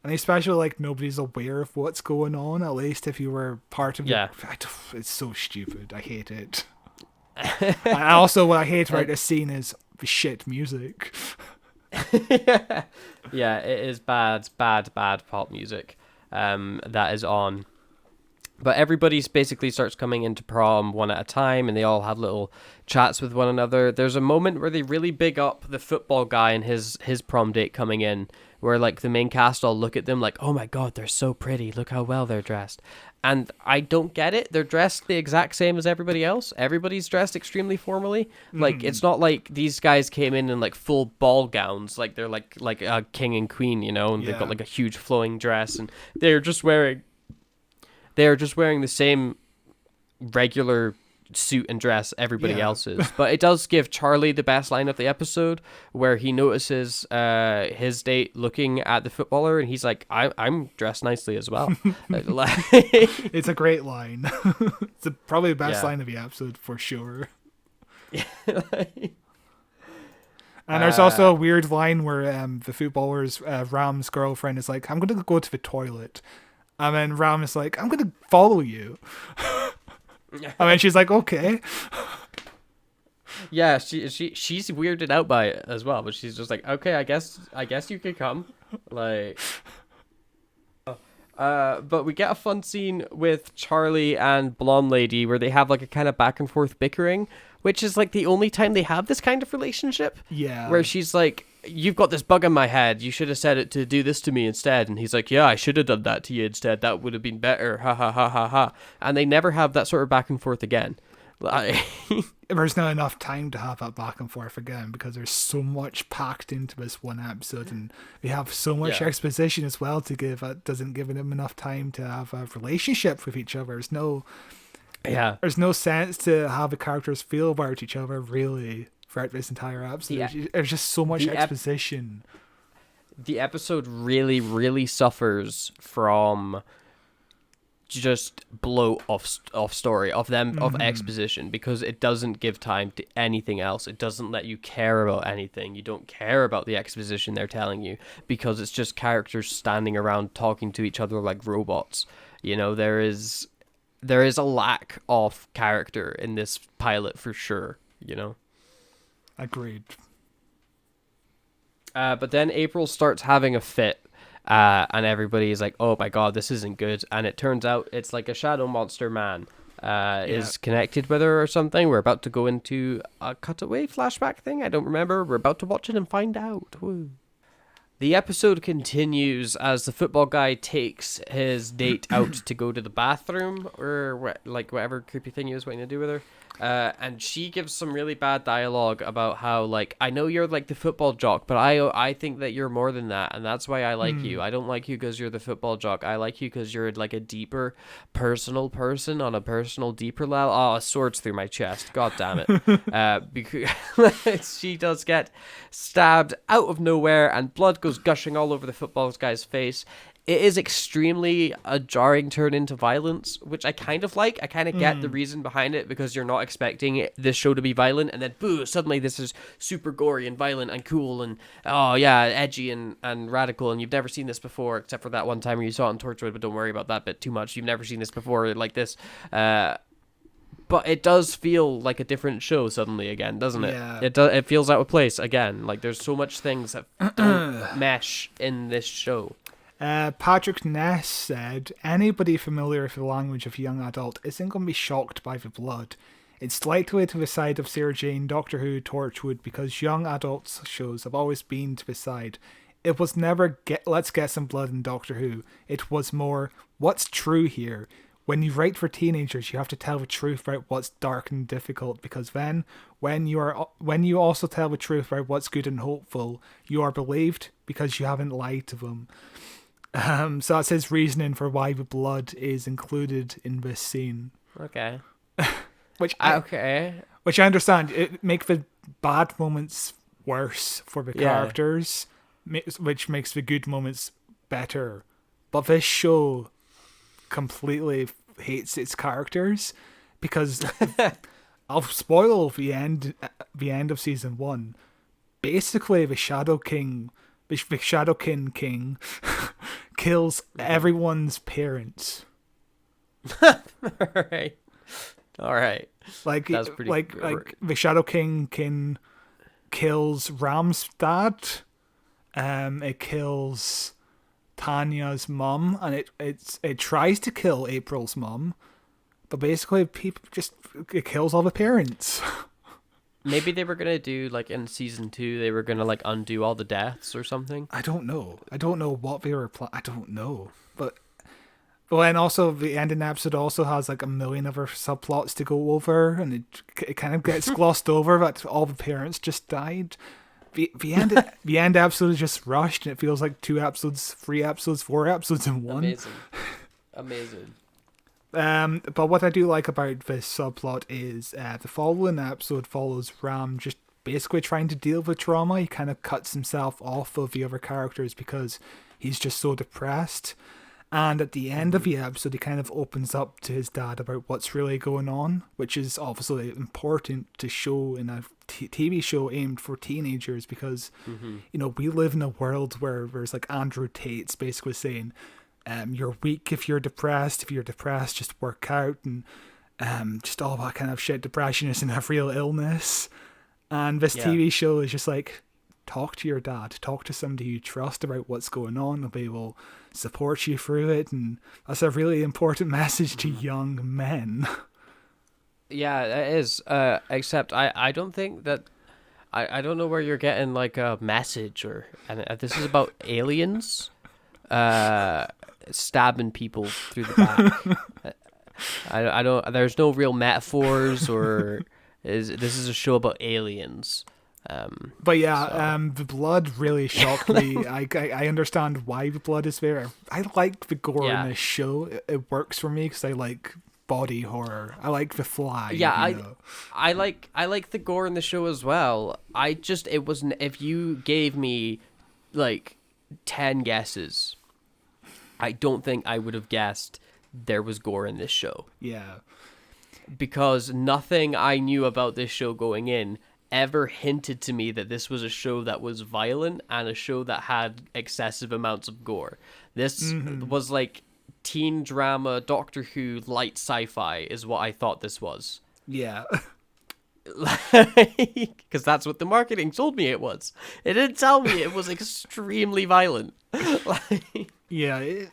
And especially like nobody's aware of what's going on. At least if you were part of it's so stupid. I hate it. And also, what I hate about this scene is the shit music. Yeah, it is bad pop music. That is on. But everybody basically starts coming into prom one at a time, and they all have little chats with one another. There's a moment where they really big up the football guy and his prom date coming in, where like the main cast all look at them like, "Oh my god, they're so pretty. Look how well they're dressed." And I don't get it. They're dressed the exact same as everybody else. Everybody's dressed extremely formally. Like, it's not like these guys came in like full ball gowns, like they're like a king and queen, you know, and they've got like a huge flowing dress, and they're just wearing the same regular suit and dress everybody else is. But it does give Charlie the best line of the episode, where he notices his date looking at the footballer, and he's like, I'm dressed nicely as well. It's a great line. It's probably the best line of the episode for sure. And there's also a weird line where the footballer's Ram's girlfriend is like, "I'm going to go to the toilet." And then Ram is like, "I'm going to follow you." And then she's like, "Okay." Yeah, she's weirded out by it as well, but she's just like, "Okay, I guess you could come." Like, but we get a fun scene with Charlie and Blonde Lady where they have like a kind of back and forth bickering, which is like the only time they have this kind of relationship. Yeah. Where she's like, "You've got this bug in my head. You should have said it to do this to me instead." And he's like, "Yeah, I should have done that to you instead. That would have been better. Ha ha ha ha ha." And they never have that sort of back and forth again. There's not enough time to have that back and forth again because there's so much packed into this one episode, and we have so much exposition as well to give. That doesn't give them enough time to have a relationship with each other. There's no sense to how the characters feel about each other really throughout this entire episode. There's just so much exposition. The episode really, really suffers from just blow off story of exposition, because it doesn't give time to anything else. It doesn't let you care about anything. You don't care about the exposition they're telling you, because it's just characters standing around talking to each other like robots. You know, there is a lack of character in this pilot for sure, you know. Agreed. But then April starts having a fit, and everybody's like, oh my god, this isn't good. And it turns out it's like a shadow monster man is connected with her or something. We're about to go into a cutaway flashback thing. I don't remember. We're about to watch it and find out. Woo. The episode continues as the football guy takes his date out to go to the bathroom or like whatever creepy thing he was waiting to do with her. And she gives some really bad dialogue about how, like, I know you're like the football jock, but I think that you're more than that, and that's why I like you. I don't like you because you're the football jock. I like you because you're like a deeper, personal person on a personal, deeper level. Oh, a sword's through my chest. God damn it. Because she does get stabbed out of nowhere, and blood goes gushing all over the football guy's face. It is extremely a jarring turn into violence, which I kind of like. I kind of get the reason behind it, because you're not expecting this show to be violent, and then boo, suddenly this is super gory and violent and cool and oh yeah, edgy and radical, and you've never seen this before, except for that one time where you saw it on Torchwood, but don't worry about that bit too much. You've never seen this before like this. But it does feel like a different show suddenly again, doesn't it? Yeah. It feels out of place again. Like there's so much things that don't mesh in this show. Patrick Ness said, anybody familiar with the language of young adult isn't going to be shocked by the blood. It's likely to the side of Sarah Jane, Doctor Who, Torchwood, because young adults shows have always been to the side. It was never, let's get some blood in Doctor Who. It was more, what's true here? When you write for teenagers, you have to tell the truth about what's dark and difficult, because then, when you also tell the truth about what's good and hopeful, you are believed because you haven't lied to them. So that's his reasoning for why the blood is included in this scene. Okay. Which I understand. It makes the bad moments worse for the characters, which makes the good moments better. But this show completely hates its characters because I'll spoil the end of season 1. Basically, the Shadow King kills everyone's parents. All right. Like that's pretty like the Shadow King kills Ram's dad. It kills Tanya's mum, and it tries to kill April's mum, but basically it kills all the parents. Maybe they were gonna do, like, in season 2, they were gonna like undo all the deaths or something. I don't know what they were I don't know, but and also the ending episode also has like a million other subplots to go over, and it kind of gets glossed over that all the parents just died. The end episode is just rushed, and it feels like 2 episodes, 3 episodes, 4 episodes in one. Amazing. But what I do like about this subplot is the following episode follows Ram just basically trying to deal with trauma. He kind of cuts himself off of the other characters because he's just so depressed. And at the end of the episode, he kind of opens up to his dad about what's really going on, which is obviously important to show in a TV show aimed for teenagers, because we live in a world where there's like Andrew Tate's basically saying, you're weak if you're depressed. If you're depressed, just work out, and just all that kind of shit. Depression isn't a real illness. And this TV show is just like, talk to your dad. Talk to somebody you trust about what's going on. They will support you through it. And that's a really important message to young men. Yeah, it is. Except I don't think that... I don't know where you're getting like a message and this is about aliens stabbing people through the back. I don't. There's no real metaphors or this is a show about aliens. But yeah, the blood really shocked me. I understand why the blood is there. I like the gore in this show. It works for me because I like body horror. I like the fly. Yeah, I like the gore in the show as well. It wasn't. If you gave me like 10 guesses, I don't think I would have guessed there was gore in this show. Yeah. Because nothing I knew about this show going in ever hinted to me that this was a show that was violent and a show that had excessive amounts of gore. This was like teen drama, Doctor Who, light sci-fi is what I thought this was. Yeah. Because that's what the marketing told me it was. It didn't tell me it was extremely violent. Yeah,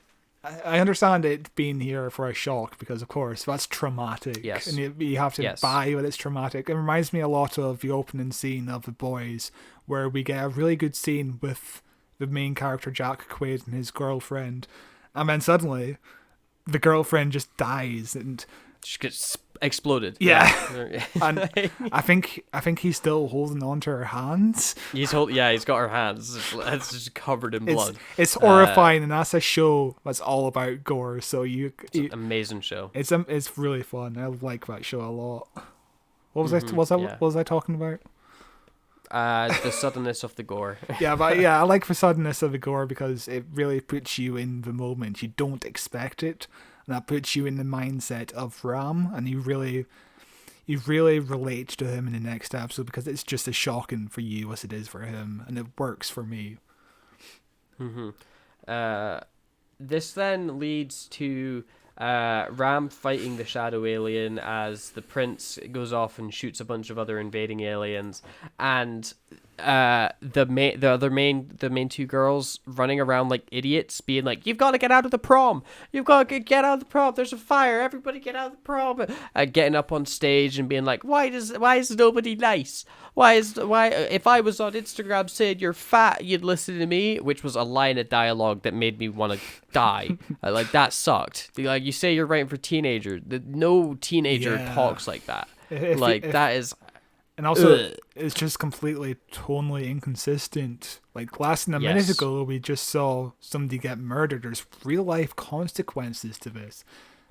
I understand it being here for a shock because, of course, that's traumatic. Yes. And you have to buy that it's traumatic. It reminds me a lot of the opening scene of The Boys, where we get a really good scene with the main character, Jack Quaid, and his girlfriend. And then suddenly, the girlfriend just dies and... She gets exploded. Yeah. And I think he's still holding on to her hands. He's got her hands. It's just covered in blood. It's horrifying, and that's a show that's all about gore. So it's an amazing show. It's really fun. I like that show a lot. What was I talking about? The suddenness of the gore. I like the suddenness of the gore because it really puts you in the moment. You don't expect it. And that puts you in the mindset of Ram, and you really relate to him in the next episode because it's just as shocking for you as it is for him, and it works for me. This then leads to Ram fighting the shadow alien as the prince goes off and shoots a bunch of other invading aliens, and the main two girls running around like idiots, being like, "You've got to get out of the prom! You've got to get out of the prom! There's a fire! Everybody get out of the prom!" Getting up on stage and being like, "Why is nobody nice? Why if I was on Instagram saying you're fat, you'd listen to me," which was a line of dialogue that made me want to die. Like, that sucked. Like, you say you're writing for teenagers. No teenager talks like that. That is. And also, it's just completely tonally inconsistent. Like, less than a minute ago, we just saw somebody get murdered. There's real-life consequences to this.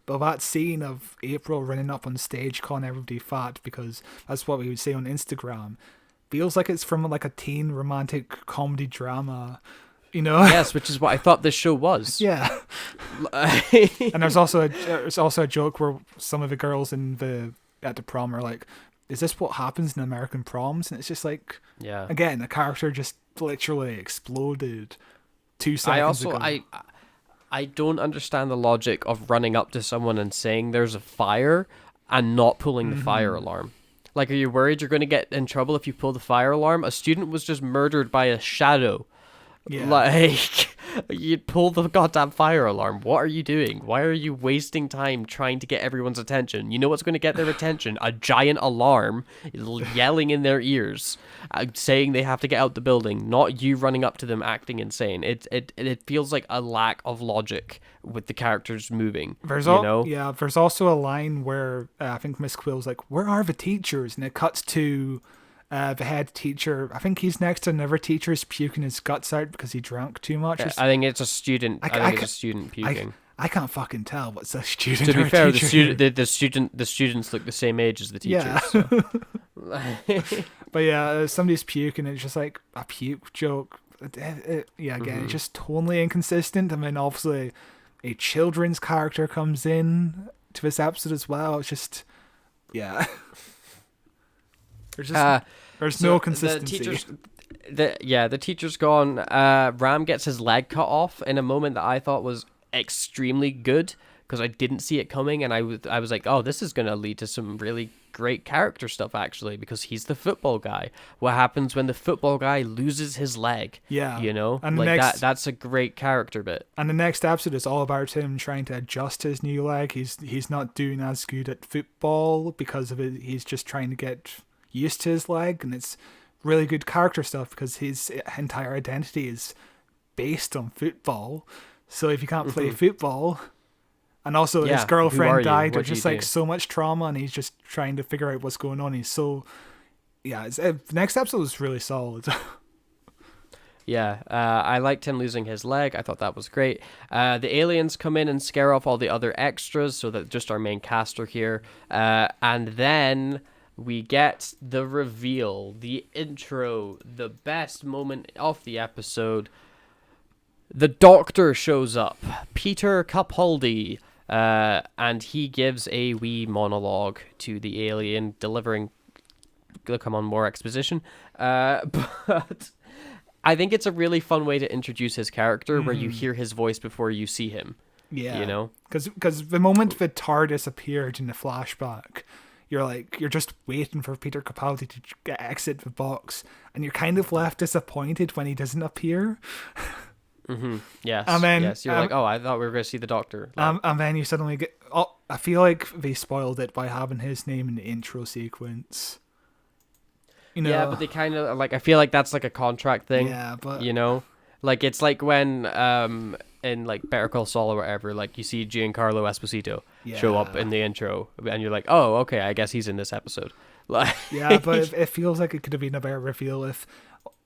But that scene of April running up on stage calling everybody fat, because that's what we would say on Instagram, feels like it's from, like, a teen romantic comedy drama, you know? Yes, which is what I thought this show was. Yeah. And there's also a joke where some of the girls at the prom are like, "Is this what happens in American proms?" And it's just like, again, a character just literally exploded 2 seconds ago. I don't understand the logic of running up to someone and saying there's a fire and not pulling the fire alarm. Like, are you worried you're going to get in trouble if you pull the fire alarm? A student was just murdered by a shadow. Yeah. Like, you'd pull the goddamn fire alarm. What are you doing? Why are you wasting time trying to get everyone's attention? You know what's going to get their attention? A giant alarm yelling in their ears, saying they have to get out the building, not you running up to them acting insane. It feels like a lack of logic with the characters moving. There's also a line where I think Miss Quill's like, "Where are the teachers?" And it cuts to the head teacher. I think he's next to another teacher's puking his guts out because he drank too much. I think it's a student. I think it's a student puking. I can't fucking tell what's a student. To be or fair, teacher. the students look the same age as the teachers. Yeah. So. But yeah, somebody's puking. And it's just like a puke joke. Again, it's just totally inconsistent. I mean, obviously, a children's character comes in to this episode as well. It's just, there's no consistency. The teacher's gone. Ram gets his leg cut off in a moment that I thought was extremely good because I didn't see it coming, and I was like, oh, this is going to lead to some really great character stuff, actually, because he's the football guy. What happens when the football guy loses his leg? Yeah. You know? And like that's a great character bit. And the next episode is all about him trying to adjust his new leg. He's not doing as good at football because of it. He's just trying to get used to his leg, and it's really good character stuff because his entire identity is based on football. So if you can't play football, and also his girlfriend died, there's just like so much trauma, and he's just trying to figure out what's going on. The next episode was really solid. I liked him losing his leg. I thought that was great. The aliens come in and scare off all the other extras, so that just our main cast are here, and then we get the reveal, the intro, the best moment of the episode. The Doctor shows up, Peter Capaldi, and he gives a wee monologue to the alien, delivering, come on, more exposition. But I think it's a really fun way to introduce his character, where you hear his voice before you see him. Yeah, you know, because the moment the TARDIS appeared in the flashback, you're just waiting for Peter Capaldi to exit the box, and you're kind of left disappointed when he doesn't appear. Yes. And then, yes. You're like, oh, I thought we were going to see the Doctor. And then you suddenly get. Oh, I feel like they spoiled it by having his name in the intro sequence. You know? Yeah, but they kind of like. I feel like that's like a contract thing. Yeah, but you know, like it's like when in like Better Call Saul or whatever, like you see Giancarlo Esposito show up in the intro, and you're like, oh, okay, I guess he's in this episode. Like, yeah, but it feels like it could have been a better reveal if.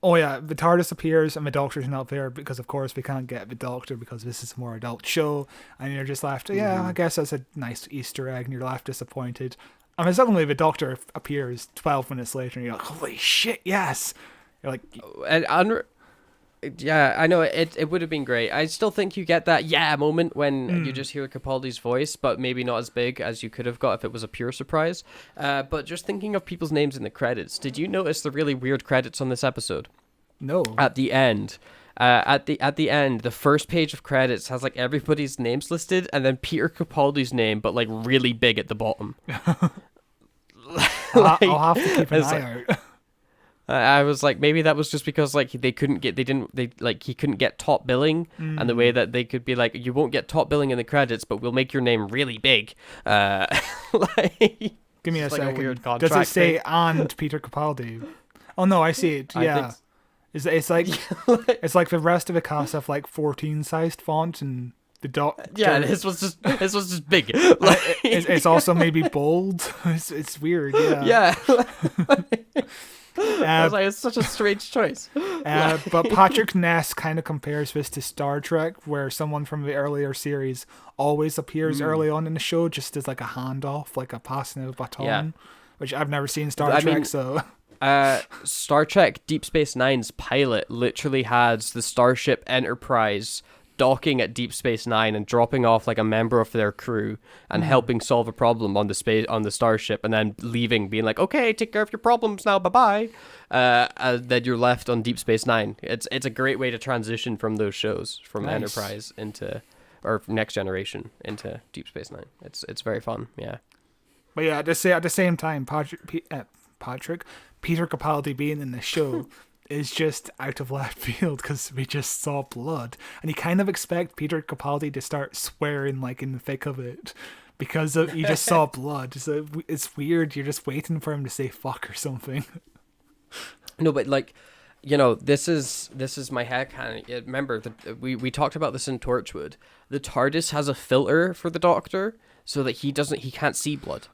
Oh yeah, the TARDIS appears and the Doctor's not there because of course we can't get the Doctor because this is a more adult show, and you're just left. Yeah, I guess that's a nice Easter egg, and you're left disappointed. I mean, suddenly the Doctor appears 12 minutes later, and you're like, holy shit, yes! You're like... Yeah, I know, it would have been great. I still think you get that moment when you just hear Capaldi's voice, but maybe not as big as you could have got if it was a pure surprise. But just thinking of people's names in the credits, did you notice the really weird credits on this episode? No. At the end. At the end, the first page of credits has like everybody's names listed, and then Peter Capaldi's name, but like really big at the bottom. I'll have to keep an eye out. I was like, maybe that was just because like he couldn't get top billing, and the way that they could be like, you won't get top billing in the credits, but we'll make your name really big. Like, give me a like second. A weird Does it say thing. And Peter Capaldi? Oh no, I see it. Yeah, it's like it's like the rest of the cast have like 14-sized font, and the Doctor. Yeah, this was just big. Like, it's also maybe bold. It's weird. Yeah. Yeah. I was like, it's such a strange choice. But Patrick Ness kind of compares this to Star Trek, where someone from the earlier series always appears early on in the show, just as like a handoff, like a passing of a baton, which I've never seen Star Trek, so... Star Trek Deep Space Nine's pilot literally has the Starship Enterprise docking at Deep Space Nine and dropping off like a member of their crew and helping solve a problem on the starship, and then leaving, being like, okay, take care of your problems now, bye-bye. Then you're left on Deep Space Nine. It's a great way to transition from those shows, from Enterprise into, or Next Generation into Deep Space Nine. It's very fun, yeah. But yeah, at the same time, Peter Capaldi being in the show is just out of left field because we just saw blood, and you kind of expect Peter Capaldi to start swearing like in the thick of it because you just saw blood. So it's weird. You're just waiting for him to say fuck or something. No, but like, you know, this is my headcanon. Remember we talked about this in Torchwood. The TARDIS has a filter for the Doctor, so that he can't see blood.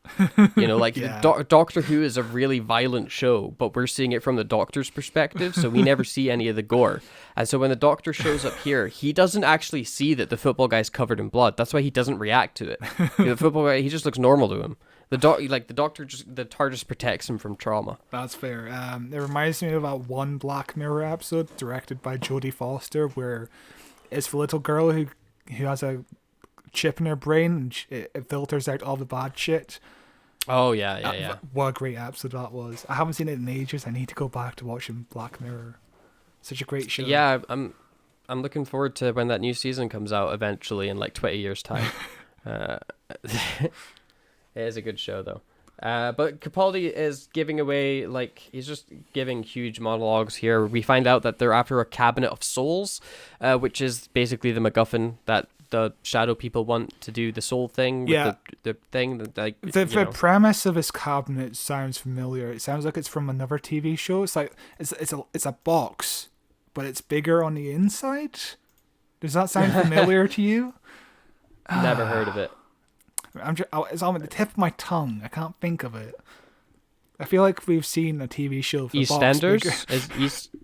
You know, like Doctor Who is a really violent show, but we're seeing it from the Doctor's perspective, so we never see any of the gore. And so when the Doctor shows up here, he doesn't actually see that the football guy's covered in blood. That's why he doesn't react to it. The football guy, he just looks normal to him. The TARDIS protects him from trauma. That's fair. It reminds me of that one Black Mirror episode directed by Jodie Foster, where it's the little girl who has a chip in her brain, and it filters out all the bad shit. Oh yeah. What a great episode that was. I haven't seen it in ages. I need to go back to watching Black Mirror. Such a great show. Yeah, I'm looking forward to when that new season comes out eventually in like 20 years time. It is a good show though. But Capaldi is giving away, like, he's just giving huge monologues here. We find out that they're after a cabinet of souls, which is basically the MacGuffin that the shadow people want to do the soul thing. With the thing that, like, the premise of his cabinet sounds familiar. It sounds like it's from another TV show. It's like it's a box, but it's bigger on the inside. Does that sound familiar to you? Never heard of it. It's on the tip of my tongue. I can't think of it. I feel like we've seen a TV show for EastEnders?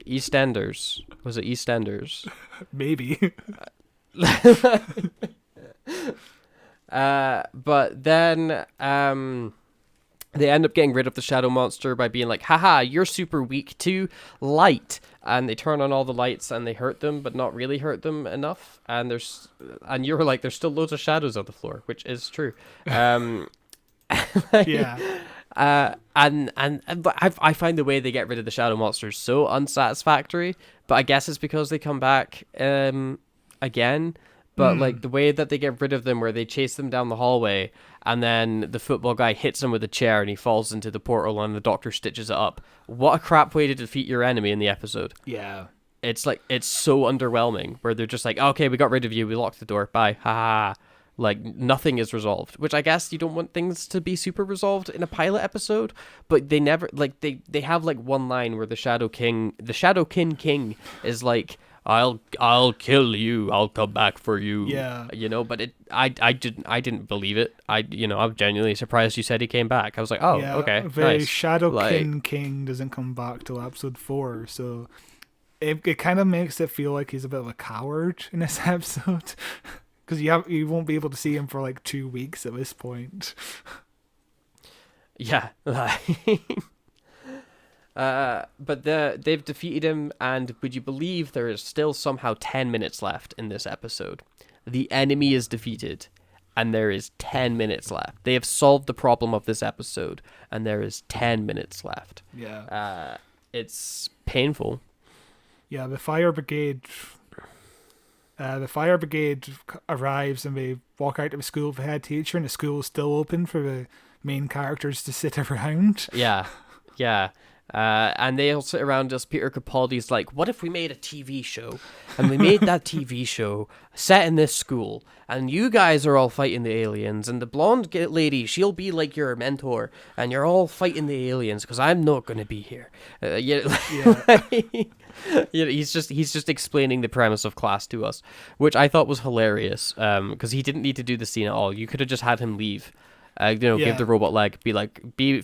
EastEnders. Was it EastEnders? Maybe. But then they end up getting rid of the shadow monster by being like, haha, you're super weak to light. And they turn on all the lights and they hurt them, but not really hurt them enough. And you were like, there's still loads of shadows on the floor, which is true. Yeah. And I find the way they get rid of the shadow monsters so unsatisfactory, but I guess it's because they come back again. But like the way that they get rid of them, where they chase them down the hallway and then the football guy hits him with a chair and he falls into the portal and the Doctor stitches it up. What a crap way to defeat your enemy in the episode. Yeah. It's like, it's so underwhelming where they're just like, okay, we got rid of you, we locked the door, bye, ha ha. Like, nothing is resolved, which I guess you don't want things to be super resolved in a pilot episode, but they never, like, they have like one line where the Shadow King is like, I'll kill you, I'll come back for you. Yeah. You know, but I didn't believe it. I was genuinely surprised you said he came back. I was like, oh, Yeah, okay, the nice. Shadow King doesn't come back till episode 4, so it kind of makes it feel like he's a bit of a coward in this episode. Because you won't be able to see him for like 2 weeks at this point. Yeah. But they've defeated him, and would you believe there is still somehow 10 minutes left in this episode? The enemy is defeated, and there is 10 minutes left. They have solved the problem of this episode, and there is 10 minutes left. Yeah. It's painful. Yeah, the fire brigade arrives and they walk out of the school with the head teacher, and the school is still open for the main characters to sit around. Yeah. And they all sit around us. Peter Capaldi's like, what if we made a TV show? And we made that TV show set in this school, and you guys are all fighting the aliens, and the blonde lady, she'll be like your mentor, and you're all fighting the aliens because I'm not going to be here. He's just explaining the premise of class to us, which I thought was hilarious, because he didn't need to do the scene at all. You could have just had him leave. Give the robot leg,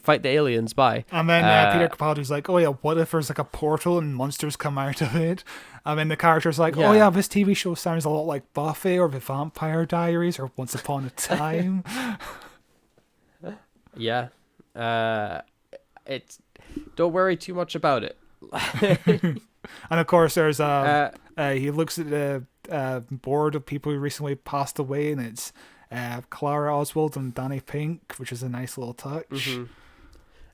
fight the aliens, bye. And then Peter Capaldi's like, oh yeah, what if there's like a portal and monsters come out of it? And then the character's like, oh yeah, this TV show sounds a lot like Buffy or The Vampire Diaries or Once Upon a Time. Yeah. It's, don't worry too much about it. And of course there's he looks at the board of people who recently passed away, and it's Clara Oswald and Danny Pink, which is a nice little touch. Mm-hmm.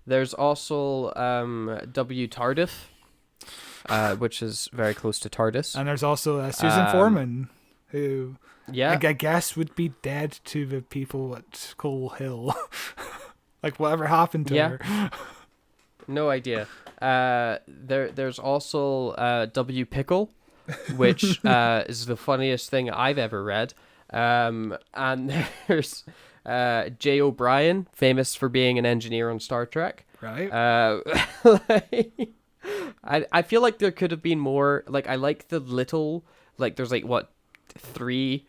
There's also W. Tardif, which is very close to TARDIS. And there's also Susan Foreman, who I guess would be dead to the people at Coal Hill. Like, whatever happened to her. No idea. There's also W. Pickle, which is the funniest thing I've ever read. And there's Jay O'Brien, famous for being an engineer on Star Trek. Right. I feel like there could have been more. Like, I like the little, like, there's like 3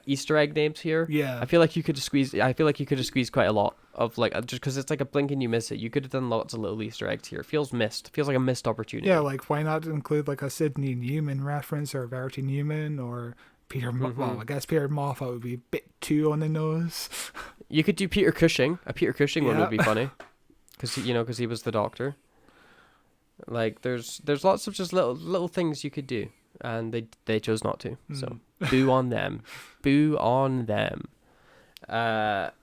Easter egg names here. Yeah. I feel like you could have squeezed quite a lot of, like, just because it's like a blink and you miss it. You could have done lots of little Easter eggs here. It feels like a missed opportunity. Yeah, like, why not include like a Sidney Newman reference or Verity Newman or Peter, well, I guess Peter Moffat would be a bit too on the nose. You could do Peter Cushing. A Peter Cushing one would be funny, because he was the Doctor. Like, there's lots of just little things you could do, and they chose not to. So boo on them, boo on them. But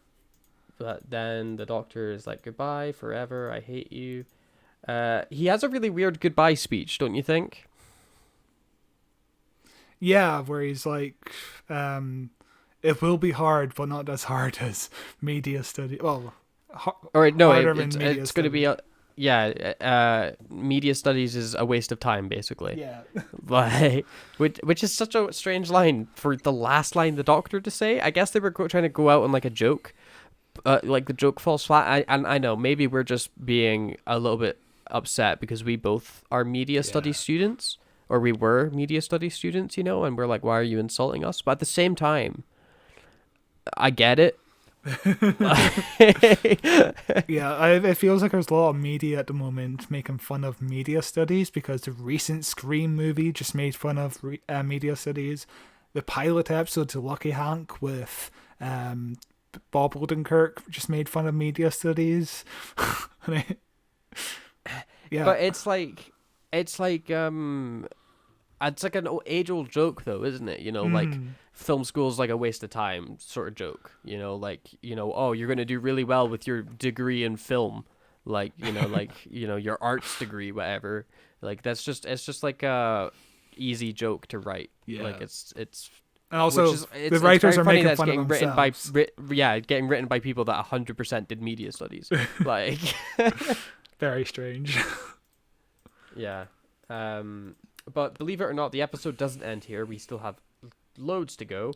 then the Doctor is like, goodbye forever. I hate you. He has a really weird goodbye speech, don't you think? Yeah, where he's like, it will be hard, but not as hard as media study. Well, it's going to be media studies is a waste of time, basically. Yeah. Like, which is such a strange line for the last line the Doctor to say. I guess they were trying to go out on like a joke, like the joke falls flat. I know maybe we're just being a little bit upset because we both are media studies students. Or we were media studies students, and we're like, why are you insulting us? But at the same time, I get it. Yeah, it feels like there's a lot of media at the moment making fun of media studies, because the recent Scream movie just made fun of media studies. The pilot episode to Lucky Hank with Bob Odenkirk just made fun of media studies. Yeah, but it's like an age-old joke, though, isn't it? Like, film school's like a waste of time sort of joke. Oh, you're gonna do really well with your degree in film, like, your arts degree, whatever. Like, it's just like a easy joke to write. Yeah. Like, it's And also, it's the writers very are funny making that it's fun getting of written by themselves. getting written by people that 100% did media studies. Like, Very strange. yeah. But believe it or not, the episode doesn't end here. We still have loads to go.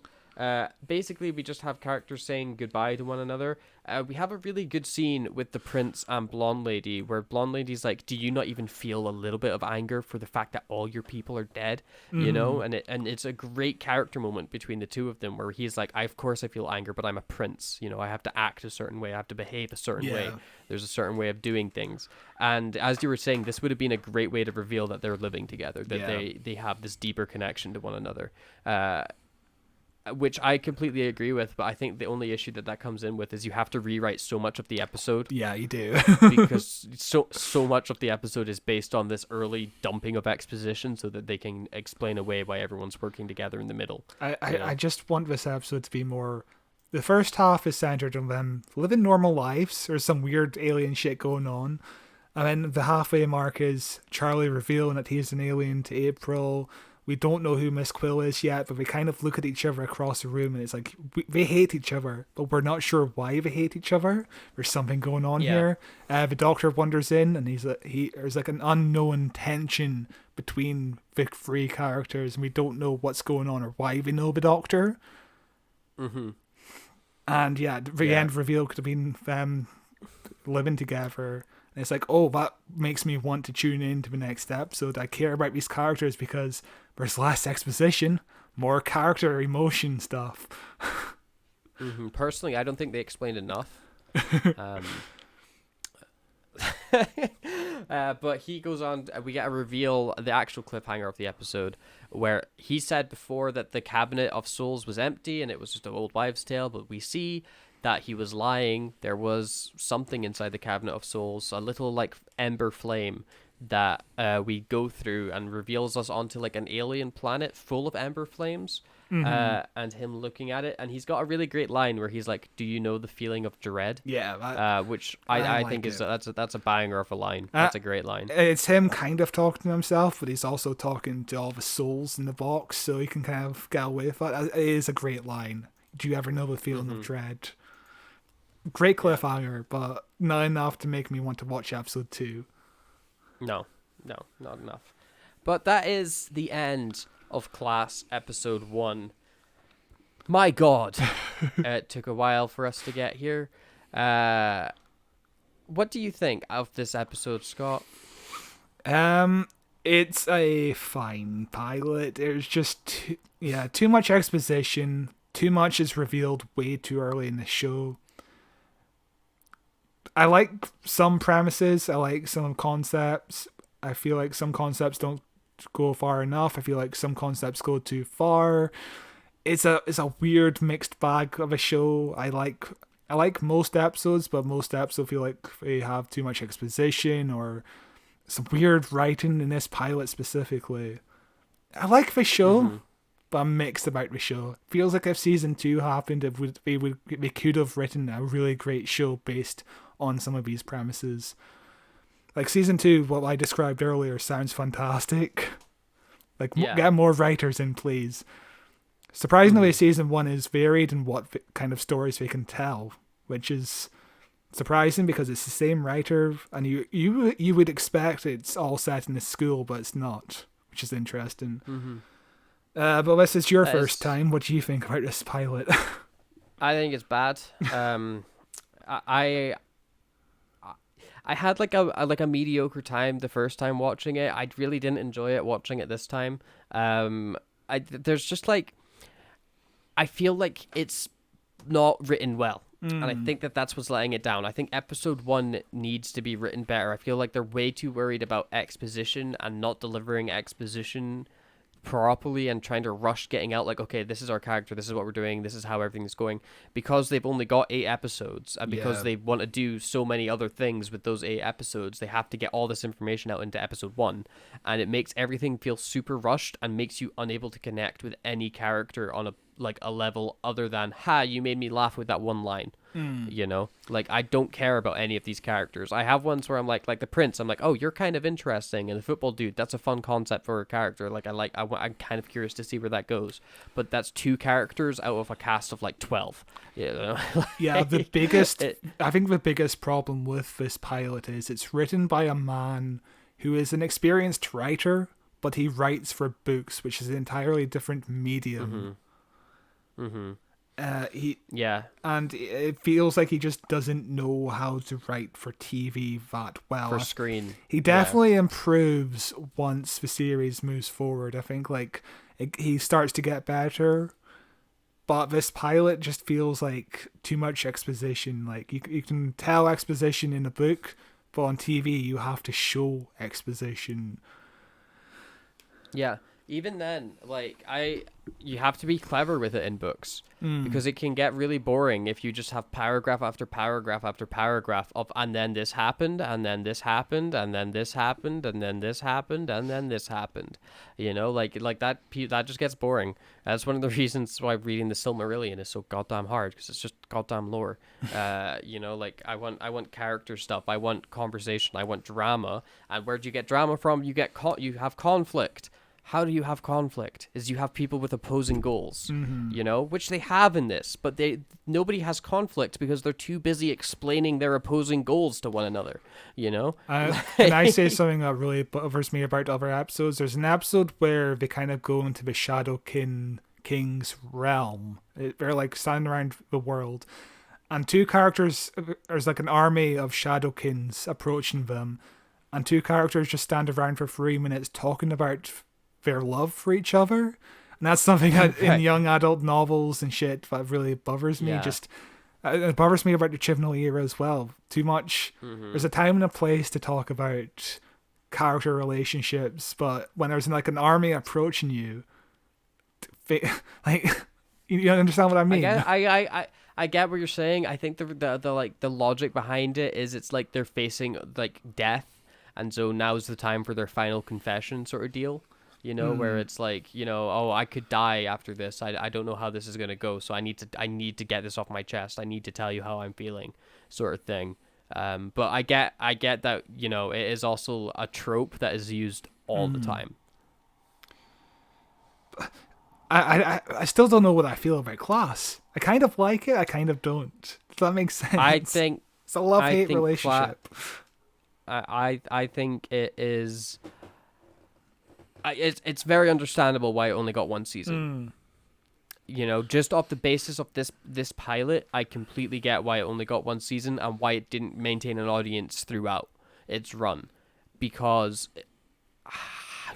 Basically, we just have characters saying goodbye to one another. We have a really good scene with the prince and blonde lady, where blonde lady's like, "Do you not even feel a little bit of anger for the fact that all your people are dead?" You know, and it's a great character moment between the two of them, where he's like, "Of course I feel anger, but I'm a prince. You know, I have to act a certain way. I have to behave a certain way. There's a certain way of doing things." And as you were saying, this would have been a great way to reveal that they're living together, that they have this deeper connection to one another. Which I completely agree with, but I think the only issue that comes in with is you have to rewrite so much of the episode. Yeah, you do. Because so much of the episode is based on this early dumping of exposition so that they can explain away why everyone's working together in the middle. I just want this episode to be more... The first half is centered on them living normal lives. There's some weird alien shit going on. And then the halfway mark is Charlie revealing that he's an alien to April. We don't know who Miss Quill is yet, but we kind of look at each other across the room and it's like, they hate each other, but we're not sure why they hate each other. There's something going on here. The Doctor wanders in and there's like an unknown tension between the three characters and we don't know what's going on or why we know the Doctor. Mm-hmm. And the end reveal could have been them living together. And it's like, oh, that makes me want to tune in to the next episode. I care about these characters because there's less exposition, more character emotion stuff. Personally, I don't think they explained enough. But he goes on, we get a reveal, the actual cliffhanger of the episode, where he said before that the Cabinet of Souls was empty and it was just an old wives' tale, but we see that he was lying. There was something inside the Cabinet of Souls, a little like ember flame that we go through and reveals us onto like an alien planet full of ember flames. And him looking at it, and he's got a really great line where he's like, "Do you know the feeling of dread?" Which I think is that's a banger of a line. That's a great line. It's him kind of talking to himself, but he's also talking to all the souls in the box, so he can kind of get away with that. It is a great line. Do you ever know the feeling of dread? Great cliffhanger, but not enough to make me want to watch episode 2. No, not enough. But that is the end of Class episode 1. My God, it took a while for us to get here. What do you think of this episode, Scott? It's a fine pilot. There's just too much exposition. Too much is revealed way too early in the show. I like some premises. I like some concepts. I feel like some concepts don't go far enough. I feel like some concepts go too far. It's a weird mixed bag of a show. I like most episodes, but most episodes feel like they have too much exposition or some weird writing in this pilot specifically. I like the show, but I'm mixed about the show. Feels like if season 2 happened, they could have written a really great show based on some of these premises. Like season 2, what I described earlier sounds fantastic. Like get more writers in, please. Surprisingly, season 1 is varied in what kind of stories they can tell, which is surprising because it's the same writer, and you would expect it's all set in a school, but it's not, which is interesting. But this is your first time. What do you think about this pilot? I think it's bad. I had like a mediocre time the first time watching it. I really didn't enjoy it watching it this time. There's just like, I feel like it's not written well. And I think that's what's letting it down. I think episode 1 needs to be written better. I feel like they're way too worried about exposition and not delivering exposition properly and trying to rush getting out like, okay, this is our character, this is what we're doing, this is how everything's going, because they've only got 8 episodes and because they want to do so many other things with those 8 episodes, they have to get all this information out into episode 1, and it makes everything feel super rushed and makes you unable to connect with any character on a level other than, you made me laugh with that one line. You know, like I don't care about any of these characters. I have ones where I'm like the Prince. I'm like, oh, you're kind of interesting, and the football dude, that's a fun concept for a character. Like I'm kind of curious to see where that goes. But that's 2 characters out of a cast of like 12. You know? Yeah, I think the biggest problem with this pilot is it's written by a man who is an experienced writer, but he writes for books, which is an entirely different medium. And it feels like he just doesn't know how to write for TV that well. For screen. He definitely improves once the series moves forward. I think he starts to get better, but this pilot just feels like too much exposition. Like you can tell exposition in a book, but on TV you have to show exposition. Yeah. Even then, like you have to be clever with it in books because it can get really boring if you just have paragraph after paragraph after paragraph of and then this happened and then this happened and then this happened and then this happened and then this happened. You know, like that just gets boring. That's one of the reasons why reading the Silmarillion is so goddamn hard, because it's just goddamn lore. You know, like I want character stuff, I want conversation, I want drama. And where do you get drama from? You have conflict. How do you have conflict? Is you have people with opposing goals, you know, which they have in this, but nobody has conflict because they're too busy explaining their opposing goals to one another, you know? Can I say something that really bothers me about other episodes? There's an episode where they kind of go into the Shadow King's realm. They're like standing around the world, and 2 characters, there's like an army of Shadowkins approaching them, and 2 characters just stand around for 3 minutes talking about their love for each other. And that's something that in young adult novels and shit that really bothers me. Just it bothers me about the Chibnall era as well. Too much. There's a time and a place to talk about character relationships, but when there's like an army approaching you, like, you understand what I mean? I get what you're saying. I think the logic behind it is it's like they're facing like death, and so now's the time for their final confession sort of deal. You know, where it's like, you know, oh, I could die after this. I don't know how this is gonna go, so I need to get this off my chest. I need to tell you how I'm feeling, sort of thing. But I get that, you know, it is also a trope that is used all the time. I still don't know what I feel about Class. I kind of like it. I kind of don't. Does that make sense? I think it's a love-hate relationship. I think it is. It's very understandable why it only got 1 season. You know, just off the basis of this pilot, I completely get why it only got 1 season and why it didn't maintain an audience throughout its run. Because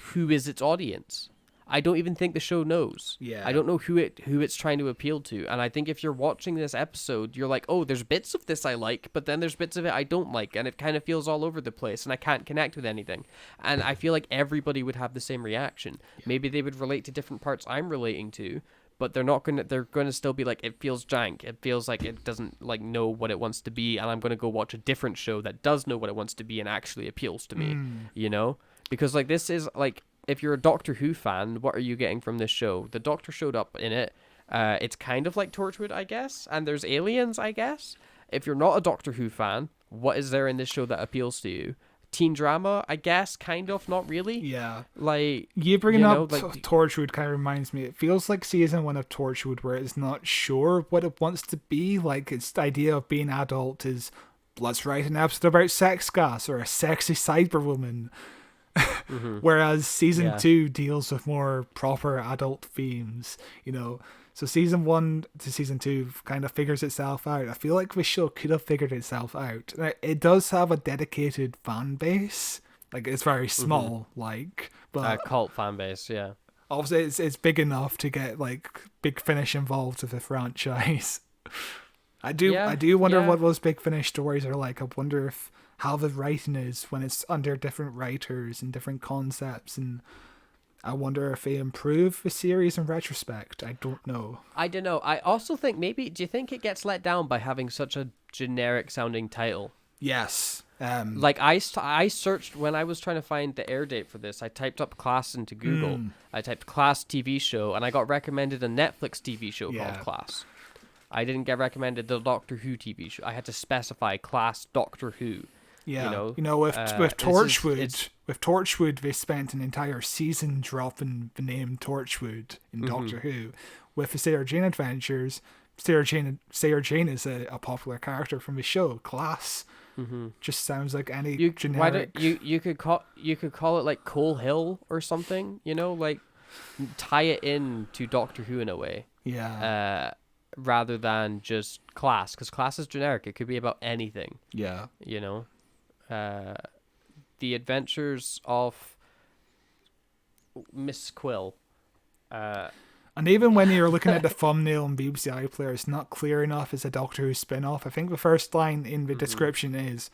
who is its audience? I don't even think the show knows. Yeah. I don't know who it's trying to appeal to. And I think if you're watching this episode, you're like, oh, there's bits of this I like, but then there's bits of it I don't like, and it kind of feels all over the place, and I can't connect with anything. And I feel like everybody would have the same reaction. Yeah. Maybe they would relate to different parts I'm relating to, but they're gonna still be like, it feels jank. It feels like it doesn't like know what it wants to be, and I'm gonna go watch a different show that does know what it wants to be and actually appeals to me. You know? Because like this is like, if you're a Doctor Who fan, what are you getting from this show? The Doctor showed up in it. It's kind of like Torchwood, I guess. And there's aliens, I guess. If you're not a Doctor Who fan, what is there in this show that appeals to you? Teen drama, I guess, kind of, not really. Yeah. Like, you bringing up Torchwood kind of reminds me. It feels like season 1 of Torchwood where it's not sure what it wants to be. Like, its idea of being adult is, let's write an episode about sex gas or a sexy cyberwoman. Whereas season 2 deals with more proper adult themes, you know. So season 1 to season 2 kind of figures itself out. I feel like the show could have figured itself out. It does have a dedicated fan base. Like, it's very small, but cult fan base, yeah. Obviously, it's big enough to get like Big Finish involved with the franchise. I do wonder what those Big Finish stories are like. I wonder how the writing is when it's under different writers and different concepts, and I wonder if they improve the series in retrospect. I don't know. I also think maybe, do you think it gets let down by having such a generic sounding title? Yes. Like I searched when I was trying to find the air date for this. I typed up Class into Google. I typed Class TV show, and I got recommended a Netflix TV show called Class. I didn't get recommended the Doctor Who TV show. I had to specify class Doctor Who. Yeah, with Torchwood, they spent an entire season dropping the name Torchwood in Doctor Who. With the Sarah Jane Adventures, Sarah Jane is a popular character from the show. Class just sounds like any generic. Why don't you could call it like Coal Hill or something? Like tie it in to Doctor Who in a way. Yeah. Rather than just class, because class is generic. It could be about anything. Yeah. The Adventures of Miss Quill. And even when you're looking at the thumbnail on BBC iPlayer, it's not clear enough it's a Doctor Who spin-off. I think the first line in the description is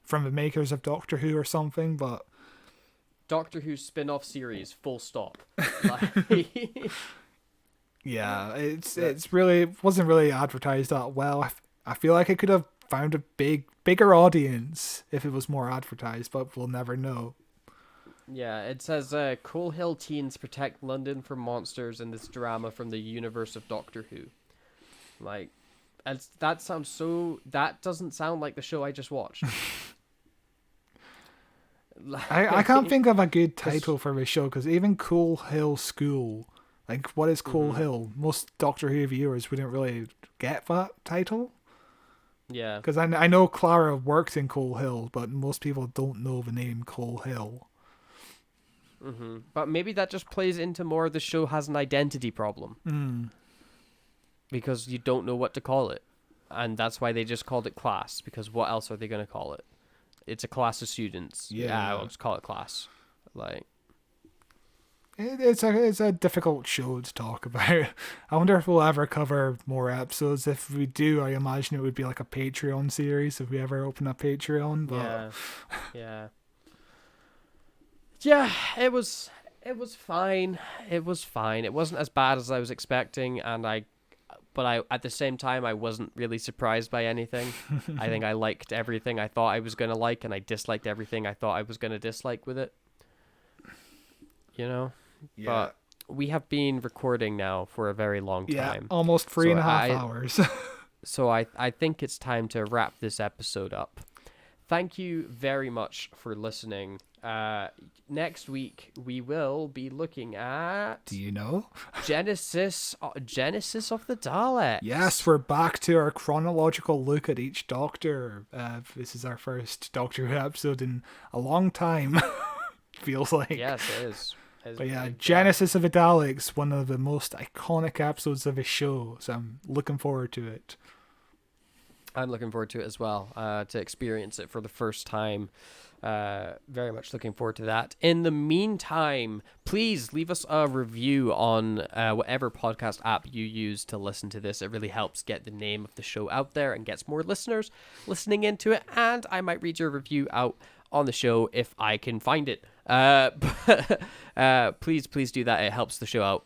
from the makers of Doctor Who or something, but... Doctor Who spin-off series, full stop. Yeah, it wasn't really advertised that well. I feel like it could have found a bigger audience if it was more advertised, but we'll never know. Yeah, it says Coal Hill teens protect London from monsters in this drama from the universe of Doctor Who. Like, that doesn't sound like the show I just watched. I can't think of a good title for this show, because even Coal Hill School, like, what is Coal Hill? Most Doctor Who viewers wouldn't really get that title. Yeah. Because I know Clara worked in Coal Hill, but most people don't know the name Coal Hill. But maybe that just plays into more the show has an identity problem. Because you don't know what to call it. And that's why they just called it class, because what else are they going to call it? It's a class of students. Yeah, I'll just call it class. Like, it's a difficult show to talk about. I wonder if we'll ever cover more episodes. If we do, I imagine it would be like a Patreon series if we ever open a Patreon. But... Yeah, it was fine. It was fine. It wasn't as bad as I was expecting, but at the same time I wasn't really surprised by anything. I think I liked everything I thought I was going to like, and I disliked everything I thought I was going to dislike with it. Yeah. But we have been recording now for a very long time. Yeah, almost 3.5 hours. So I think it's time to wrap this episode up. Thank you very much for listening. Next week we will be looking at... Do you know? Genesis of the Daleks. Yes, we're back to our chronological look at each Doctor. This is our first Doctor Who episode in a long time. Feels like. Yes, it is. But yeah, Genesis of the Daleks, one of the most iconic episodes of the show. So I'm looking forward to it. I'm looking forward to it as well, to experience it for the first time. Very much looking forward to that. In the meantime, please leave us a review on whatever podcast app you use to listen to this. It really helps get the name of the show out there and gets more listeners listening into it. And I might read your review out on the show if I can find it. Please do that. It helps the show out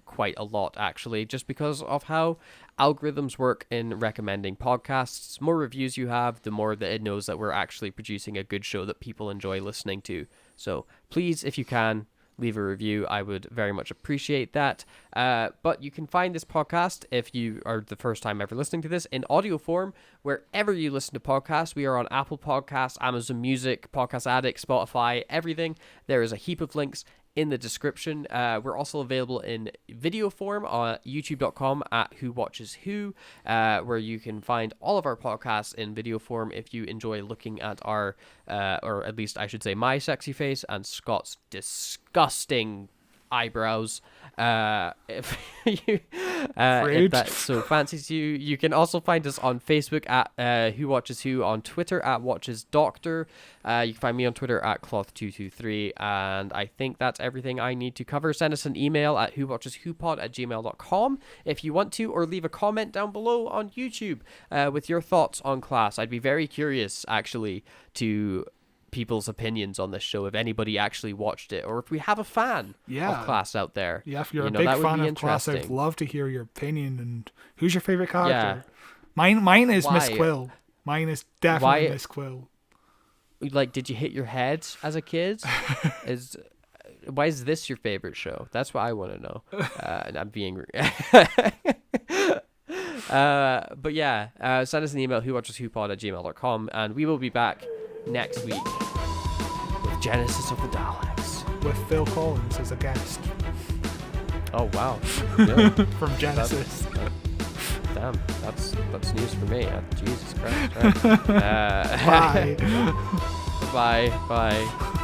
quite a lot, actually, just because of how algorithms work in recommending podcasts. More reviews you have, the more that it knows that we're actually producing a good show that people enjoy listening to. So please, if you can, leave a review. I would very much appreciate that. But you can find this podcast, if you are the first time ever listening to this, in audio form wherever you listen to podcasts. We are on Apple Podcasts, Amazon Music, Podcast Addict, Spotify, everything. There is a heap of links in the description. We're also available in video form on youtube.com at Who Watches Who, where you can find all of our podcasts in video form if you enjoy looking at our, or at least I should say my sexy face and Scott's disgusting eyebrows. If that so fancies you, you can also find us on Facebook at Who Watches Who, on Twitter at Watches Doctor. You can find me on Twitter at Cloth223, and I think that's everything I need to cover. Send us an email at whowatcheswhopod@gmail.com if you want to, or leave a comment down below on YouTube with your thoughts on Class. I'd be very curious, actually, to people's opinions on this show, if anybody actually watched it, or if we have a fan of Class out there. Yeah, if you're a big fan of Class, I'd love to hear your opinion. And who's your favorite character? Mine is Miss Quill. Mine is definitely Miss Quill. Like, did you hit your head as a kid? Why is this your favorite show? That's what I want to know. And I'm being But yeah, send us an email, whowatcheswhopod@gmail.com, and we will be back next week with Genesis of the Daleks. With Phil Collins as a guest. Oh, wow. Yeah. From Genesis. Damn, that's news for me. Jesus Christ. Right. Bye. Bye. Bye.